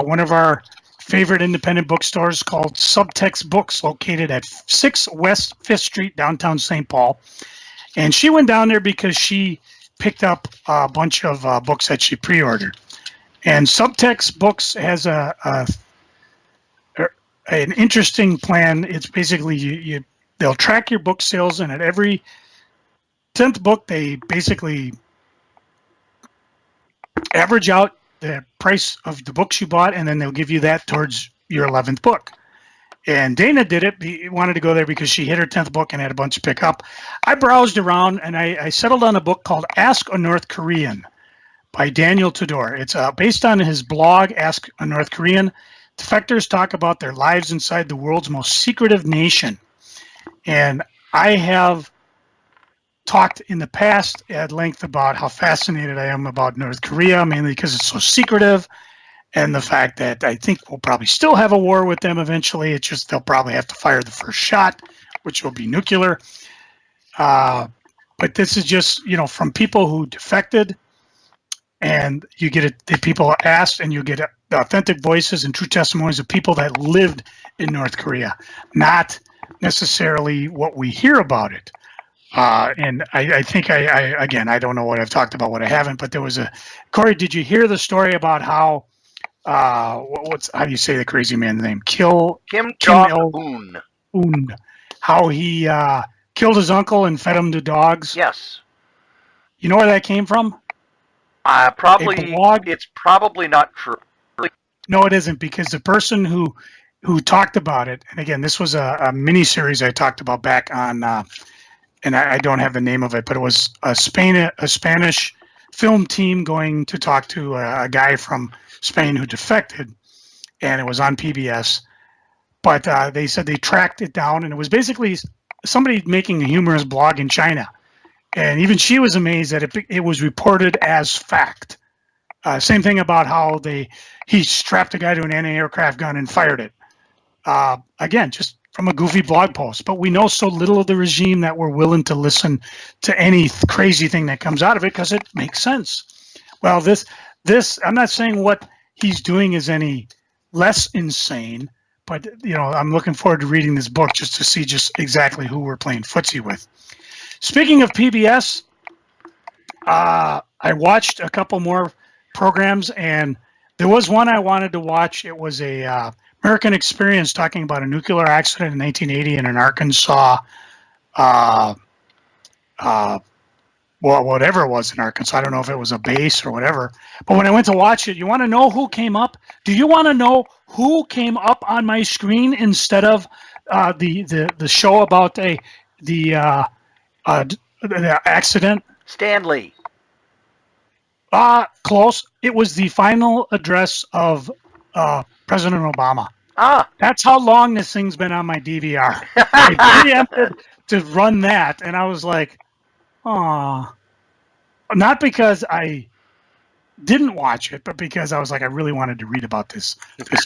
one of our favorite independent bookstores called Subtext Books, located at 6 West 5th Street, downtown St. Paul. And she went down there because she picked up a bunch of books that she pre-ordered. And Subtext Books has an interesting plan. It's basically they'll track your book sales, and at every 10th book, they basically average out the price of the books you bought, and then they'll give you that towards your 11th book. And Dana did it. He wanted to go there because she hit her 10th book and had a bunch to pick up. I browsed around, and I settled on a book called Ask a North Korean by Daniel Tudor. It's based on his blog, Ask a North Korean. Defectors talk about their lives inside the world's most secretive nation. And I have talked in the past at length about how fascinated I am about North Korea, mainly because it's so secretive, and the fact that I think we'll probably still have a war with them eventually. It's just they'll probably have to fire the first shot, which will be nuclear. But this is just, from people who defected, and you get the people asked, and you get the authentic voices and true testimonies of people that lived in North Korea, not necessarily what we hear about it. And I think again, I don't know what I've talked about, what I haven't, but there was Cory, did you hear the story about how, how do you say the crazy man's name? Kim Jong-un. How he killed his uncle and fed him to dogs? Yes. You know where that came from? It's probably not true. No, it isn't, because the person who talked about it, and again, this was a mini series I talked about back on, and I don't have the name of it, but it was a Spanish film team going to talk to a guy from Spain who defected, and it was on PBS. But they said they tracked it down, and it was basically somebody making a humorous blog in China. And even she was amazed that it was reported as fact. Same thing about how he strapped a guy to an anti-aircraft gun and fired it. Again, just from a goofy blog post. But we know so little of the regime that we're willing to listen to any crazy thing that comes out of it because it makes sense. Well, this I'm not saying what he's doing is any less insane, but I'm looking forward to reading this book just to see just exactly who we're playing footsie with. Speaking of PBS, I watched a couple more programs, and there was one I wanted to watch. It was a American Experience talking about a nuclear accident in 1980 in an Arkansas, whatever it was in Arkansas. I don't know if it was a base or whatever. But when I went to watch it, you want to know who came up? Do you want to know who came up on my screen instead of the show about the accident? Stanley. Close. It was the final address of President Obama. That's how long this thing's been on my DVR. I preempted to run that, and I was like, "Aw." Not because I didn't watch it, but because I was like, I really wanted to read about this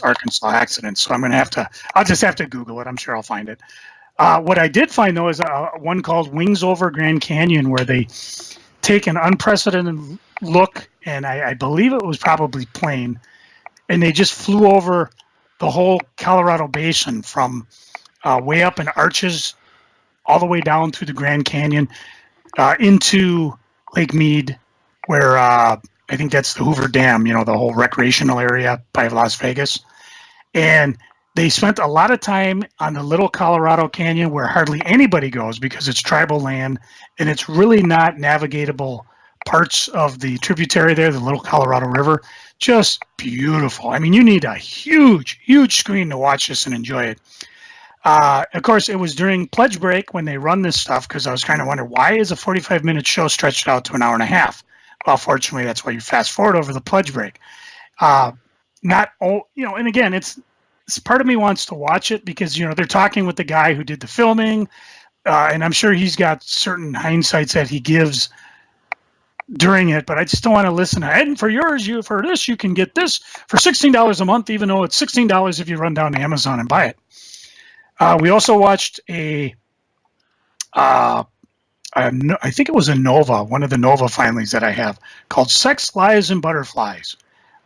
Arkansas accident. So I'll just have to Google it. I'm sure I'll find it. What I did find, though, is one called Wings Over Grand Canyon, where they take an unprecedented look, and I believe it was probably plane, and they just flew over the whole Colorado Basin from way up in Arches all the way down through the Grand Canyon into Lake Mead, where I think that's the Hoover Dam, the whole recreational area by Las Vegas. And they spent a lot of time on the Little Colorado Canyon, where hardly anybody goes because it's tribal land, and it's really not navigatable parts of the tributary there, the Little Colorado River. Just beautiful. I mean, you need a huge, huge screen to watch this and enjoy it. Of course, it was during pledge break when they run this stuff, because I was kind of wondering, why is a 45-minute show stretched out to an hour and a half? Well, fortunately, that's why you fast forward over the pledge break. And again, it's part of me wants to watch it because, they're talking with the guy who did the filming. and I'm sure he's got certain hindsights that he gives during it, but I just don't want to listen. And for yours, for this, you can get this for $16 a month, even though it's $16 if you run down to Amazon and buy it. We also watched I think it was a Nova, one of the Nova finalies that I have, called Sex, Lies, and Butterflies.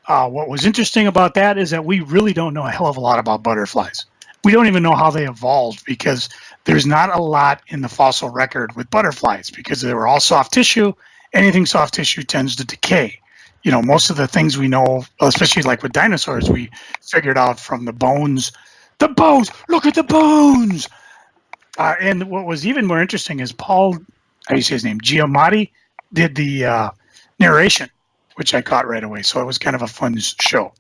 What was interesting about that is that we really don't know a hell of a lot about butterflies. We don't even know how they evolved because there's not a lot in the fossil record with butterflies because they were all soft tissue. Anything soft tissue tends to decay. You know, most of the things we know, especially like with dinosaurs, we figured out from the bones. The bones! Look at the bones! And what was even more interesting is Paul, how do you say his name? Giamatti did the narration, which I caught right away. So it was kind of a fun show.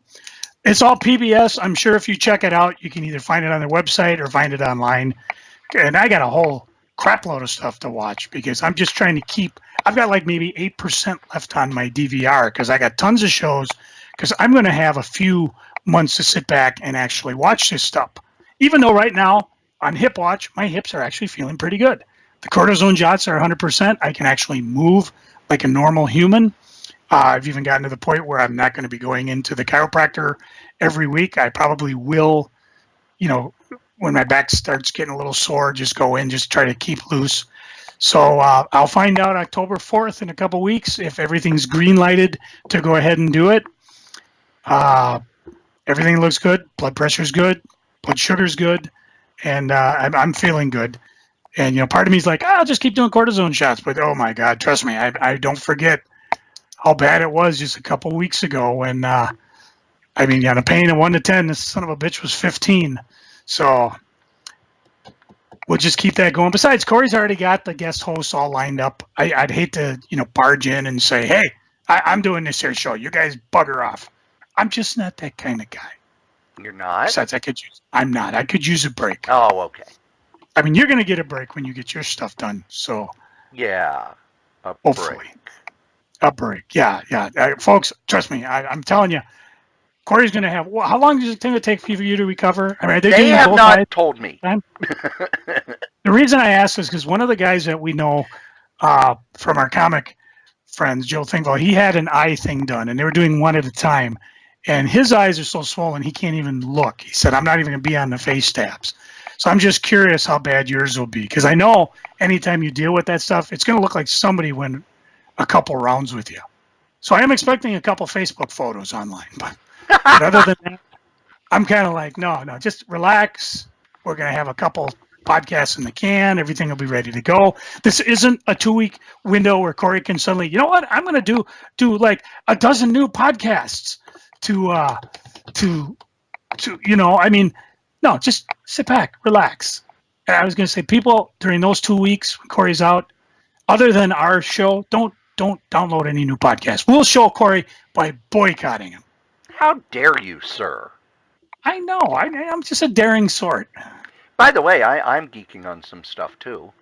It's all PBS. I'm sure if you check it out, you can either find it on their website or find it online. And I got a whole crap load of stuff to watch because I'm just trying to keep. I've got like maybe 8% left on my DVR because I got tons of shows because I'm going to have a few months to sit back and actually watch this stuff. Even though right now on Hip Watch, my hips are actually feeling pretty good. The cortisone shots are 100%. I can actually move like a normal human. I've even gotten to the point where I'm not going to be going into the chiropractor every week. I probably will, you know, when my back starts getting a little sore, just go in, just try to keep loose. So I'll find out October 4th in a couple weeks if everything's green lighted to go ahead and do it. Everything looks good. Blood pressure's good. Blood sugar's good. And I'm feeling good. And, you know, part of me is like, I'll just keep doing cortisone shots. But, oh, my God, trust me, I don't forget how bad it was just a couple weeks ago when, on a pain of 1 to 10, this son of a bitch was 15. So we'll just keep that going. Besides, Cory's already got the guest hosts all lined up. I'd hate to, barge in and say, hey, I'm doing this here show. You guys bugger off. I'm just not that kind of guy. You're not? Besides, I'm not. I could use a break. Oh, okay. I mean, you're going to get a break when you get your stuff done. So yeah, hopefully. Break. A break. Yeah. Folks, trust me. I'm telling you, Cory's going to have. How long does it take for you to recover? I mean, they have not told me. The reason I asked is because one of the guys that we know from our comic friends, Joe Thingvall, he had an eye thing done, and they were doing one at a time. And his eyes are so swollen, he can't even look. He said, I'm not even going to be on the face tabs. So I'm just curious how bad yours will be. Because I know anytime you deal with that stuff, it's going to look like somebody went a couple rounds with you. So I am expecting a couple Facebook photos online. But other than that, I'm kind of like, no, just relax. We're going to have a couple podcasts in the can. Everything will be ready to go. This isn't a 2-week window where Cory can suddenly, you know what? I'm going to do like a dozen new podcasts no, just sit back, relax. And I was going to say, people during those 2 weeks when Cory's out, other than our show, don't download any new podcasts. We'll show Cory by boycotting him. How dare you, sir? I know. I'm just a daring sort. By the way, I'm geeking on some stuff too.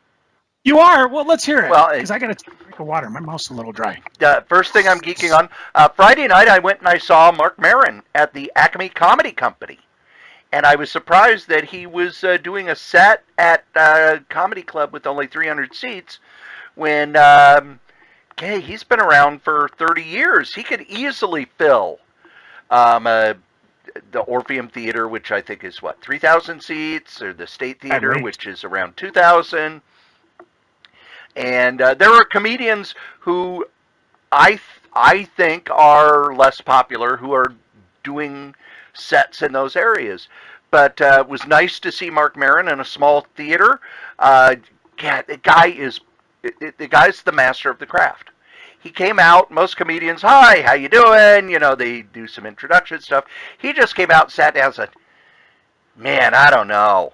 You are? Well, let's hear it. Well, because I got to take a drink of water. My mouth's a little dry. First thing I'm geeking on, Friday night I went and I saw Mark Maron at the Acme Comedy Company. And I was surprised that he was doing a set at a comedy club with only 300 seats when, he's been around for 30 years. He could easily fill the Orpheum Theater, which I think is, 3,000 seats, or the State Theater, which is around 2,000. And there are comedians who I think are less popular who are doing sets in those areas. But it was nice to see Mark Maron in a small theater. The guy's the master of the craft. He came out, most comedians, hi, how you doing? They do some introduction stuff. He just came out and sat down and said, man, I don't know,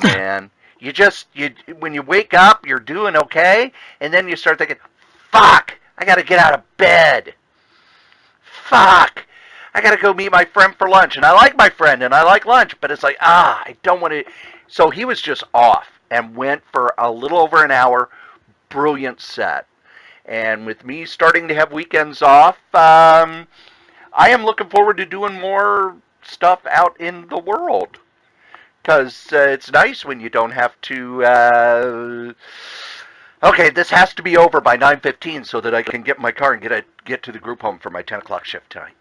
man. When you wake up, you're doing okay, and then you start thinking, fuck, I got to get out of bed. Fuck, I got to go meet my friend for lunch. And I like my friend, and I like lunch, but it's like, I don't want to. So he was just off and went for a little over an hour. Brilliant set. And with me starting to have weekends off, I am looking forward to doing more stuff out in the world. because it's nice when you don't have to. Okay, this has to be over by 9:15 so that I can get in my car and get to the group home for my 10 o'clock shift tonight.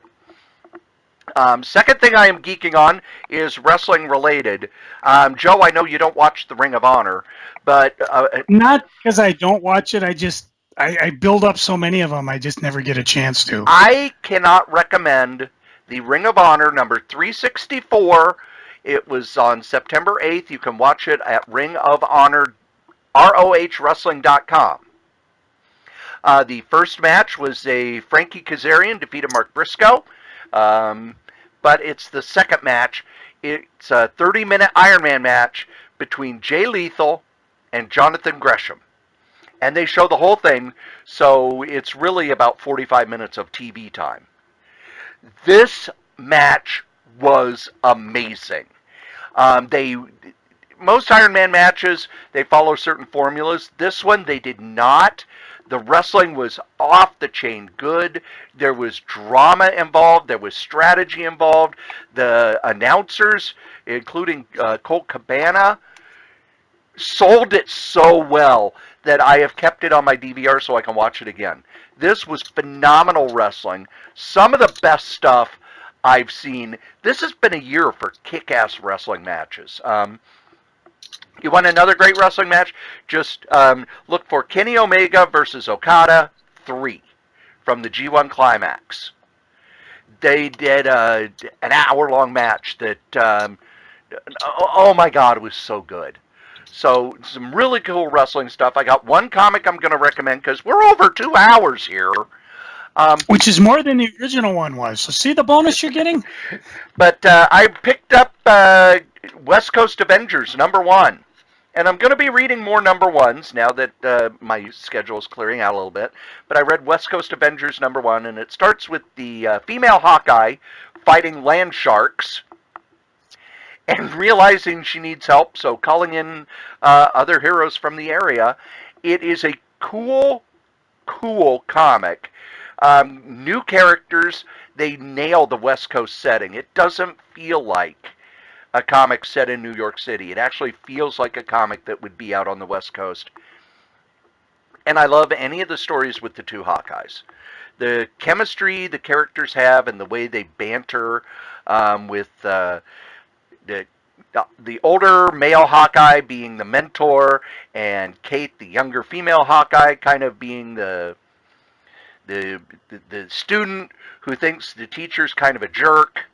Second thing I am geeking on is wrestling related. Joe, I know you don't watch the Ring of Honor, but not because I don't watch it. I build up so many of them. I just never get a chance to. I cannot recommend the Ring of Honor number 364. It was on September 8th. You can watch it at Ring of Honor, ROHWrestling.com. The first match was a Frankie Kazarian defeated Mark Briscoe. But it's the second match. It's a 30-minute Iron Man match between Jay Lethal and Jonathan Gresham. And they show the whole thing, so it's really about 45 minutes of TV time. This match was amazing. Most Iron Man matches, they follow certain formulas. This one, they did not. The wrestling was off the chain good. There was drama involved. There was strategy involved. The announcers, including Colt Cabana, sold it so well that I have kept it on my DVR so I can watch it again. This was phenomenal wrestling. Some of the best stuff I've seen. This has been a year for kick-ass wrestling matches. You want another great wrestling match? Just look for Kenny Omega versus Okada 3 from the G1 Climax. They did an hour-long match that, oh my God, it was so good. So some really cool wrestling stuff. I got one comic I'm going to recommend because we're over 2 hours here. Which is more than the original one was. So see the bonus you're getting? But I picked up West Coast Avengers #1. And I'm going to be reading more #1s now that my schedule is clearing out a little bit. But I read West Coast Avengers #1, and it starts with the female Hawkeye fighting land sharks and realizing she needs help, so calling in other heroes from the area. It is a cool comic. New characters, they nail the West Coast setting. It doesn't feel like a comic set in New York City. It actually feels like a comic that would be out on the West Coast. And I love any of the stories with the two Hawkeyes. The chemistry the characters have and the way they banter with the older male Hawkeye being the mentor and Kate, the younger female Hawkeye, kind of being the student who thinks the teacher's kind of a jerk.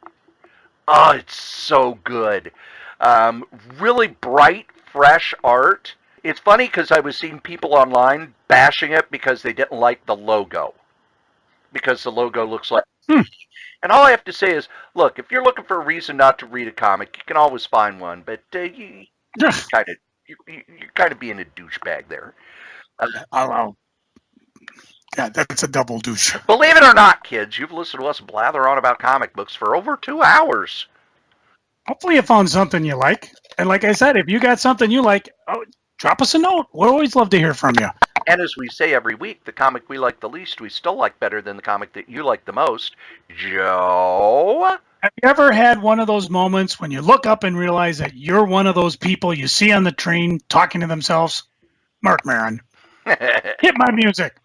Oh, it's so good. Really bright, fresh art. It's funny because I was seeing people online bashing it because they didn't like the logo. Because the logo looks like... And all I have to say is, look, if you're looking for a reason not to read a comic, you can always find one. But you're kind of being a douchebag there. Yeah, that's a double douche. Believe it or not, kids, you've listened to us blather on about comic books for over 2 hours. Hopefully you found something you like. And like I said, if you got something you like, drop us a note. We'd always love to hear from you. And as we say every week, the comic we like the least, we still like better than the comic that you like the most. Joe? Have you ever had one of those moments when you look up and realize that you're one of those people you see on the train talking to themselves? Mark Maron. Hit my music.